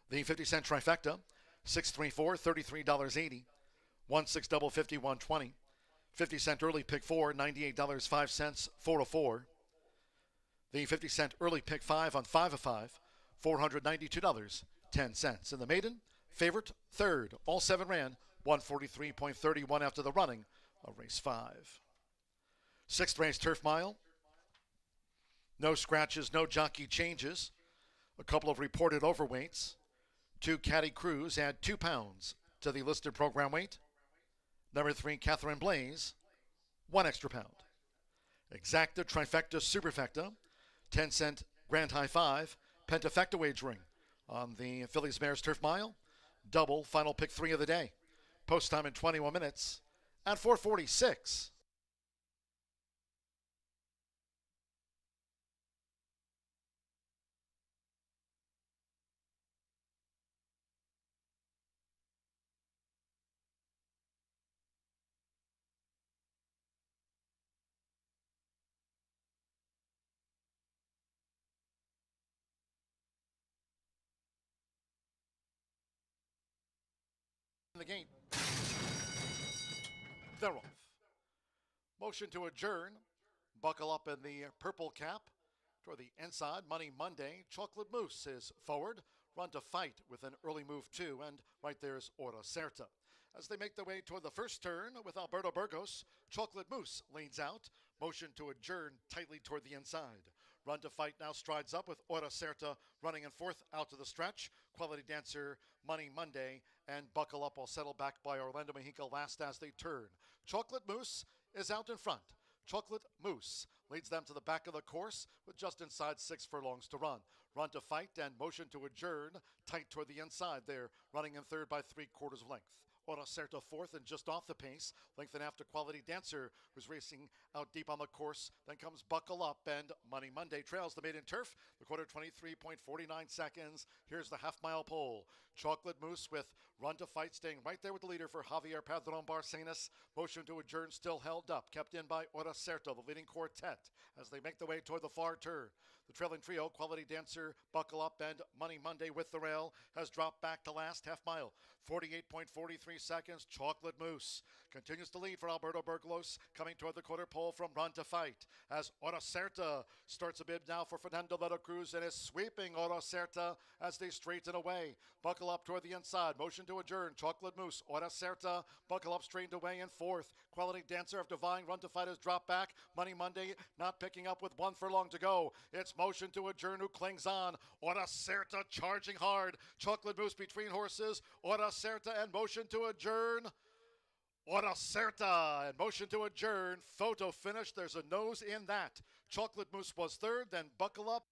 The 50-cent trifecta, 6-3-4, $33.80. 1-6 double 50, $120. 50-cent early pick 4, $98.05, 4-4. The 50-cent early pick 5 on 5 of 5, $492.10. In the maiden, favorite, 3rd. All 7 ran 143.31 after the running of race 5. 6th race, Turf Mile. No scratches, no jockey changes. A couple of reported overweights. 2 Caddy Cruz add 2 pounds to the listed program weight. Number 3, Catherine Blaze, 1 extra pound. Exacta, trifecta, superfecta, 10-cent grand high 5, pentafecta wagering on the Phillies Mares Turf Mile. Double, final pick 3 of the day. Post time in 21 minutes at 4:46. The game. They're off. Motion to adjourn. Buckle up in the purple cap. Toward the inside, Money Monday. Chocolate Mousse is forward. Run to Fight with an early move 2. And right there's Hora Certa. As they make their way toward the first turn with Alberto Burgos, Chocolate Mousse leans out. Motion to adjourn tightly toward the inside. Run to Fight now strides up with Hora Certa running in 4th out to the stretch. Quality Dancer, Money Monday, and Buckle Up all settled back by Orlando Mexico last as they turn. Chocolate Mousse is out in front. Chocolate Mousse leads them to the back of the course with just inside 6 furlongs to run. Run to Fight and Motion to adjourn tight toward the inside there, running in 3rd by 3/4 of length. Hora Certa 4th and just off the pace. Length and after Quality Dancer, who's racing out deep on the course. Then comes Buckle Up and Money Monday trails the maiden turf. The quarter 23.49 seconds. Here's the half-mile pole. Chocolate Mousse with Run to Fight staying right there with the leader for Javier Padron Barcenas. Motion to adjourn still held up. Kept in by Hora Certa, the leading quartet, as they make their way toward the far turn. The trailing trio, Quality Dancer, Buckle Up, and Money Monday with the rail, has dropped back to last half mile. 48.43 seconds. Chocolate Mousse continues to lead for Alberto Burgos, coming toward the quarter pole from Run to Fight. As Hora Certa starts a bid now for Fernando de la Cruz and is sweeping Hora Certa as they straighten away. Buckle Up toward the inside. Motion to adjourn. Chocolate Mousse. Hora Certa. Buckle Up straightened away in 4th. Quality Dancer of Divine. Run to Fight has dropped back. Money Monday not picking up with 1 furlong to go. It's Motion to adjourn who clings on. Hora Certa charging hard. Chocolate Mousse between horses. Hora Certa and Motion to adjourn. Hora Certa and Motion to adjourn. Photo finish. There's a nose in that. Chocolate Mousse was 3rd, then Buckle Up.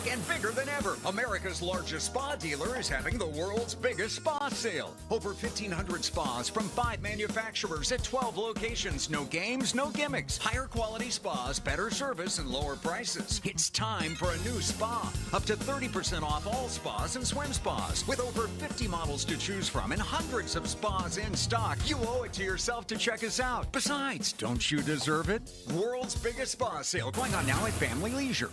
and bigger than ever. America's largest spa dealer is having the world's biggest spa sale. Over 1,500 spas from 5 manufacturers at 12 locations. No games, no gimmicks. Higher quality spas, better service, and lower prices. It's time for a new spa. Up to 30% off all spas and swim spas. With over 50 models to choose from and hundreds of spas in stock, you owe it to yourself to check us out. Besides, don't you deserve it? World's biggest spa sale going on now at Family Leisure.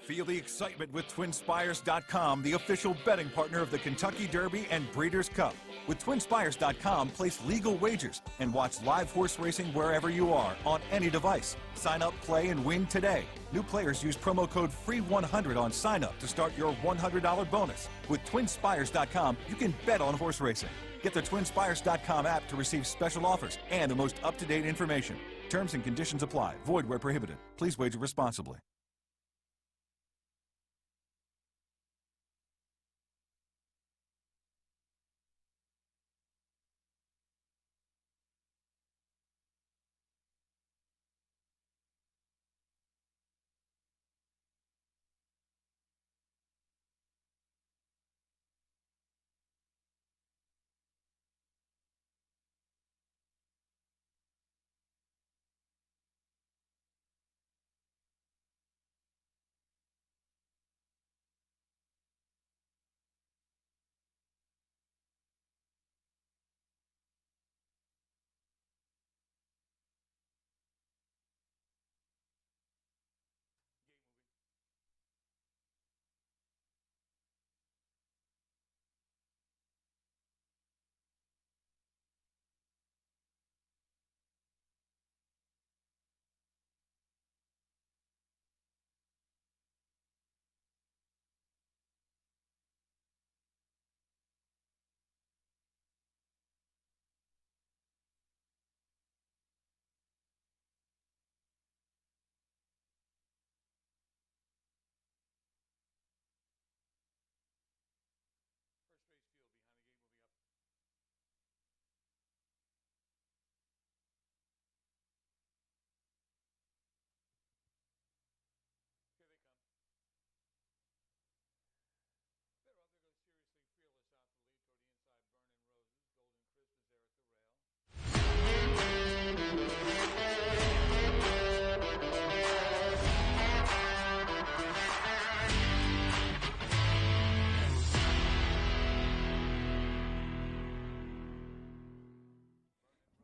Feel the excitement with TwinSpires.com, the official betting partner of the Kentucky Derby and Breeders' Cup. With TwinSpires.com, place legal wagers and watch live horse racing wherever you are on any device. Sign up, play, and win today. New players use promo code FREE100 on sign up to start your $100 bonus. With TwinSpires.com, you can bet on horse racing. Get the TwinSpires.com app to receive special offers and the most up-to-date information. Terms and conditions apply. Void where prohibited. Please wager responsibly.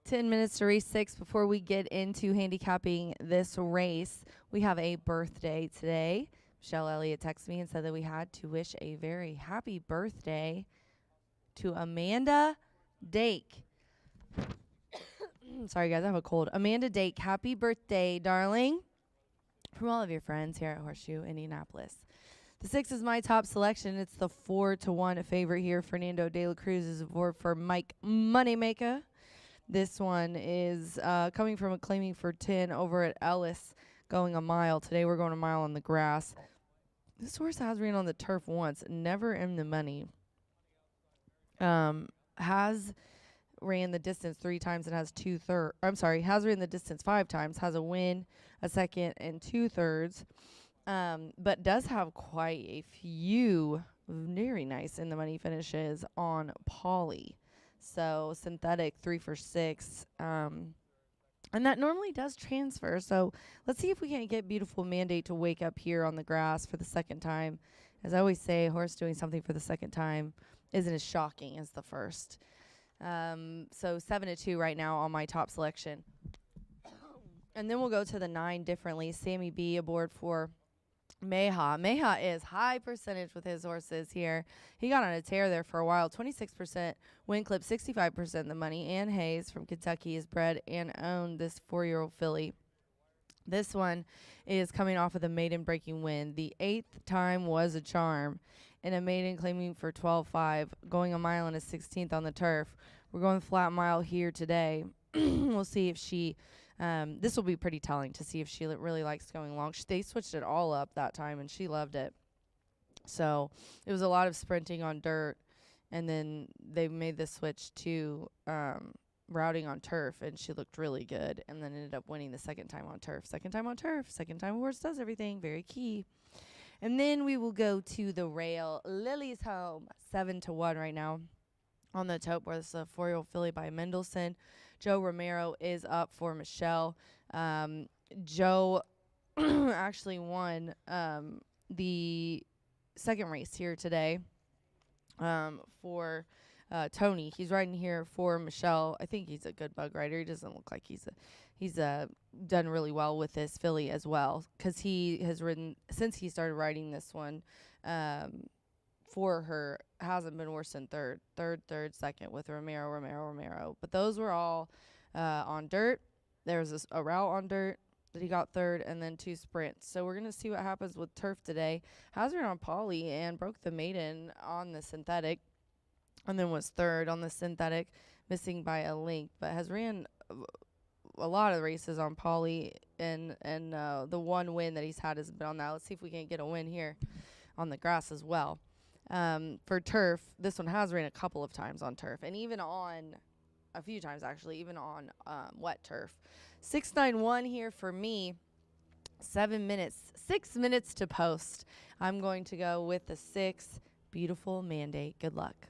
Ten minutes to race 6 before we get into handicapping this race. We have a birthday today. Michelle Elliott texted me and said that we had to wish a very happy birthday to Amanda Dake. Sorry, guys, I have a cold. Amanda Dake, happy birthday, darling. From all of your friends here at Horseshoe Indianapolis. The 6 is my top selection. It's the 4-1 favorite here. Fernando De La Cruz is aboard for Mike Moneymaker. This one is coming from a claiming for 10 over at Ellis, going a mile. Today we're going a mile on the grass. This horse has ran on the turf once, never in the money. Has ran the distance 3 times and has 2/3. I'm sorry, has ran the distance 5 times, has a win, a second, and 2/3. But does have quite a few very nice in the money finishes on Polly. So synthetic 3 for 6. And that normally does transfer. So let's see if we can get beautiful Mandate to wake up here on the grass for the second time. As I always say, a horse doing something for the second time isn't as shocking as the first. So 7-2 right now on my top selection. And then we'll go to the 9 differently. Sammy B aboard for Meha. Meha is high percentage with his horses here. He got on a tear there for a while. 26% win clip, 65% the money. Ann Hayes from Kentucky is bred and owned this 4-year-old filly. This one is coming off of the maiden breaking win. The 8th time was a charm. And a maiden claiming for 12.5, going a mile and a 16th on the turf. We're going flat mile here today. We'll see if she... this will be pretty telling to see if she really likes going long. They switched it all up that time, and she loved it. So it was a lot of sprinting on dirt, and then they made the switch to routing on turf, and she looked really good, and then ended up winning the second time on turf. Second time on turf. Second time horse does everything. Very key. And then we will go to the rail. Lily's home, 7-1 right now on the tote board. This is a 4-year-old filly by Mendelssohn. Joe Romero is up for Michelle. Joe actually won the second race here today for Tony. He's riding here for Michelle. I think he's a good bug rider. He doesn't look like he's done really well with this filly as well, because he has ridden since he started riding this one for her. Hasn't been worse than third, second with Romero. But those were all on dirt. There was a route on dirt that he got third, and then 2 sprints. So we're going to see what happens with turf today. Hazard on Polly and broke the maiden on the synthetic, and then was third on the synthetic, missing by a length, but has ran a lot of races on Polly, and the one win that he's had has been on that. Let's see if we can get a win here on the grass as well. For turf, this one has ran a couple of times on turf, and even on a few times actually, even on wet turf. 691 here for me. 7 minutes, 6 minutes to post. I'm going to go with the 6. Beautiful Mandate. Good luck.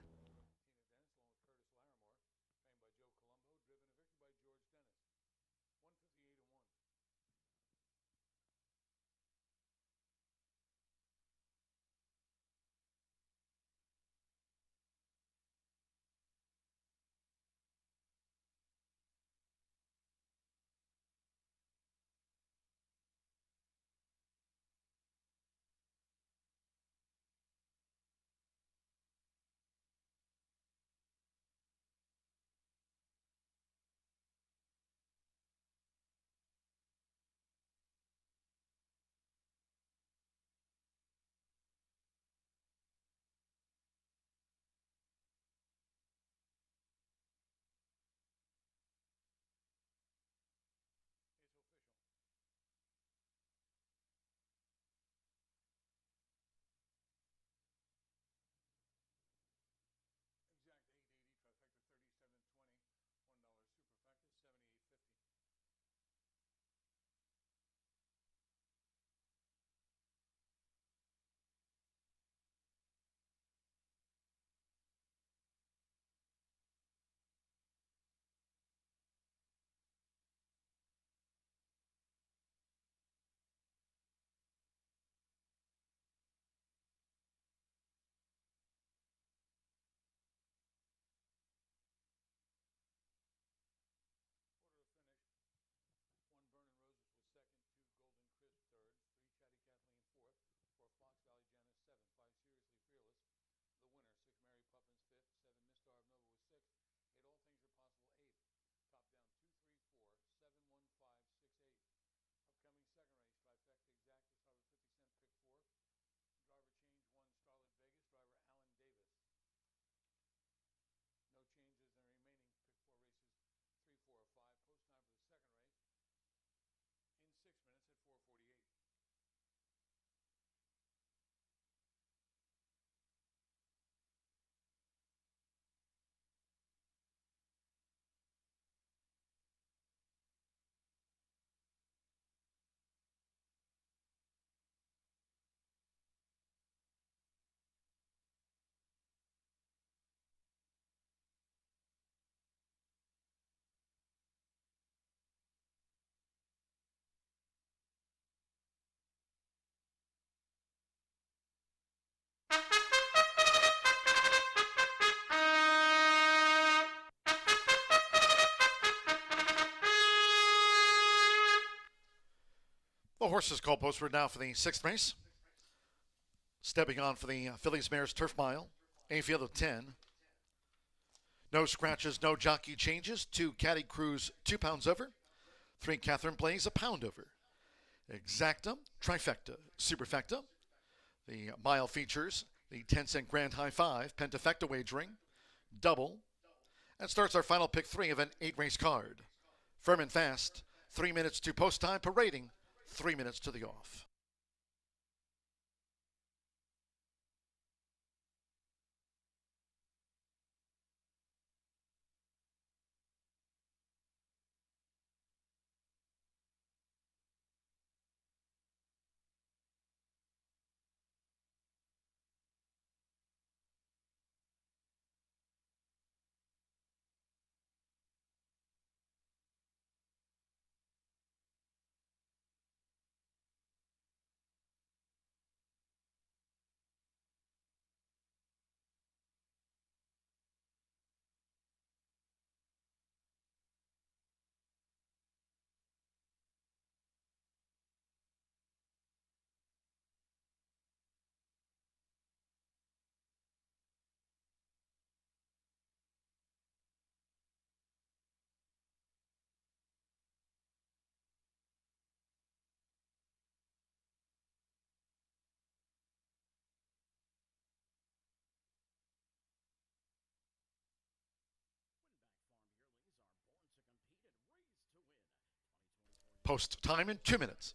The horses call postward now for the 6th race. Stepping on for the Phillies Mares Turf Mile, a field of 10. No scratches, no jockey changes. 2 Caddy Cruise, 2 pounds over. 3 Catherine Plays, a pound over. Exacta, Trifecta, Superfecta. The mile features the 10-cent Grand High 5 Pentafecta wagering, double, and starts our final pick 3 of an 8-race card. Firm and fast, 3 minutes to post time, parading 3 minutes to the off. Post time in 2 minutes.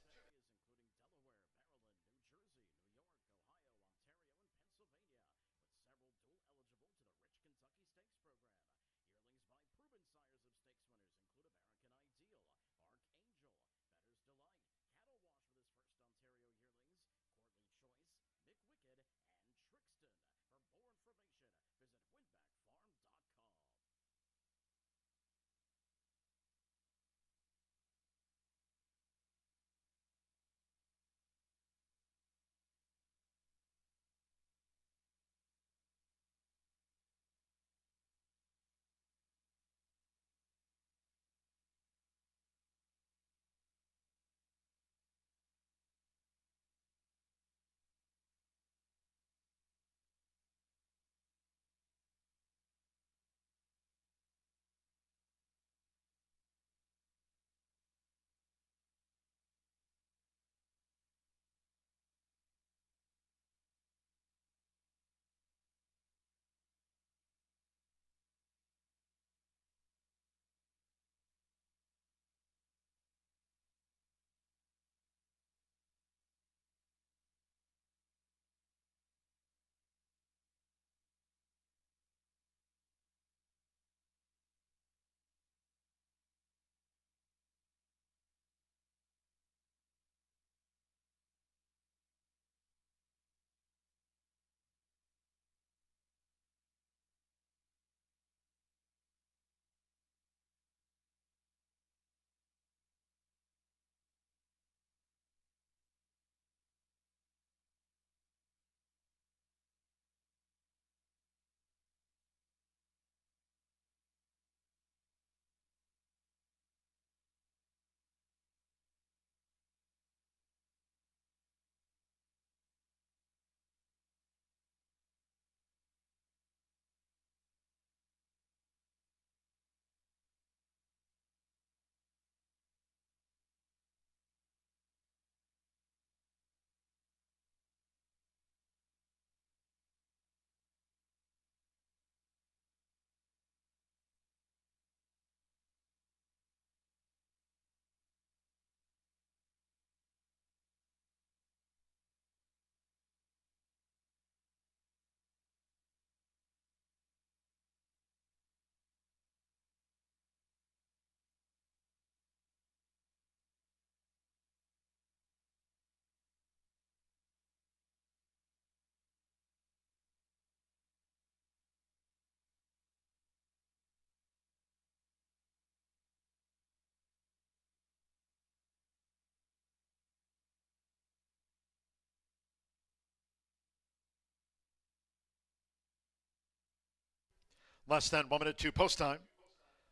Less than 1 minute to post time.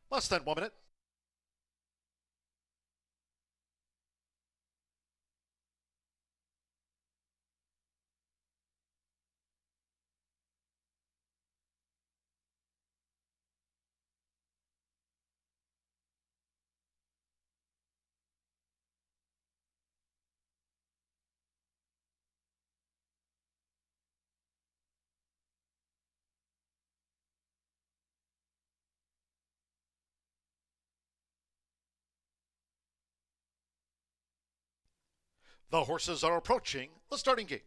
Less than 1 minute. The horses are approaching the starting gate.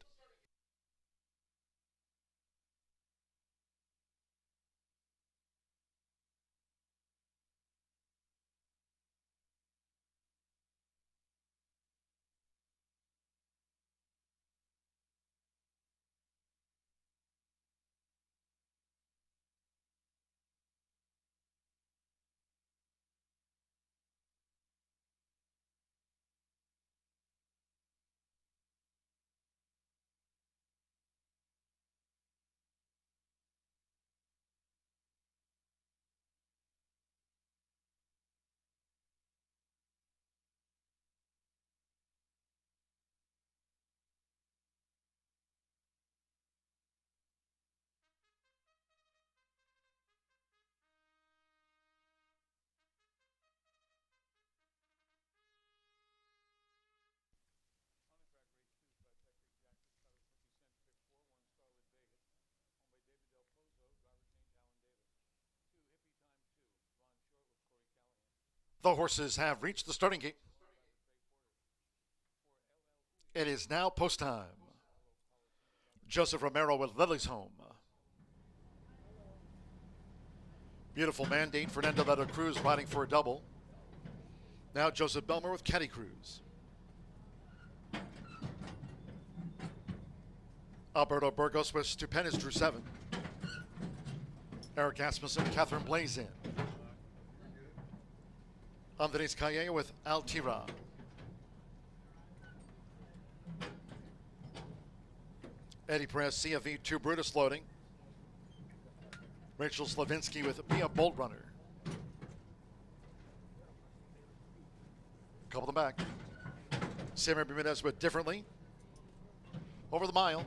On the track, race 2 by Patrick Jackson, Carlos Rookie Center, pick 4, 1 Starlit Vegas, owned by David Del Pozo, driver's name Talon Davis. 2, Hippie Time 2, Vaughn Short with Corey Callahan. The horses have reached the starting gate. It is now post time. Joseph Romero with Lily's Home. Beautiful mandate. Fernando Leto Cruz riding for a double. Now Joseph Belmer with Caddy Cruz. Alberto Burgos with Stupendous drew 7. Eric Asmussen, Catherine Blaze in. Andres Calle with Altira. Eddie Perez, CFE 2 Brutus loading. Rachel Slavinsky with Be a Bolt Runner. Couple them back. Samir Bermudez with Differently. Over the mile.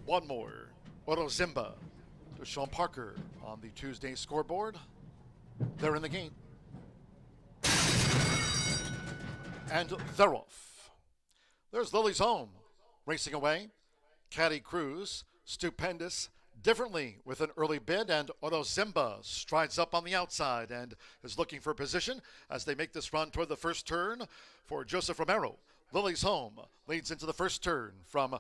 One more. Oro Zimba to Sean Parker on the Tuesday scoreboard. They're in the game. And they're off. There's Lily's Home racing away. Caddy Cruz, Stupendous, Differently with an early bid, and Oro Zimba strides up on the outside and is looking for position as they make this run toward the first turn for Joseph Romero. Lily's Home leads into the first turn from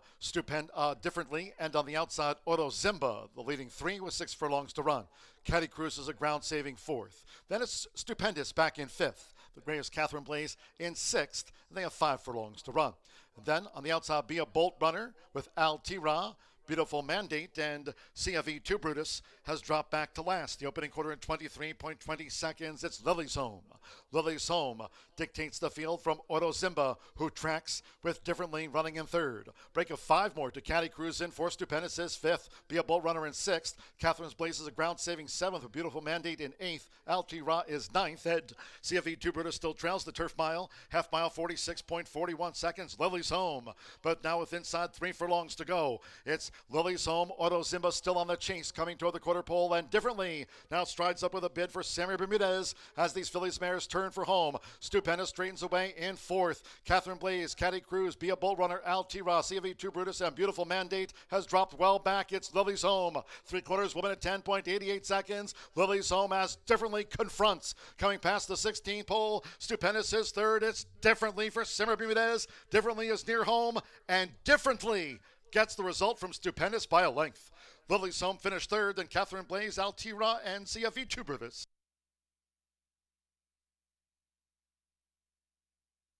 Differently, and on the outside, Oro Zimba, the leading 3 with 6 furlongs to run. Caddy Cruz is a ground-saving 4th. Then it's Stupendous back in 5th. The gray is Catherine Blaze in 6th. They have 5 furlongs to run. And then on the outside, Be a Bolt Runner with Altira. Beautiful Mandate, and CFE 2 Brutus has dropped back to last. The opening quarter in 23.20 seconds. It's Lily's Home. Lily's Home dictates the field from Oro Zimba, who tracks with Differently running in 3rd. Break of 5 more to Caddy Cruz in 4th. Stupendous is 5th. Be a Bolt Runner in 6th. Catherine's Blaze is a ground-saving 7th. A Beautiful Mandate in 8th. Altira is 9th. And CFE 2 Brutus still trails the turf mile. Half mile 46.41 seconds. Lily's Home. But now with inside 3 furlongs to go. It's Lily's Home. Oro Zimba still on the chase, coming toward the quarter pole, and Differently now strides up with a bid for Sammy Bermudez as these fillies mares turn for home. Stupendous straightens away in 4th. Catherine Blaze, Caddy Cruz, Be a Bull Runner, Altira, CV2 Brutus, and Beautiful Mandate has dropped well back. It's Lily's Home. 3/4 woman at 10.88 seconds. Lily's Home as Differently confronts. Coming past the 16th pole, Stupendous is 3rd. It's Differently for Sammy Bermudez. Differently is near home, and Differently gets the result from Stupendous by a length. Lily's Home finished 3rd, then Catherine Blaze, Altira, and CFE 2 Brutus. Second race field behind the gate moving up.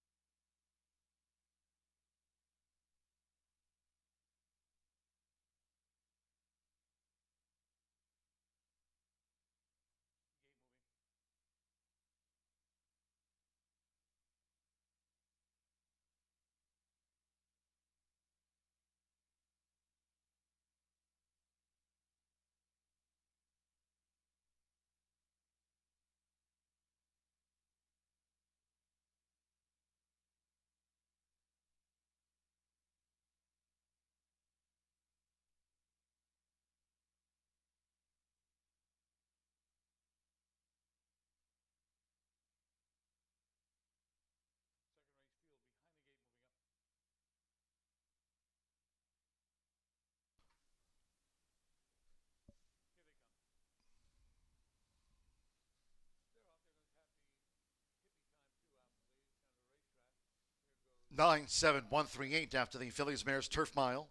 9-7-1-3-8 after the fillies mares turf mile.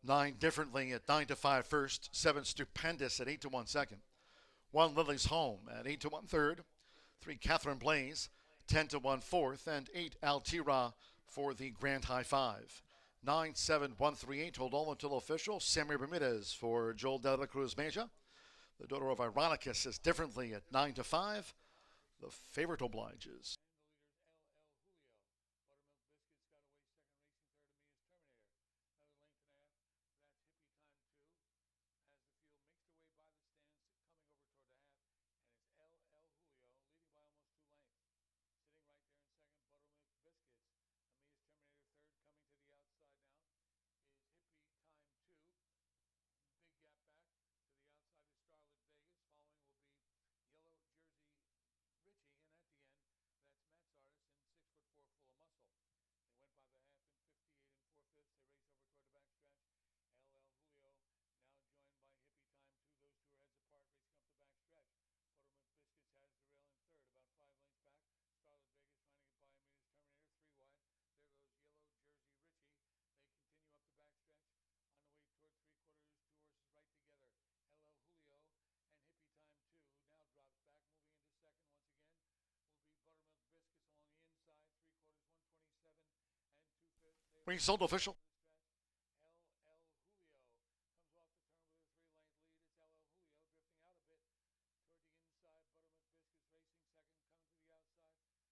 9 Differently at 9-5 first. 7 Stupendous at 8-1 second. 1 Lily's Home at 8-1 third. 3 Catherine Blaze, 10-1 fourth, and 8 Altira for the Grand High 5. 9-7-1-3-8. Hold on until official. Sammy Bermudez for Joel De La Cruz Meja. The daughter of Ironicus is Differently at 9-5. The favorite obliges. Result official. LL Julio comes off the turn with a 3-length lead. It's LL Julio drifting out a bit toward the inside. Buttermilk Biscuits racing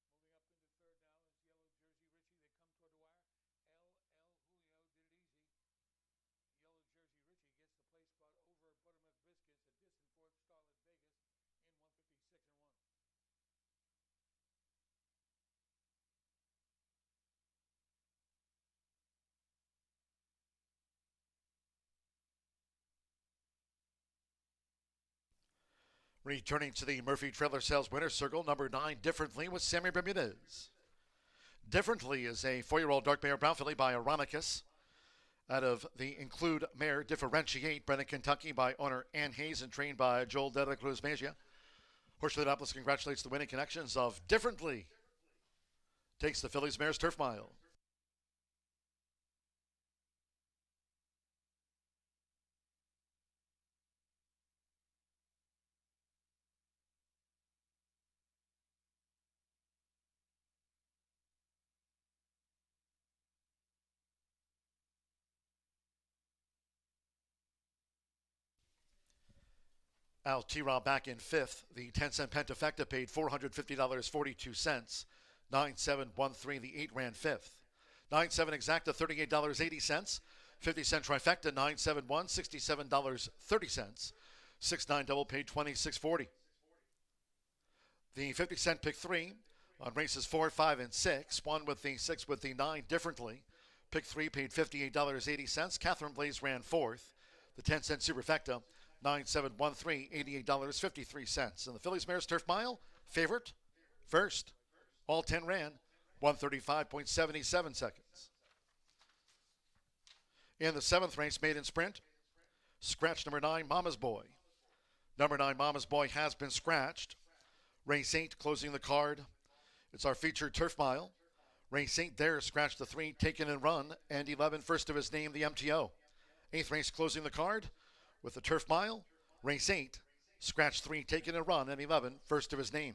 second, coming to the outside. Moving up into third now is Yellow Jersey Richie. They come toward the wire. LL Julio did it easy. Yellow Jersey Richie gets the place spot over Buttermilk Biscuits, a distant fourth. Starlet Vegas in 156 and 1. Returning to the Murphy Trailer Sales Winner's Circle, number 9, Differently, with Sammy Bermudez. Differently is a 4-year-old dark mare brown filly by Aronicus. Out of the Include Mare Differentiate, bred in Kentucky by owner Ann Hayes and trained by Joel De La Cruz Magia. Horseshoe Indianapolis congratulates the winning connections of Differently. Takes the Phillies Mares Turf Mile. Al T-Raw back in 5th. The 10-cent Pentafecta paid $450.42. 9-7-1-3. The 8 ran 5th. 9-7 Exacta, $38.80. 50-cent Trifecta, 9-7-1, $67.30. 6-9 Double paid $26.40. The 50-cent Pick 3 on races 4, 5, and 6. 1 with the 6 with the 9 Differently. Pick 3 paid $58.80. Catherine Blaze ran 4th. The 10-cent Superfecta, 9-7-1-3, $88.53. And the Phillies Mares Turf Mile, favorite, first. All 10 ran, 135.77 seconds. In the 7th race, maiden sprint, scratch number 9, Mama's Boy. Number 9, Mama's Boy has been scratched. Race 8 closing the card. It's our featured Turf Mile. Race 8 there, scratch the 3, Taken and Run, and 11, first of his name, the MTO. 8th race closing the card with the Turf Mile. Race 8, scratch 3, Taken and Run, and 11, first of his name.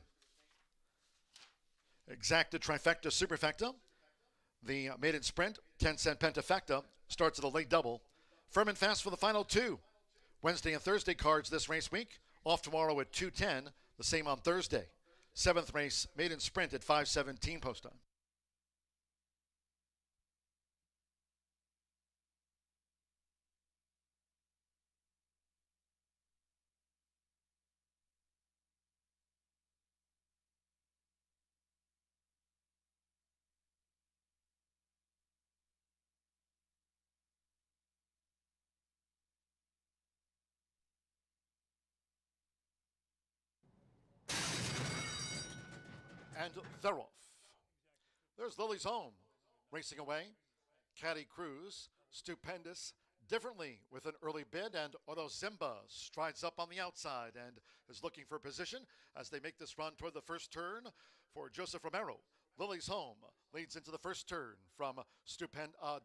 Exacta Trifecta Superfecta. The maiden sprint, 10-cent Pentafecta, starts at a late double. Firm and fast for the final 2. Wednesday and Thursday cards this race week. Off tomorrow at 2:10, the same on Thursday. 7th race, maiden sprint at 5:17 post time. And they're off. There's Lily's Home, racing away. Caddy Cruz, Stupendous, Differently with an early bid, and Oro Zimba strides up on the outside and is looking for position as they make this run toward the first turn for Joseph Romero. Lily's Home leads into the first turn from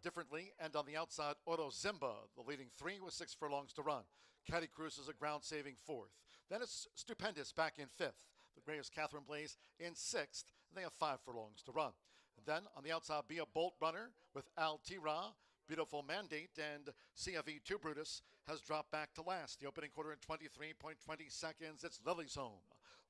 Differently, and on the outside, Oro Zimba, the leading 3 with 6 furlongs to run. Caddy Cruz is a ground-saving 4th. Then it's Stupendous back in 5th. The gray is Catherine Blaze in 6th, and they have 5 furlongs to run. And then on the outside, Be a Bolt Runner with Al T-Ra, Beautiful Mandate, and CFE2 Brutus has dropped back to last. The opening quarter in 23.20 seconds. It's Lily's Home.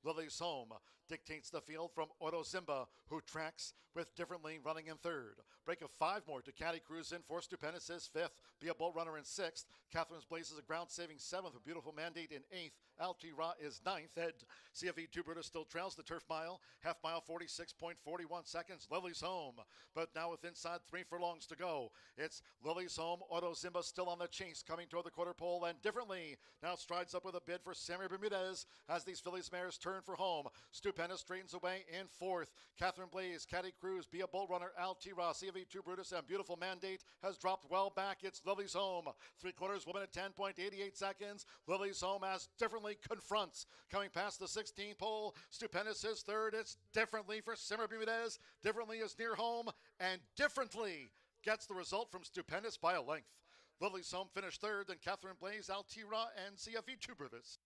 Lily's Home dictates the field from Oro Zimba, who tracks with Differently running in 3rd. Break of 5 more to Caddy Cruz in 4th. Stupendous is 5th. Be a Bolt Runner in 6th. Catherine's Blaze is a ground-saving 7th. A Beautiful Mandate in 8th. Al T-Ra is 9th. And CFE2 Brutus still trails the Turf Mile. Half mile, 46.41 seconds. Lily's Home. But now with inside 3 furlongs to go. It's Lily's Home. Oro Zimba still on the chase, coming toward the quarter pole, and Differently now strides up with a bid for Sammy Bermudez as these Phillies mares turn for home. Stupendous straightens away in 4th. Catherine Blaze, Caddy Cruz, Be a Bull Runner, Al T-Ra, CFE2 Brutus, and Beautiful Mandate has dropped well back. It's Lily's Home. 3/4 woman at 10.88 seconds. Lily's Home as Differently confronts. Coming past the 16th pole, Stupendous is 3rd. It's Differently for Sammy Bermudez. Differently is near home, and Differently gets the result from Stupendous by a length. Lily's Home finished 3rd, then Catherine Blaze, Al T-Ra, and CFE2 Brutus.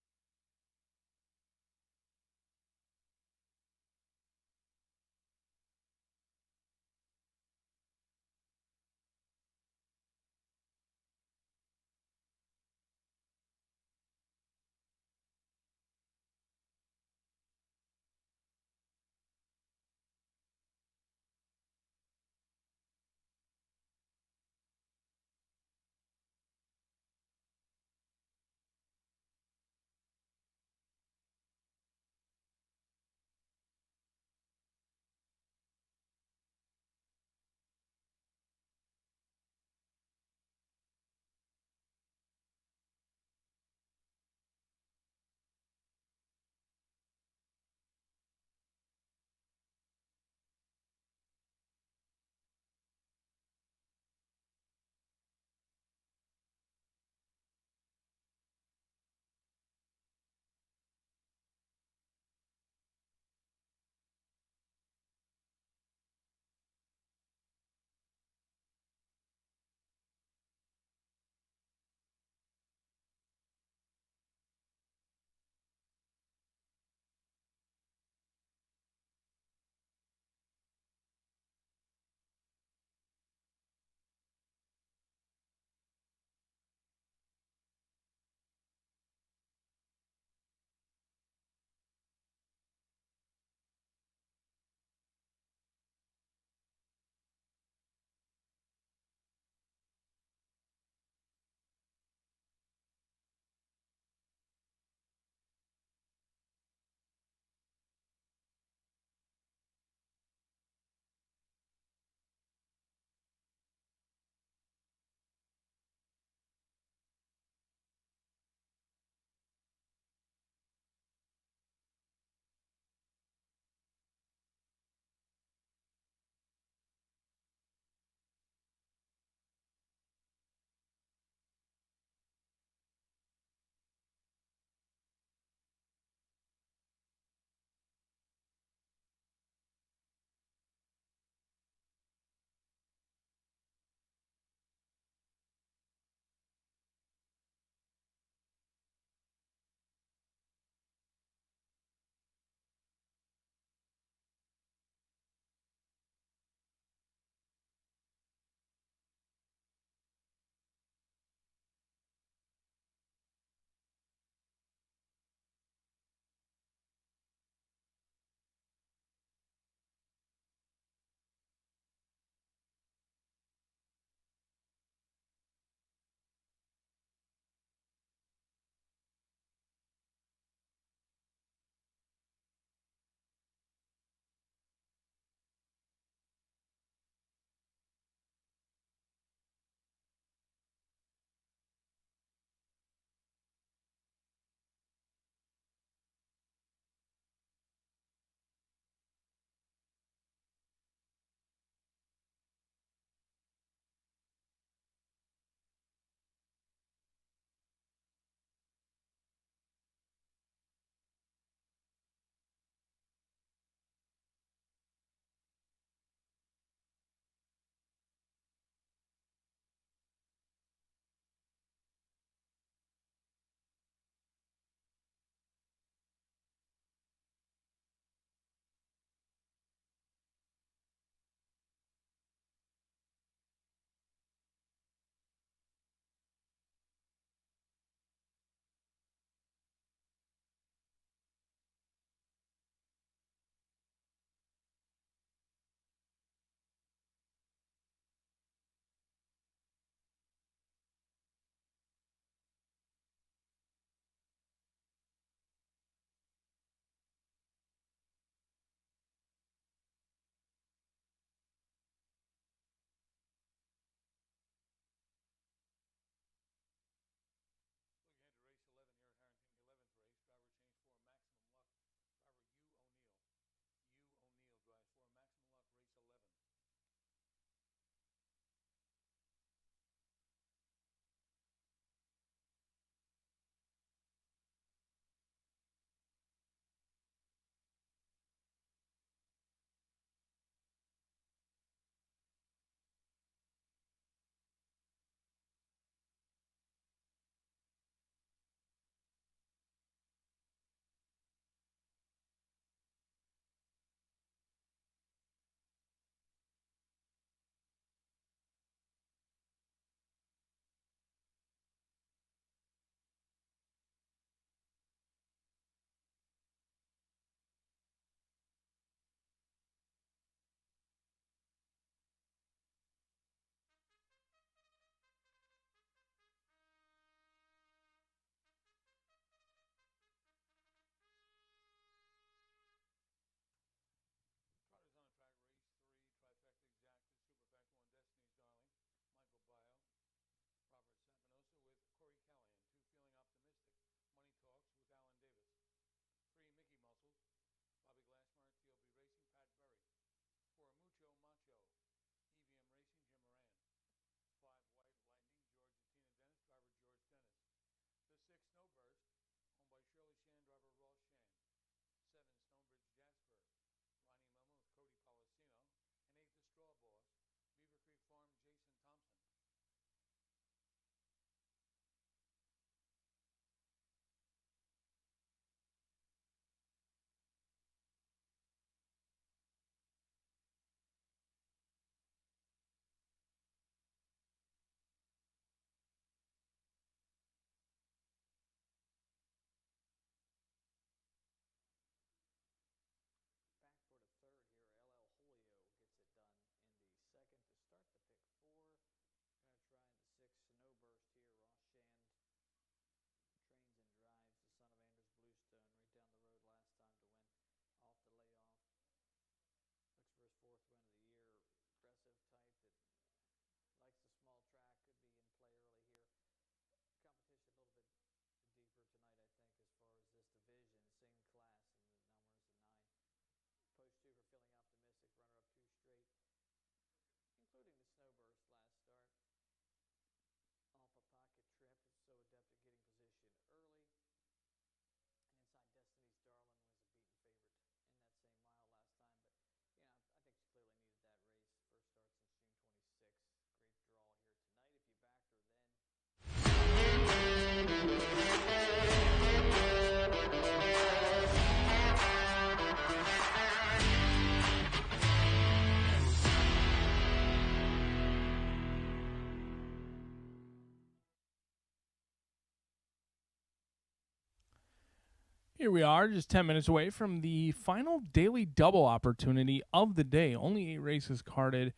Here we are, just 10 minutes away from the final daily double opportunity of the day. Only 8 races carded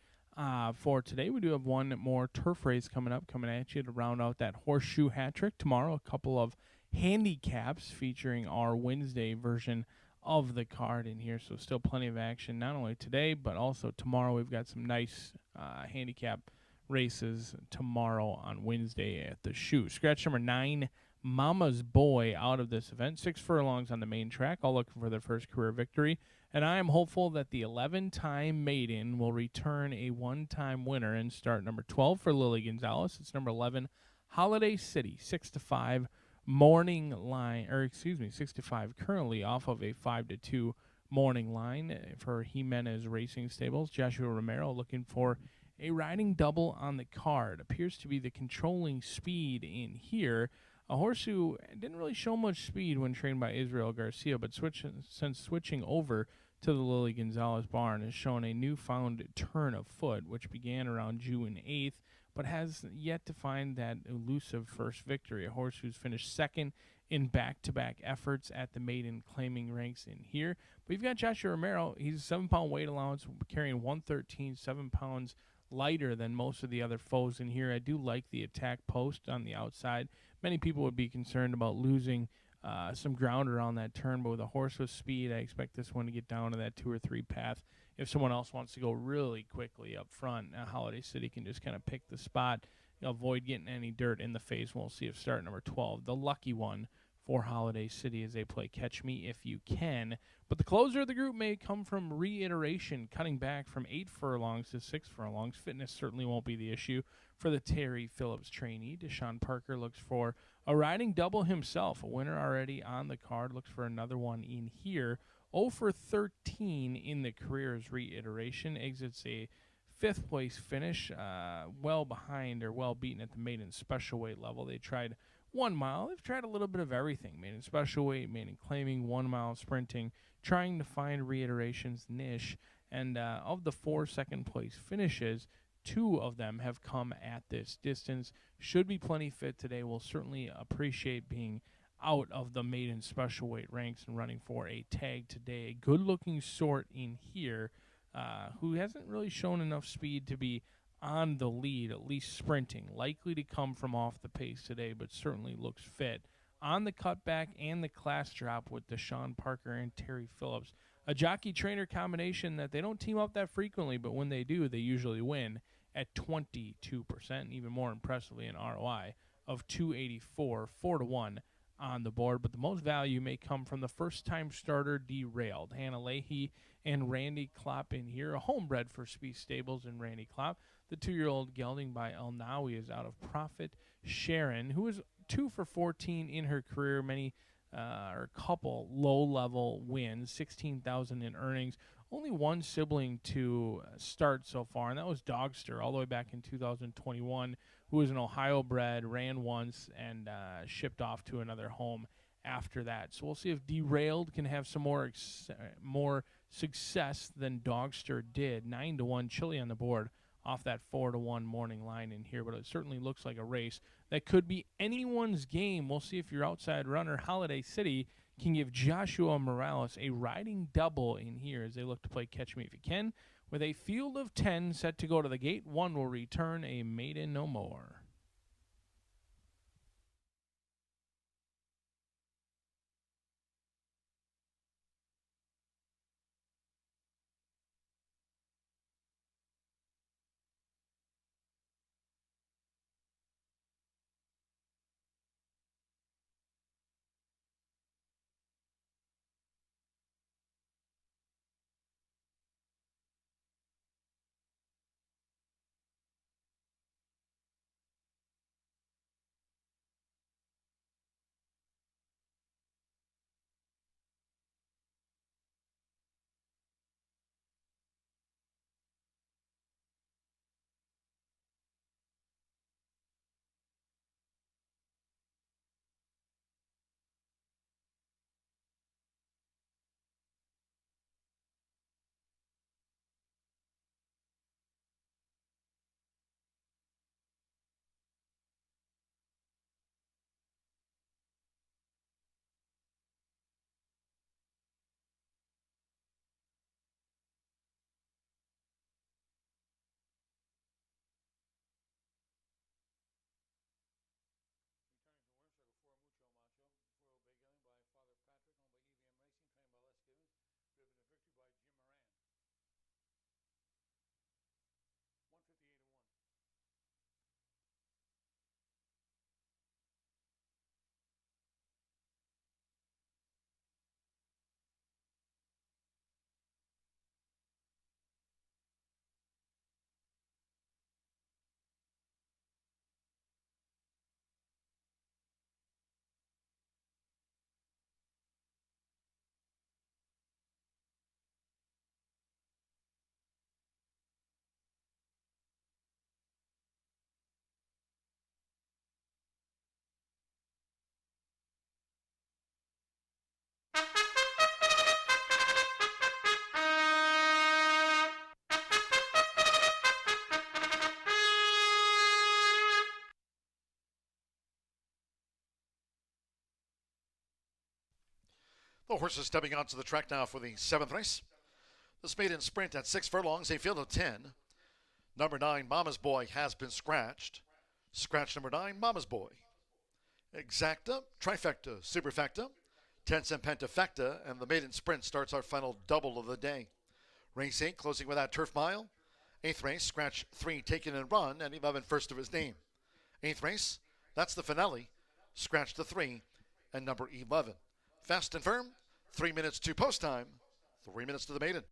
for today. We do have one more turf race coming at you to round out that horseshoe hat trick. Tomorrow, a couple of handicaps featuring our Wednesday version of the card in here. So still plenty of action, not only today, but also tomorrow. We've got some nice handicap races tomorrow on Wednesday at the shoe. Scratch number 9, Mama's Boy, out of this event. 6 furlongs on the main track, all looking for their first career victory. And I am hopeful that the 11-time maiden will return a one-time winner and start number 12 for Lily Gonzalez. It's number 11, Holiday City, 6-5 morning line, 6-5 currently off of a 5-2 morning line for Jimenez Racing Stables. Joshua Romero looking for a riding double on the card. Appears to be the controlling speed in here. A horse who didn't really show much speed when trained by Israel Garcia, but since switching over to the Lily Gonzalez barn has shown a newfound turn of foot, which began around June 8th, but has yet to find that elusive first victory. A horse who's finished second in back-to-back efforts at the maiden claiming ranks in here. But you've got Joshua Romero. He's a 7-pound weight allowance, carrying 113, 7 pounds lighter than most of the other foes in here. I do like the attack post on the outside. Many people would be concerned about losing some ground around that turn, but with a horse with speed, I expect this one to get down to that 2 or 3 path. If someone else wants to go really quickly up front, Holiday City can just kind of pick the spot, avoid getting any dirt in the face. We'll see if start number 12, the lucky one for Holiday City, as they play Catch Me If You Can. But the closer of the group may come from reiteration, cutting back from 8 furlongs to 6 furlongs. Fitness certainly won't be the issue for the Terry Phillips trainee. Deshaun Parker looks for a riding double himself. A winner already on the card. Looks for another one in here. 0 for 13 in the careers reiteration. Exits a 5th place finish, well behind or well beaten at the maiden special weight level. They tried 1 mile. They've tried a little bit of everything. Maiden special weight, maiden claiming, 1 mile sprinting, trying to find reiterations niche. And of the 4 second place finishes, 2 of them have come at this distance. Should be plenty fit today. Will certainly appreciate being out of the maiden special weight ranks and running for a tag today. A good-looking sort in here who hasn't really shown enough speed to be on the lead, at least sprinting. Likely to come from off the pace today, but certainly looks fit. On the cutback and the class drop with Deshaun Parker and Terry Phillips. A jockey-trainer combination that they don't team up that frequently, but when they do, they usually win at 22%, and even more impressively an ROI of 284, 4-1 on the board. But the most value may come from the first-time starter Derailed. Hannah Leahy and Randy Klopp in here, a homebred for Speed Stables and Randy Klopp. The 2-year-old gelding by El Nawi is out of Prophet Sharon, who is 2 for 14 in her career. Many or a couple low-level wins, 16,000 in earnings. Only one sibling to start so far, and that was Dogster, all the way back in 2021, who was an Ohio bred, ran once, and shipped off to another home after that. So we'll see if Derailed can have some more success than Dogster did. 9-1 Chili on the board off that 4-1 morning line in here, but it certainly looks like a race that could be anyone's game. We'll see if your outside runner, Holiday City, can give Joshua Morales a riding double in here as they look to play Catch Me If You Can. With a field of 10 set to go to the gate, 1 will return a maiden no more. The horses stepping onto the track now for the 7th race. This maiden sprint at 6 furlongs, a field of 10. Number 9, Mama's Boy, has been scratched. Scratch number 9, Mama's Boy. Exacta, Trifecta, Superfecta, 10-cent Pentafecta, and the maiden sprint starts our final double of the day. Race 8 closing with that turf mile. 8th race, scratch 3, Taken and Run, and 11 first of his name. 8th race, that's the finale. Scratch the 3 and number 11. Fast and firm, 3 minutes to post time, 3 minutes to the maiden. Exacta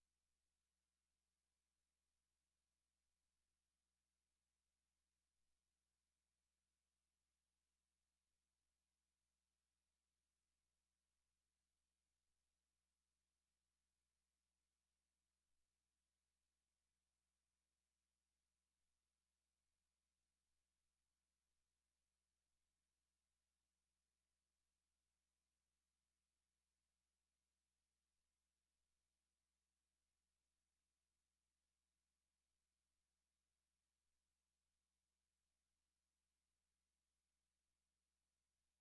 79.40, trifecta 903, $1 superfecta 741.30. Order of finish: 1 Destiny's Darling was 7, 2 Feeling Optimistic 2nd, 3 Mickey Muscles 4th, 4 Mucho Mancha the winner, 5 White Lightning was 6th, 6 Snowburst 5th, 7 Stonebridge Jasper was 8th, 8 The Straw Boss 3rd. Top down 724, 165, 83.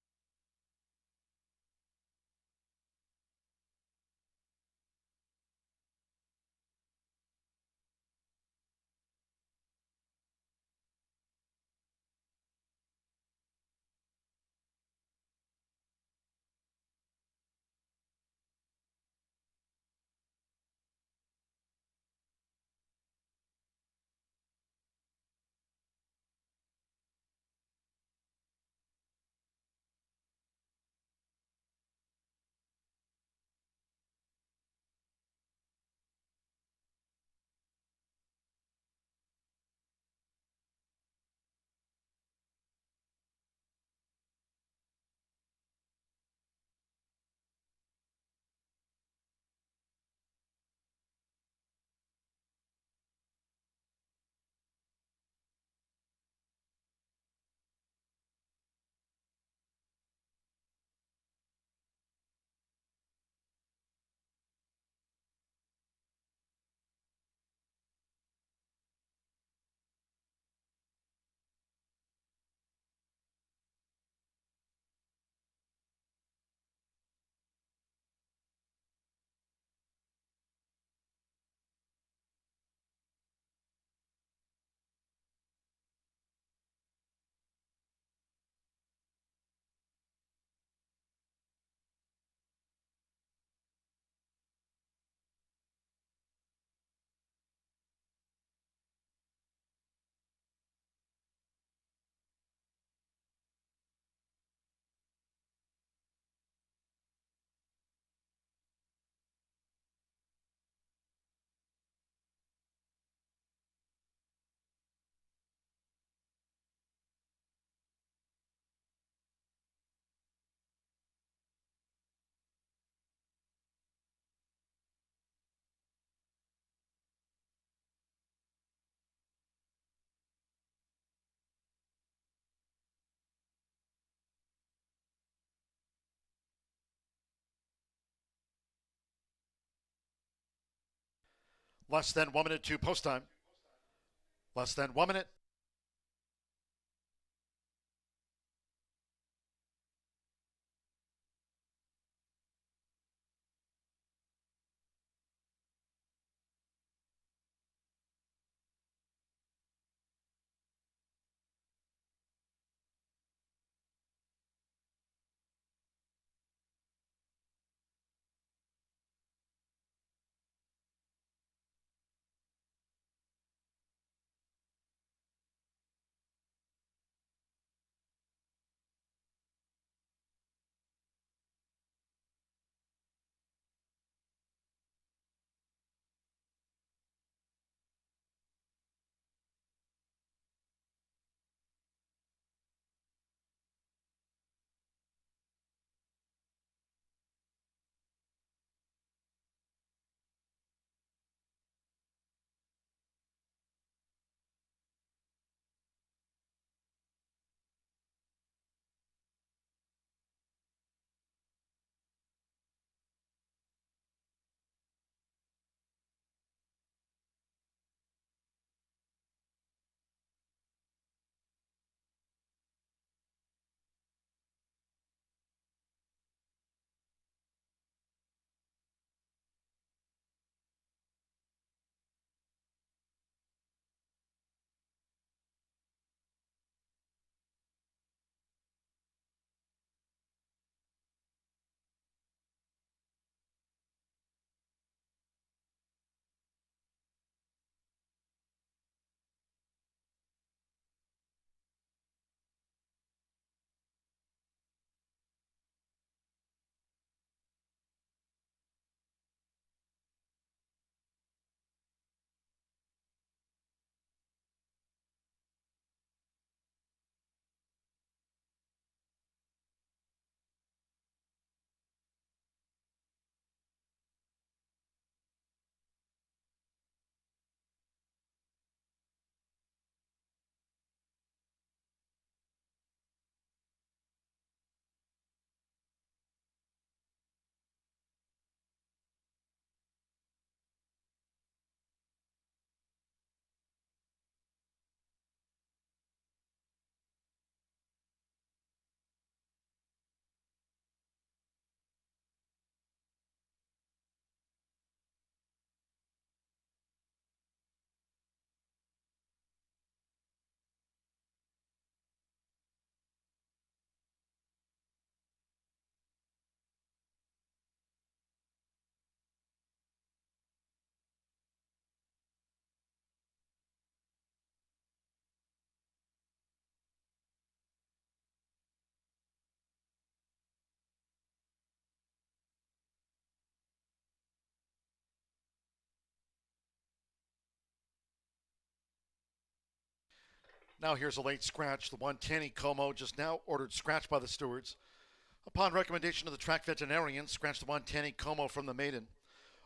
Upcoming 4th, no changes. Trifecta, Exacta, Superfecta. Post time in 7 minutes at 5:22. Less than 1 minute to post time. Less than 1 minute. Now here's a late scratch. The 110 Como just now ordered scratch by the stewards. Upon recommendation of the track veterinarian, scratch the 110 Como from the maiden.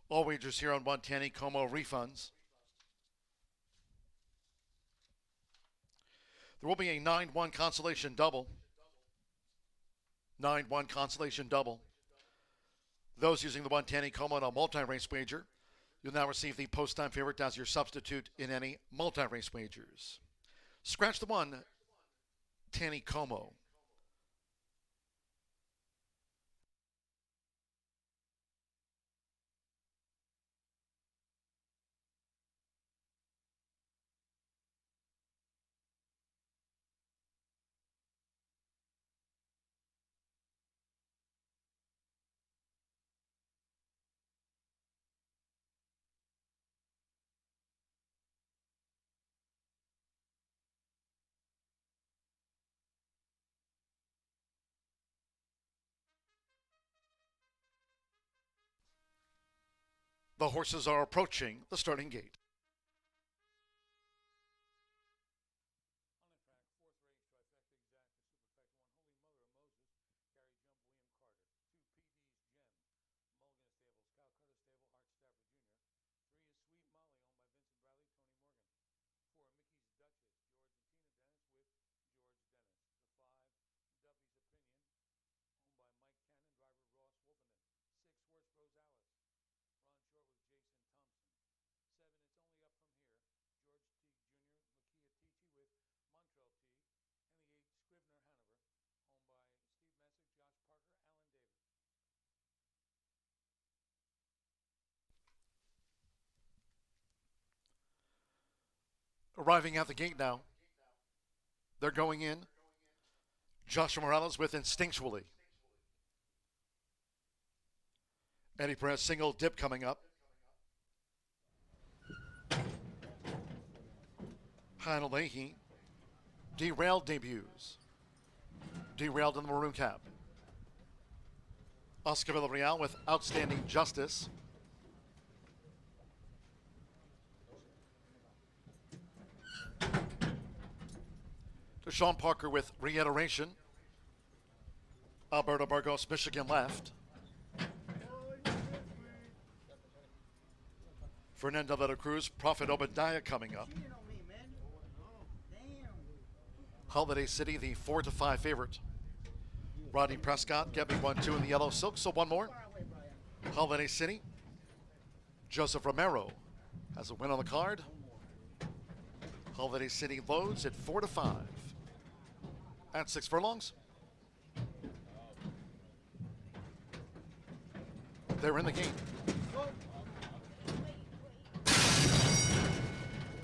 All wagers here on 110 Como refunds. There will be a 9-1 consolation double. 9-1 consolation double. Those using the 110 Como on a multi-race wager, you'll now receive the post-time favorite as your substitute in any multi-race wagers. Scratch the 110 Como. The horses are approaching the starting gate. On the track, fourth race, trifecta exacta, superfecta one, Holy Mother of Moses, Gary Jump, William Carter. 2 PD's Gem, Mulligan Stables, Calcutta Stable, Art Stafford Jr. 3 is Sweet Molly, owned by Vincent Bradley, Tony Morgan. 4, Mickey's Duchess, George and Tina Dennis with George Dennis. The 5, Duffy's Opinion, owned by Mike Cannon, driver Ross Wolpenden. 6, Horse Rosales, Ron Short with Jason Thompson. 7, It's Only Up From Here, George Teague Jr., Makia Ticci with Montrell Teague. And the 8, Scribner Hanover, owned by Steve Messick, Josh Parker, Alan Davis. Arriving at the gate now. They're going in. Joshua Morales with Instinctually. Eddie Perez single dip coming up. Hannah Leahy. Derailed debuts. Derailed in the maroon cap. Oscar Villarreal with Outstanding Justice. Deshaun Parker with Reiteration. Alberto Burgos, Michigan left. Fernando de la Cruz, Prophet Obadiah coming up. Holiday City, the 4-5 favorite. Rodney Prescott, get me 1-2 in the yellow silk, so one more. Holiday City. Joseph Romero has a win on the card. Holiday City loads at 4-5. At 6 furlongs. They're in the game.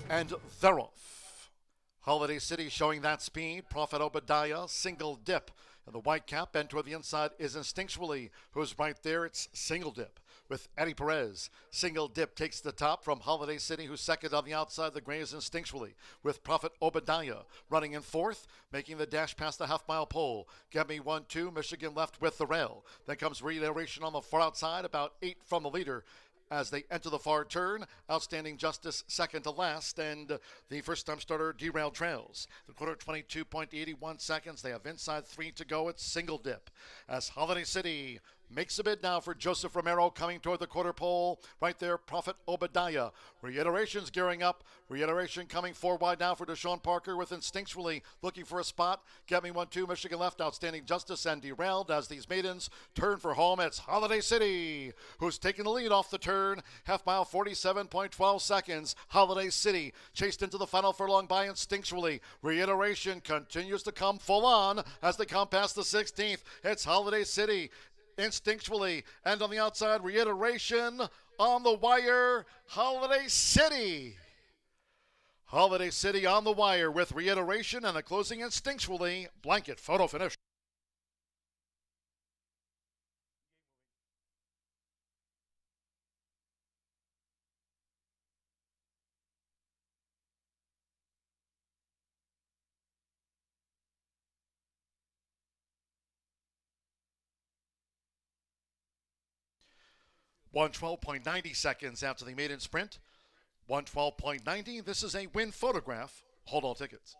And they're off. Holiday City showing that speed. Prophet Obadiah, single dip. And the white cap bent toward the inside is Instinctually, who's right there. It's single dip with Eddie Perez. Single dip takes the top from Holiday City, who's second on the outside. The gray is Instinctually with Prophet Obadiah running in fourth, making the dash past the half-mile pole. Get me 1-2, Michigan left with the rail. Then comes Reiteration on the far outside, about 8 from the leader. As they enter the far turn, Outstanding Justice second to last, and the first-time starter Derailed trails. The quarter 22.81 seconds. They have inside 3 to go. It's single dip. As Holiday City makes a bid now for Joseph Romero coming toward the quarter pole. Right there, Prophet Obadiah. Reiteration's gearing up. Reiteration coming 4 wide now for Deshaun Parker with Instinctually looking for a spot. Get me 1-2, Michigan left, Outstanding Justice and Derailed as these maidens turn for home. It's Holiday City who's taking the lead off the turn. Half mile, 47.12 seconds. Holiday City chased into the final furlong by Instinctually. Reiteration continues to come full on as they come past the 16th. It's Holiday City. Instinctually, and on the outside, Reiteration on the wire, Holiday City. Holiday City on the wire with Reiteration and a closing Instinctually. Blanket photo finish. .112.90 seconds after the maiden sprint. 112.90. This is a win photograph. Hold all tickets.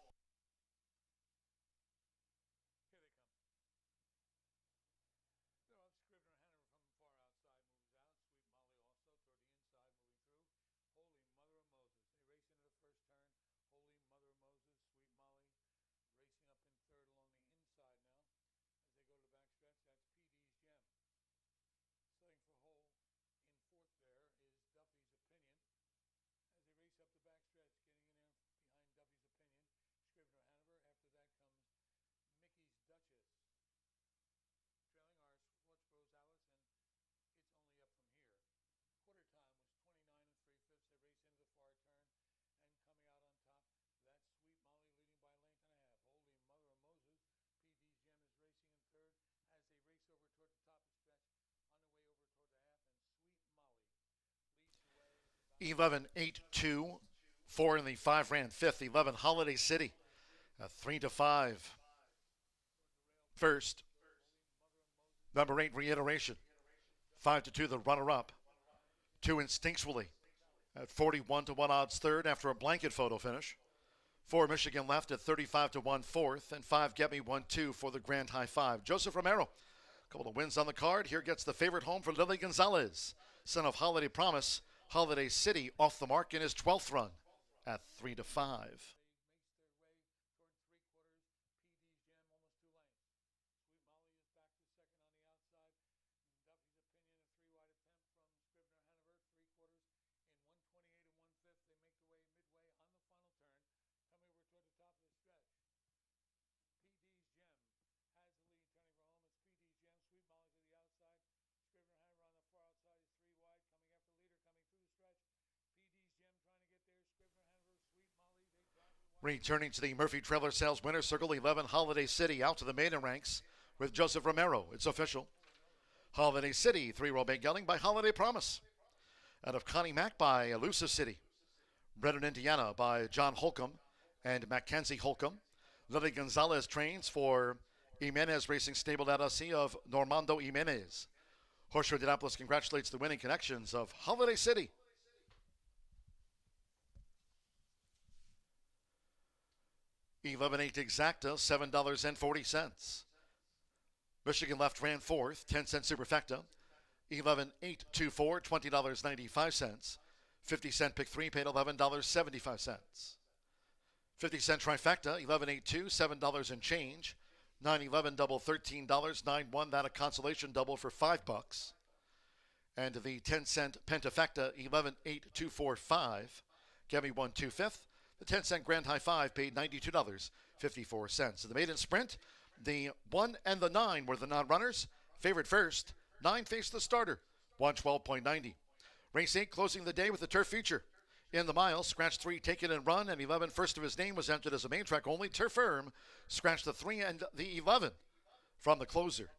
11-8-2. 4 in the 5 ran 5th. 11 Holiday City. 3-5. First. Number 8 Reiteration. 5-2 the runner-up. 2 Instinctually at 41-1 odds third after a blanket photo finish. 4 Michigan Left at 35-1 fourth, and 5 Get Me 1-2 for the grand high five. Joseph Romero, a couple of wins on the card. Here gets the favorite home for Lily Gonzalez, son of Holiday Promise. Holiday City off the mark in his 12th run at 3-5. Makes their way toward 3 quarters. PD's Gem almost 2 lanes. Sweet Molly is back to second on the outside. Duffy's Opinion, a 3 wide attempt from Scrivener Hanover, 3 quarters in 128 and 1/5. They make their way midway on the final turn, coming over toward the top of the stretch. PD's Gem has the lead, turning for home. It's PD's Gem. Sweet Molly to the outside. Scrivener Hanover on the far outside is 3 wide, coming after leader, coming through the stretch. PD's Gem trying to get there. Scrivener Hanover, Sweet Molly, they drive it wide. Returning to the Murphy Trailer Sales Winner Circle, 11 Holiday City out to the maiden ranks with Joseph Romero. It's official. Holiday City, 3-row big gelding by Holiday Promise. Out of Connie Mack by Elusive City. Bred in Indiana by John Holcomb and Mackenzie Holcomb. Lily Gonzalez trains for Jimenez Racing Stable LLC of Normando Jimenez. Horseshoe Indianapolis congratulates the winning connections of Holiday City. $11.8 exacta, $7.40. Michigan Left ran 4th, 10-cent superfecta. 11-8-2-4, $20.95. 50-cent pick 3 paid $11.75. 50-cent trifecta, 11-8-2, $7 and change. 9-11 double, $13. 9-1, that a consolation double for $5. And the 10-cent pentafecta, 11-8-2-4-5. Get me 1/2/5. The 10-cent grand high five paid $92.54. The maiden sprint, the 1 and the 9 were the non-runners. Favorite first, 9 faced the starter, 112.90. Race 8 closing the day with the turf feature. In the mile, scratch 3, take it and run, and 11 first of his name was entered as a main track only. Turf firm, scratch the 3 and the 11 from the closer.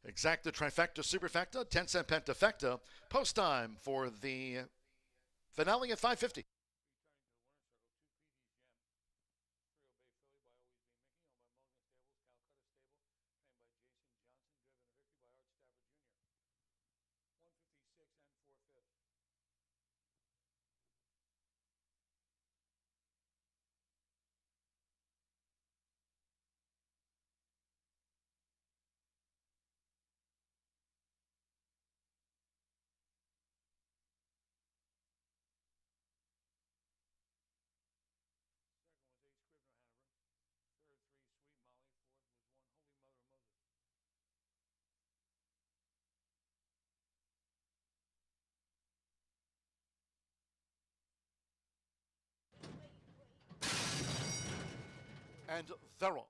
Exacta trifecta superfecta, 10-cent pentafecta. Post time for the finale at 5:50. And they're off.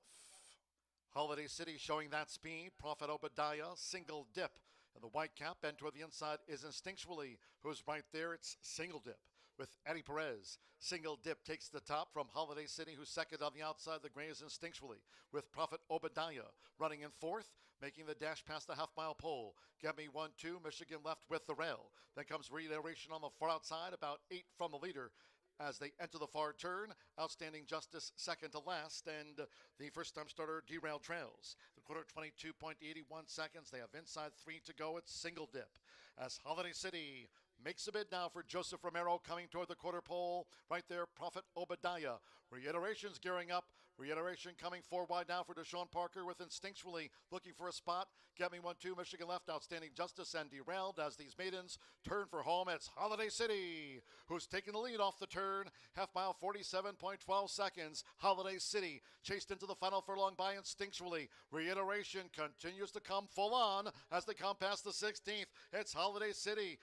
Holiday City showing that speed. Prophet Obadiah, single dip. And the white cap bent toward the inside is Instinctually, who's right there. It's single dip with Eddie Perez. Single dip takes the top from Holiday City, who's second on the outside. The gray is Instinctually with Prophet Obadiah running in 4th, making the dash past the half-mile pole. Get Me 1-2, Michigan Left with the rail. Then comes Reiteration on the far outside, about 8 from the leader. As they enter the far turn, Outstanding Justice second to last, and the first-time starter Derailed Trails. The quarter 22.81 seconds. They have inside 3 to go. It's single dip. As Holiday City makes a bid now for Joseph Romero coming toward the quarter pole. Right there, Prophet Obadiah. Reiteration's gearing up. Reiteration coming 4 wide now for Deshaun Parker with Instinctually looking for a spot. Get Me 1-2, Michigan Left, Outstanding Justice, and Derailed as these maidens turn for home. It's Holiday City who's taking the lead off the turn. Half mile, 47.12 seconds. Holiday City chased into the final furlong by Instinctually. Reiteration continues to come full on as they come past the 16th. It's Holiday City.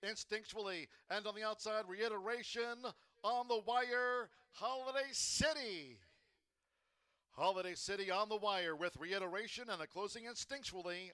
Instinctually, and on the outside, Reiteration on the wire, Holiday City. Holiday City on the wire with Reiteration and the closing Instinctually.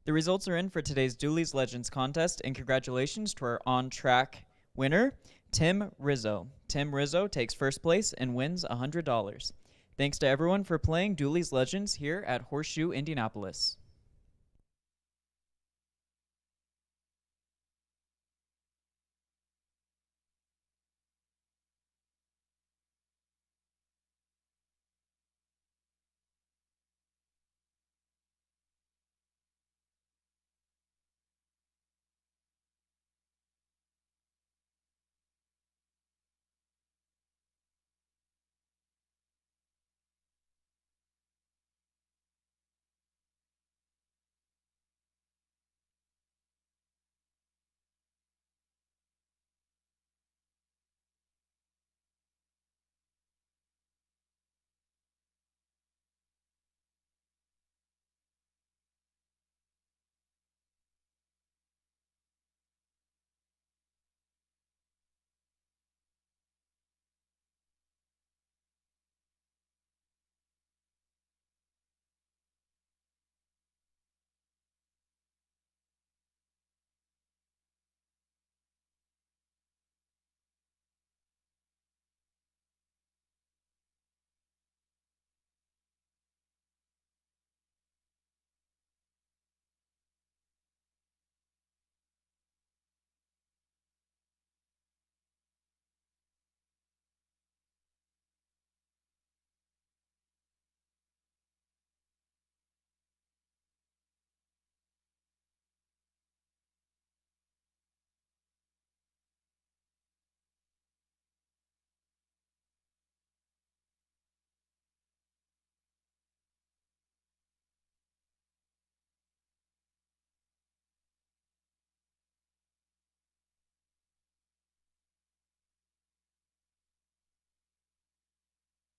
The results are in for today's Dooley's Legends contest, and congratulations to our on-track winner, Tim Rizzo. Tim Rizzo takes first place and wins $100. Thanks to everyone for playing Dooley's Legends here at Horseshoe Indianapolis. Free for all trotters on the track, race 5, trifecta exacta, superfecta purse, 22,500, one-star razor. Nick Callahan, your All Hand Racing Team, G. Godbout, Montrell T. 2, Gotta Have It, PT Stable, Ross Wolfener. 3, Sinatra de V, owned by Eric Foster with Jonathan Ali. 4, Swan in Motion, Howard Taylor, Vic Kirby. 5, That Old Bar Stool, Clark Stables, Tina Clark with Art Stafford Jr. The 6, Frisco Fashion, owned by EVM Racing, Tony Morgan.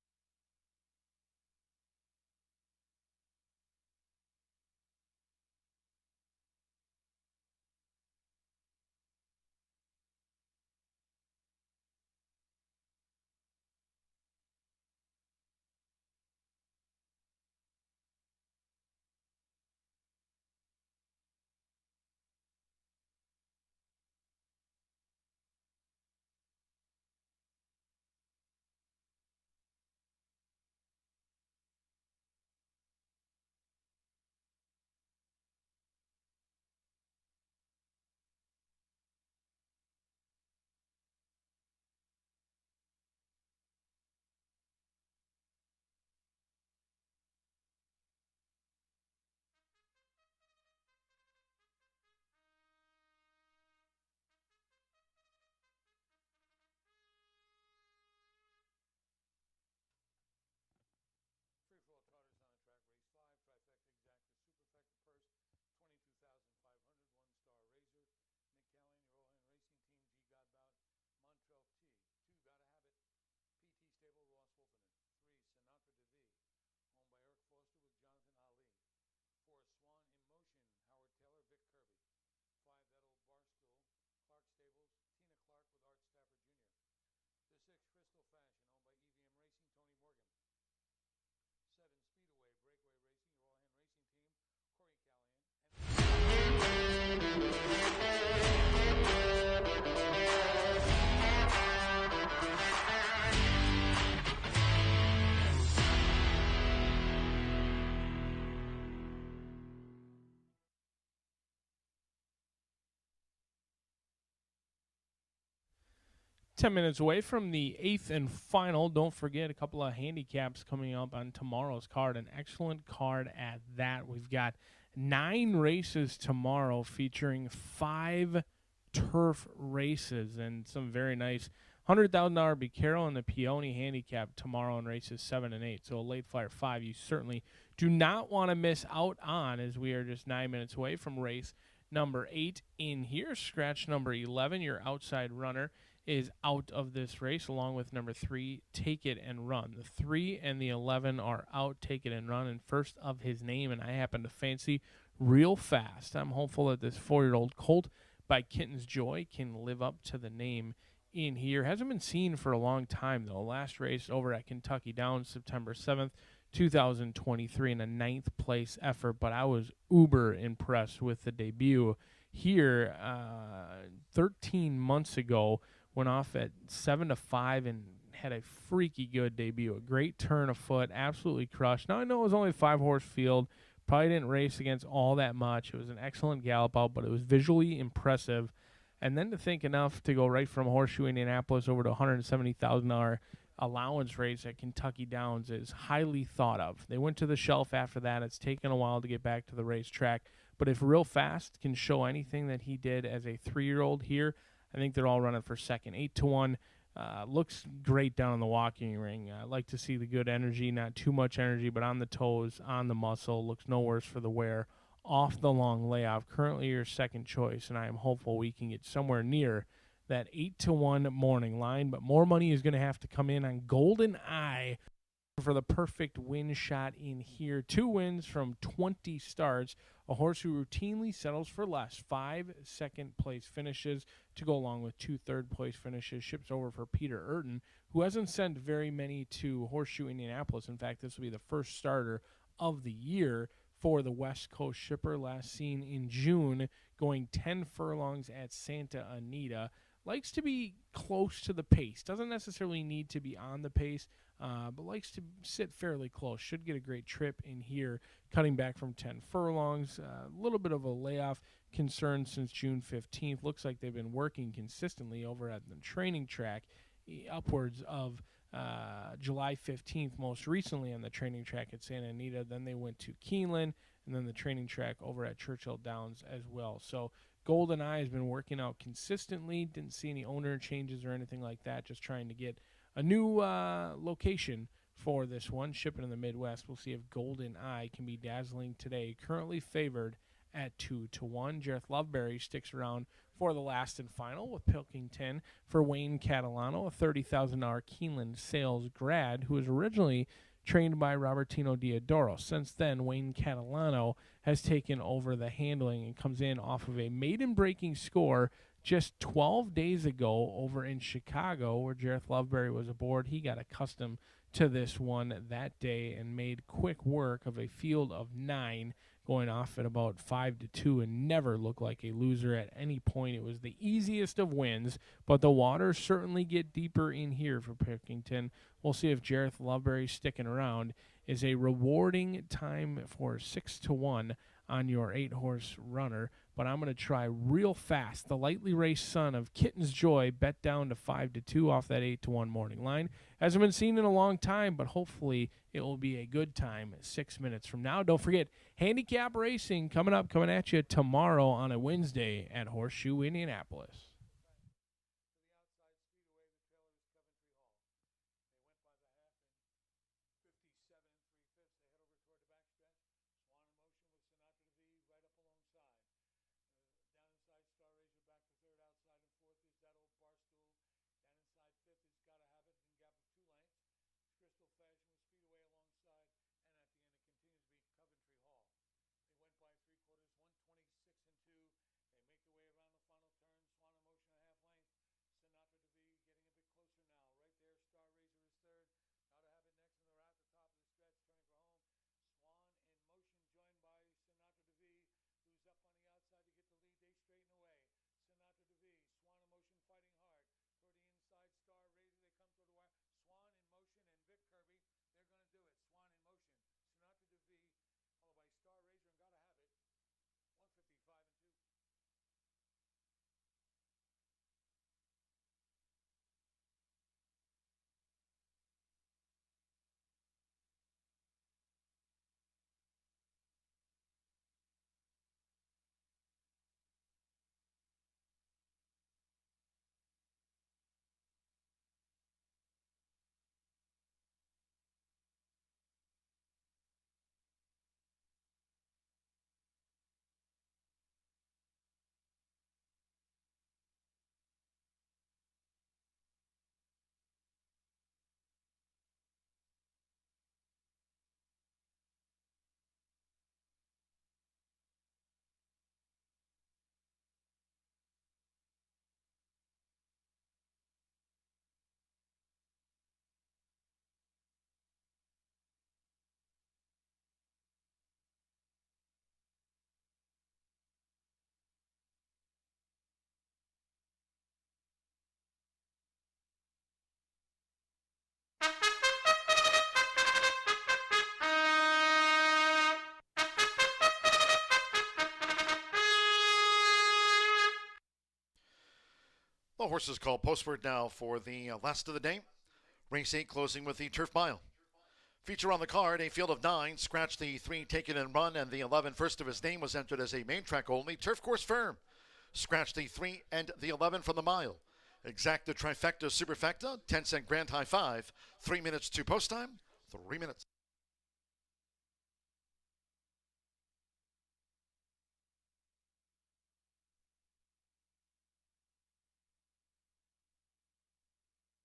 7, Speedaway, Breakaway Racing, your all-hand racing team, Corey Callahan. And 10 minutes away from the 8th and final. Don't forget a couple of handicaps coming up on tomorrow's card. An excellent card at that. We've got 9 races tomorrow featuring 5 turf races and some very nice $100,000 Bicaro and the Peony handicap tomorrow in races 7 and 8. So a late flyer 5 you certainly do not want to miss out on, as we are just 9 minutes away from race number 8 in here. Scratch number 11, your outside runner, is out of this race, along with number 3, Take It and Run. The 3 and the 11 are out, Take It and Run, and first of his name, and I happen to fancy Real Fast. I'm hopeful that this 4-year-old colt by Kitten's Joy can live up to the name in here. Hasn't been seen for a long time, though. Last race over at Kentucky Downs, September 7th, 2023 in a 9th place effort, but I was uber impressed with the debut here. 13 months ago, went off at 7-5 and had a freaky good debut. A great turn of foot, absolutely crushed. Now I know it was only a 5-horse field, probably didn't race against all that much. It was an excellent gallop out, but it was visually impressive. And then to think enough to go right from Horseshoe Indianapolis over to $170,000 allowance race at Kentucky Downs is highly thought of. They went to the shelf after that. It's taken a while to get back to the racetrack. But if Real Fast can show anything that he did as a 3-year-old here, I think they're all running for second. 8-1. Looks great down in the walking ring. I like to see the good energy, not too much energy, but on the toes, on the muscle. Looks no worse for the wear. Off the long layoff, currently your second choice, and I am hopeful we can get somewhere near that 8-1 morning line. But more money is going to have to come in on Golden Eye for the perfect win shot in here. 2 wins from 20 starts. A horse who routinely settles for less. 5 second-place finishes to go along with 2 third-place finishes. Ships over for Peter Urton, who hasn't sent very many to Horseshoe Indianapolis. In fact, this will be the first starter of the year for the West Coast shipper, last seen in June, going 10 furlongs at Santa Anita. Likes to be close to the pace. Doesn't necessarily need to be on the pace, but likes to sit fairly close. Should get a great trip in here, cutting back from 10 furlongs. A little bit of a layoff concern since June 15th. Looks like they've been working consistently over at the training track, upwards of July 15th, most recently on the training track at Santa Anita. Then they went to Keeneland, and then the training track over at Churchill Downs as well. So Golden Eye has been working out consistently. Didn't see any owner changes or anything like that. Just trying to get a new location for this one. Shipping in the Midwest. We'll see if Golden Eye can be dazzling today. Currently favored at 2-1. Jareth Loveberry sticks around for the last and final with Pilkington for Wayne Catalano, a $30,000 Keeneland sales grad who was originally trained by Robertino Diodoro. Since then, Wayne Catalano has taken over the handling and comes in off of a maiden-breaking score just 12 days ago over in Chicago, where Jareth Loveberry was aboard. He got accustomed to this one that day and made quick work of a field of 9, going off at about 5-2, and never looked like a loser at any point. It was the easiest of wins, but the waters certainly get deeper in here for Pilkington. We'll see if Jareth Loveberry sticking around is a rewarding time for 6-1 on your 8-horse runner. But I'm going to try Real Fast, the lightly raced son of Kitten's Joy, bet down to 5-2 off that 8-1 morning line. Hasn't been seen in a long time, but hopefully it will be a good time 6 minutes from now. Don't forget, handicap racing coming at you tomorrow on a Wednesday at Horseshoe Indianapolis. The horses call postward now for the last of the day. Race 8 closing with the Turf Mile. Feature on the card, a field of 9. Scratch the 3, Take It and Run, and the 11 first of his name was entered as a main track only. Turf Course Firm. Scratch the 3 and the 11 from the mile. Exacta Trifecta Superfecta, 10-cent Grand High 5. 3 minutes to post time, 3 minutes. Exacta 39.40.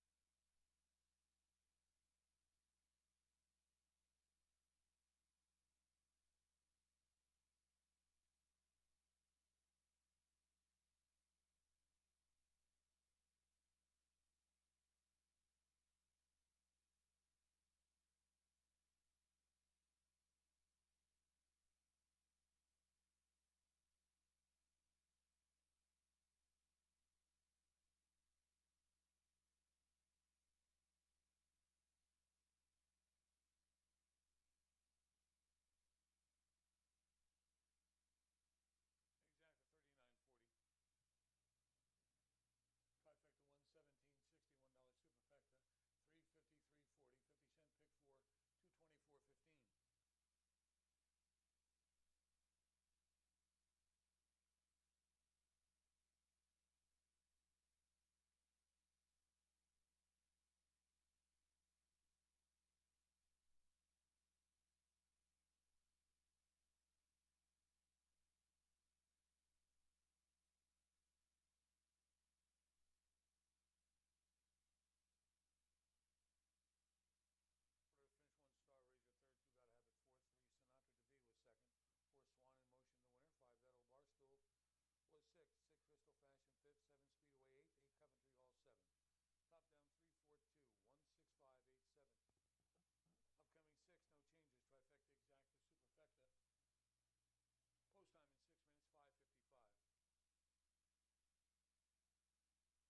Trifecta 117.60, $1 superfecta 353.40, 50-cent pick 4, 224.15. Finish 1 Star Razor third, 2 Got to Have It fourth, 3 Sinatra to Be was second, 4 Swan in Motion the winner, 5 Vettel Barstool was sixth, 6 Crystal Fashion fifth, 7 Speedway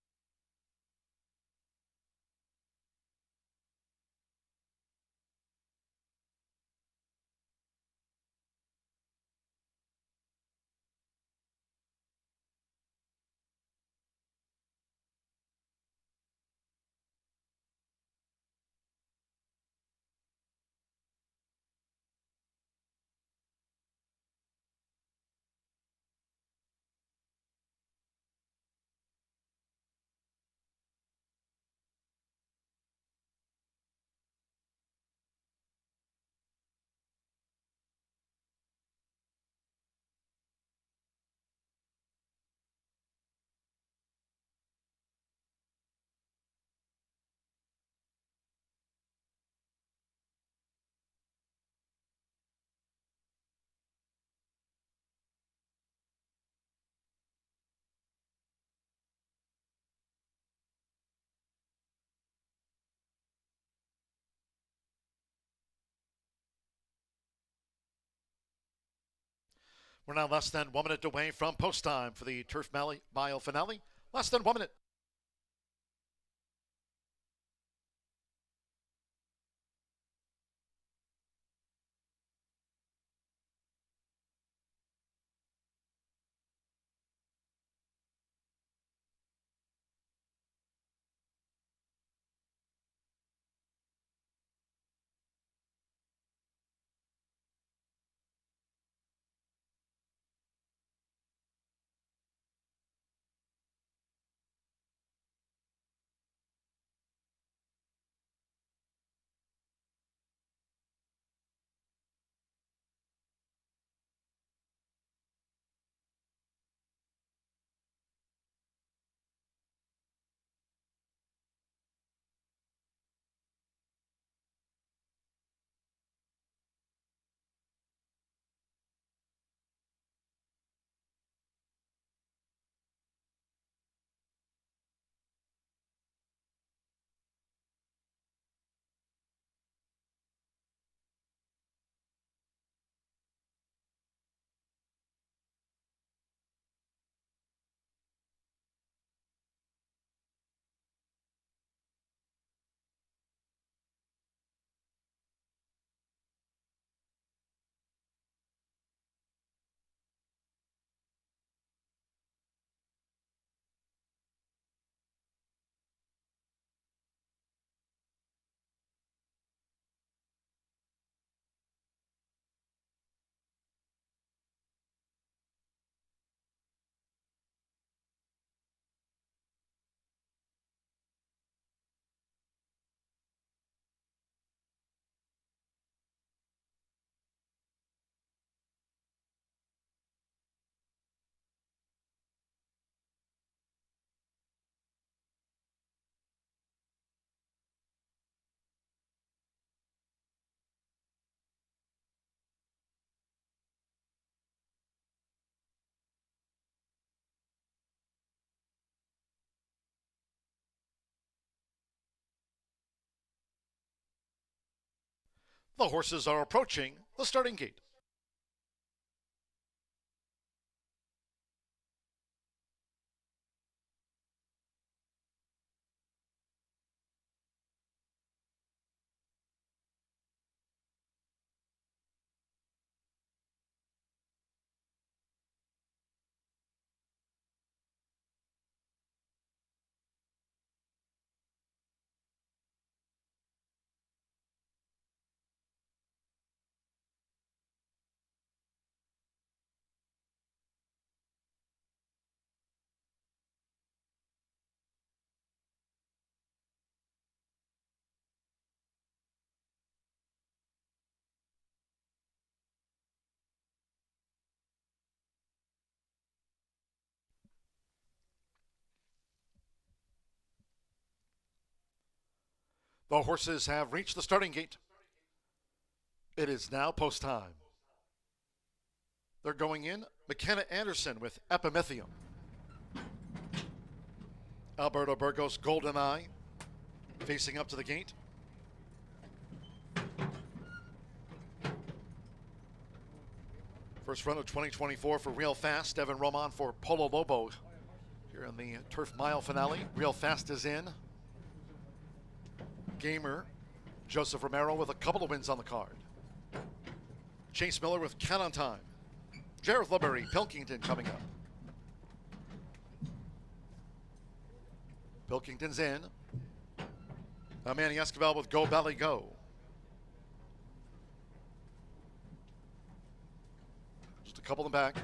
eighth, 8 Coventry Hall seventh. Top down 342, 16587. Upcoming 6, no changes. Trifecta Exacta Superfecta. Post time in 6 minutes, 5:55. We're now less than 1 minute away from post time for the Turf Mile finale. Less than 1 minute. The horses are approaching the starting gate. The horses have reached the starting gate. It is now post time. They're going in. McKenna Anderson with Epimethium. Alberto Burgos Golden Eye facing up to the gate. First run of 2024 for Real Fast. Evan Roman for Polo Lobo here in the Turf Mile finale. Real Fast is in. Gamer, Joseph Romero with a couple of wins on the card. Chase Miller with Count on Time. Jared Leberry, Pilkington coming up. Pilkington's in. Manny Escobar with Go Valley Go. Just a couple in the back.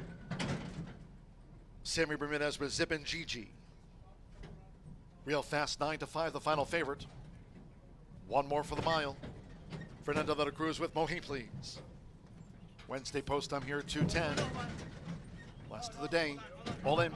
Sammy Bermudez with Zip and Gigi. Real Fast 9-5, the final favorite. One more for the mile. Fernando de la Cruz with Mohe Please. Wednesday post time here, 2:10. Last of the day. All in.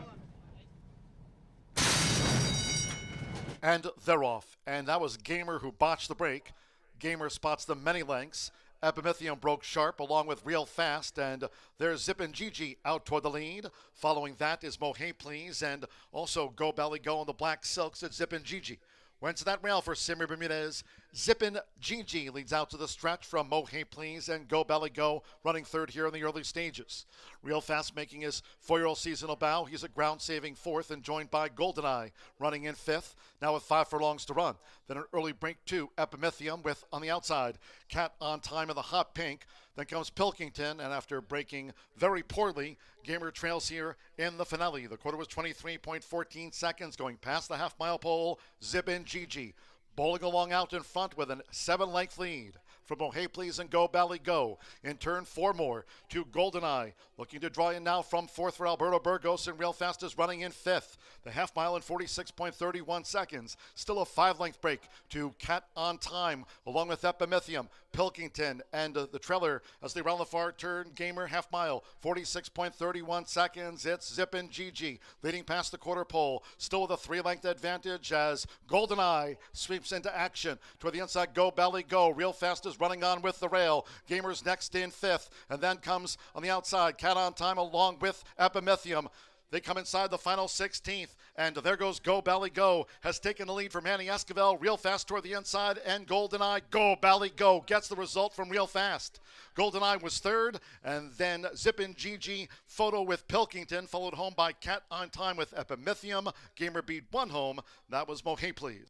And they're off. And that was Gamer who botched the break. Gamer spots the many lengths. Epimethium broke sharp along with Real Fast, and there's Zip and Gigi out toward the lead. Following that is Mohe Please, and also Go Belly Go on the black silks at Zip and Gigi. Went to that rail for Sammy Bermudez. Zippin' Gigi leads out to the stretch from Mohe Please and Go Belly Go running third here in the early stages. Real Fast making his 4-year-old seasonal bow. He's a ground-saving fourth and joined by Goldeneye running in fifth, now with 5 furlongs to run. Then an early break to Epimethium with, on the outside, Cat on Time in the hot pink. Then comes Pilkington, and after breaking very poorly, Gamer trails here in the finale. The quarter was 23.14 seconds, going past the half-mile pole. Zippin' Gigi bowling along out in front with a 7-length lead from Mohe Please and Go Valley Go. In turn, 4 more to Goldeneye. Looking to draw in now from 4th for Alberto Burgos, and Real Fast is running in 5th. The half mile in 46.31 seconds. Still a 5-length break to Cat on Time along with Epimethium, Pilkington, and the trailer as they round the far turn. Gamer half mile, 46.31 seconds. It's Zippin' Gigi leading past the quarter pole. Still with a 3-length advantage as Goldeneye sweeps into action. Toward the inside, Go Belly Go. Real Fast is running on with the rail. Gamer's next in 5th. And then comes on the outside, Cat on Time along with Epimethium. They come inside the final 16th, and there goes Go Belly Go. Has taken the lead from Manny Escobar. Real Fast toward the inside, and Goldeneye. Go Belly Go gets the result from Real Fast. Goldeneye was 3rd, and then Zippin' Gigi photo with Pilkington, followed home by Cat on Time with Epimethium. Gamer beat 1 home. That was Mohe Please.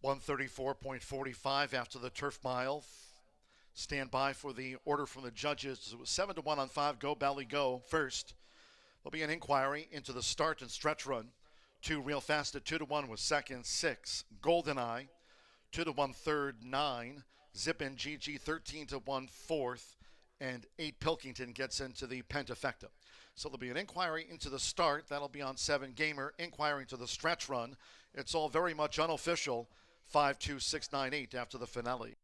$134.45 after the turf mile. Stand by for the order from the judges. It was 7-1 on 5. Go Belly Go first. There'll be an inquiry into the start and stretch run. 2 Real Fast at 2-1 was second. 6 Goldeneye. 2-1 third. 9 Zippin' Gigi. 13-1 fourth. And 8 Pilkington gets into the pentafecta. So there'll be an inquiry into the start. That'll be on 7 Gamer. Inquiry into the stretch run. It's all very much unofficial. 5-2-6-9-8 after the finale.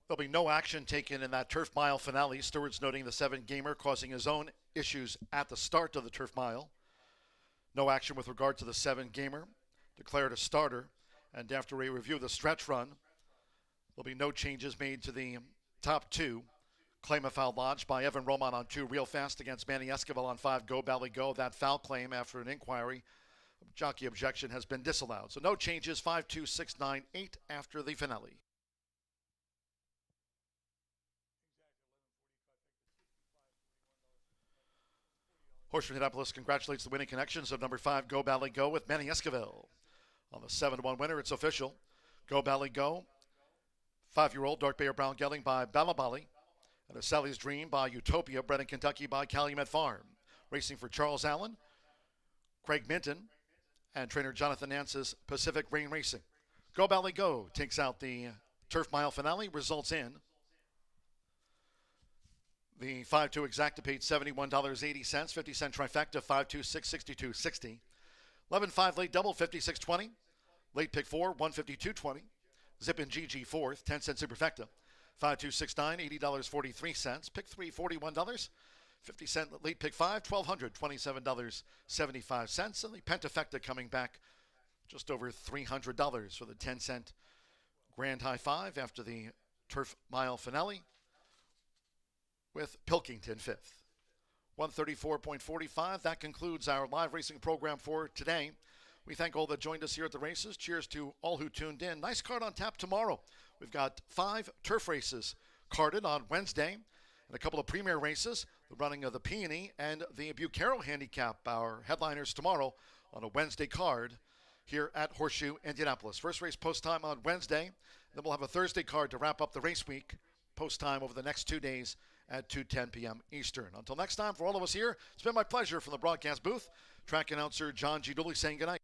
There'll be no action taken in that Turf Mile finale. Stewart's noting the 7-gamer causing his own issues at the start of the Turf Mile. No action with regard to the 7-gamer. Declared a starter. And after a review of the stretch run, there'll be no changes made to the top 2. Claim a foul lodged by Evan Roman on 2, Real Fast against Manny Esquivel on 5, Go Bally Go. That foul claim after an inquiry, jockey objection, has been disallowed. So no changes, 5, 2, 6, 9, 8 after the finale. Horseshoe Indianapolis congratulates the winning connections of number 5, Go Bally Go, with Manny Esquivel. On the 7-1 winner, it's official. Go Bally Go, 5-year-old Dark Bear Brown Gelding by Balabali. And a Sally's Dream by Utopia, bred in Kentucky by Calumet Farm. Racing for Charles Allen, Craig Minton, and trainer Jonathan Nance's Pacific Rain Racing. Go Bally Go takes out the Turf Mile finale, results in the 5-2 exacta paid $71.80, 50-cent trifecta, 5-2, 662.60. 11-5 late double, 56.20. Late pick 4, 152.20. Zip and GG fourth, 10-cent superfecta. 5269, $80.43. Pick 3, $41. 50-cent late pick 5, $1,227.75. And the pentafecta coming back just over $300 for the 10-cent grand high five after the Turf Mile finale, with Pilkington 5th. 134.45. That concludes our live racing program for today. We thank all that joined us here at the races. Cheers to all who tuned in. Nice card on tap tomorrow. We've got 5 turf races carded on Wednesday and a couple of premier races, the running of the Peony and the Bucaro Handicap, our headliners tomorrow on a Wednesday card here at Horseshoe Indianapolis. First race post time on Wednesday. Then we'll have a Thursday card to wrap up the race week post time over the next 2 days at 2:10 p.m. Eastern. Until next time, for all of us here, it's been my pleasure from the broadcast booth. Track announcer John G. Dooley saying goodnight.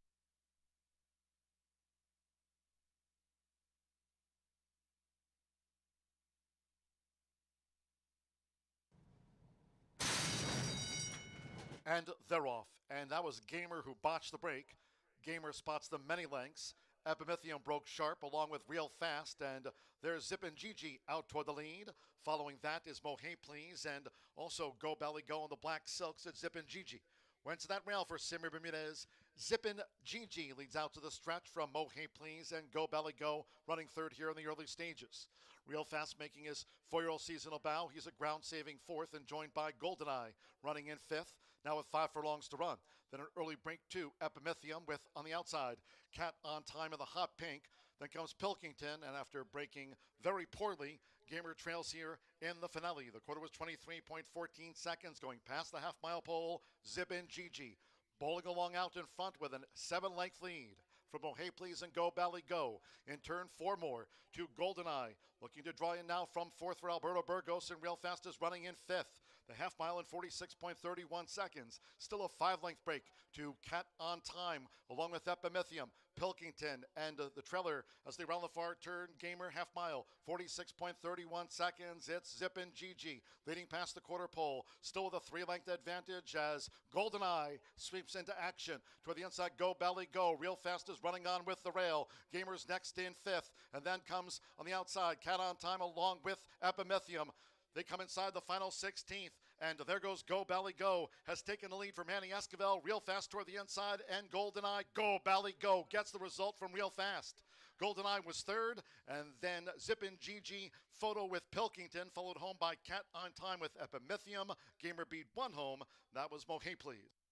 And they're off. And that was Gamer who botched the break. Gamer spots the many lengths. Epimethium broke sharp along with Real Fast, and there's Zip and Gigi out toward the lead. Following that is Mohey Please, and also Go Belly Go on the black silks at Zip and Gigi. Went to that rail for Simmer Bermudez. Zippin' Gigi leads out to the stretch from Mohey Please and Go Belly Go running third here in the early stages. Real Fast making his 4-year-old seasonal bow. He's a ground-saving fourth and joined by Goldeneye running in fifth, now with 5 furlongs to run. Then an early break to Epimethium with, on the outside, Cat on Time in the hot pink. Then comes Pilkington, and after breaking very poorly, Gamer trails here in the finale. The quarter was 23.14 seconds, going past the half-mile pole. Zip and Gigi bowling along out in front with a 7-length lead from Mohey Please and Go Bally Go. In turn, 4 more to Goldeneye. Looking to draw in now from 4th for Alberto Burgos, and Real Fast is running in 5th. The half mile in 46.31 seconds. Still a 5-length break to Cat on Time, along with Epimethium, Pilkington, and the trailer as they round the far turn. Gamer half mile, 46.31 seconds. It's Zip and Gigi leading past the quarter pole, still with a 3-length advantage as Goldeneye sweeps into action toward the inside. Go Bally Go. Real Fast is running on with the rail. Gamer's next in 5th, and then comes on the outside Cat on Time along with Epimethium. They come inside the final 16th, and there goes Go Bally Go, has taken the lead from Manny Esquivel. Real Fast toward the inside, and Goldeneye, Go Bally Go, gets the result from Real Fast. Goldeneye was 3rd, and then Zip and Gigi, photo with Pilkington, followed home by Cat on Time with Epimethium. Gamer beat 1 home. That was Mohey Please.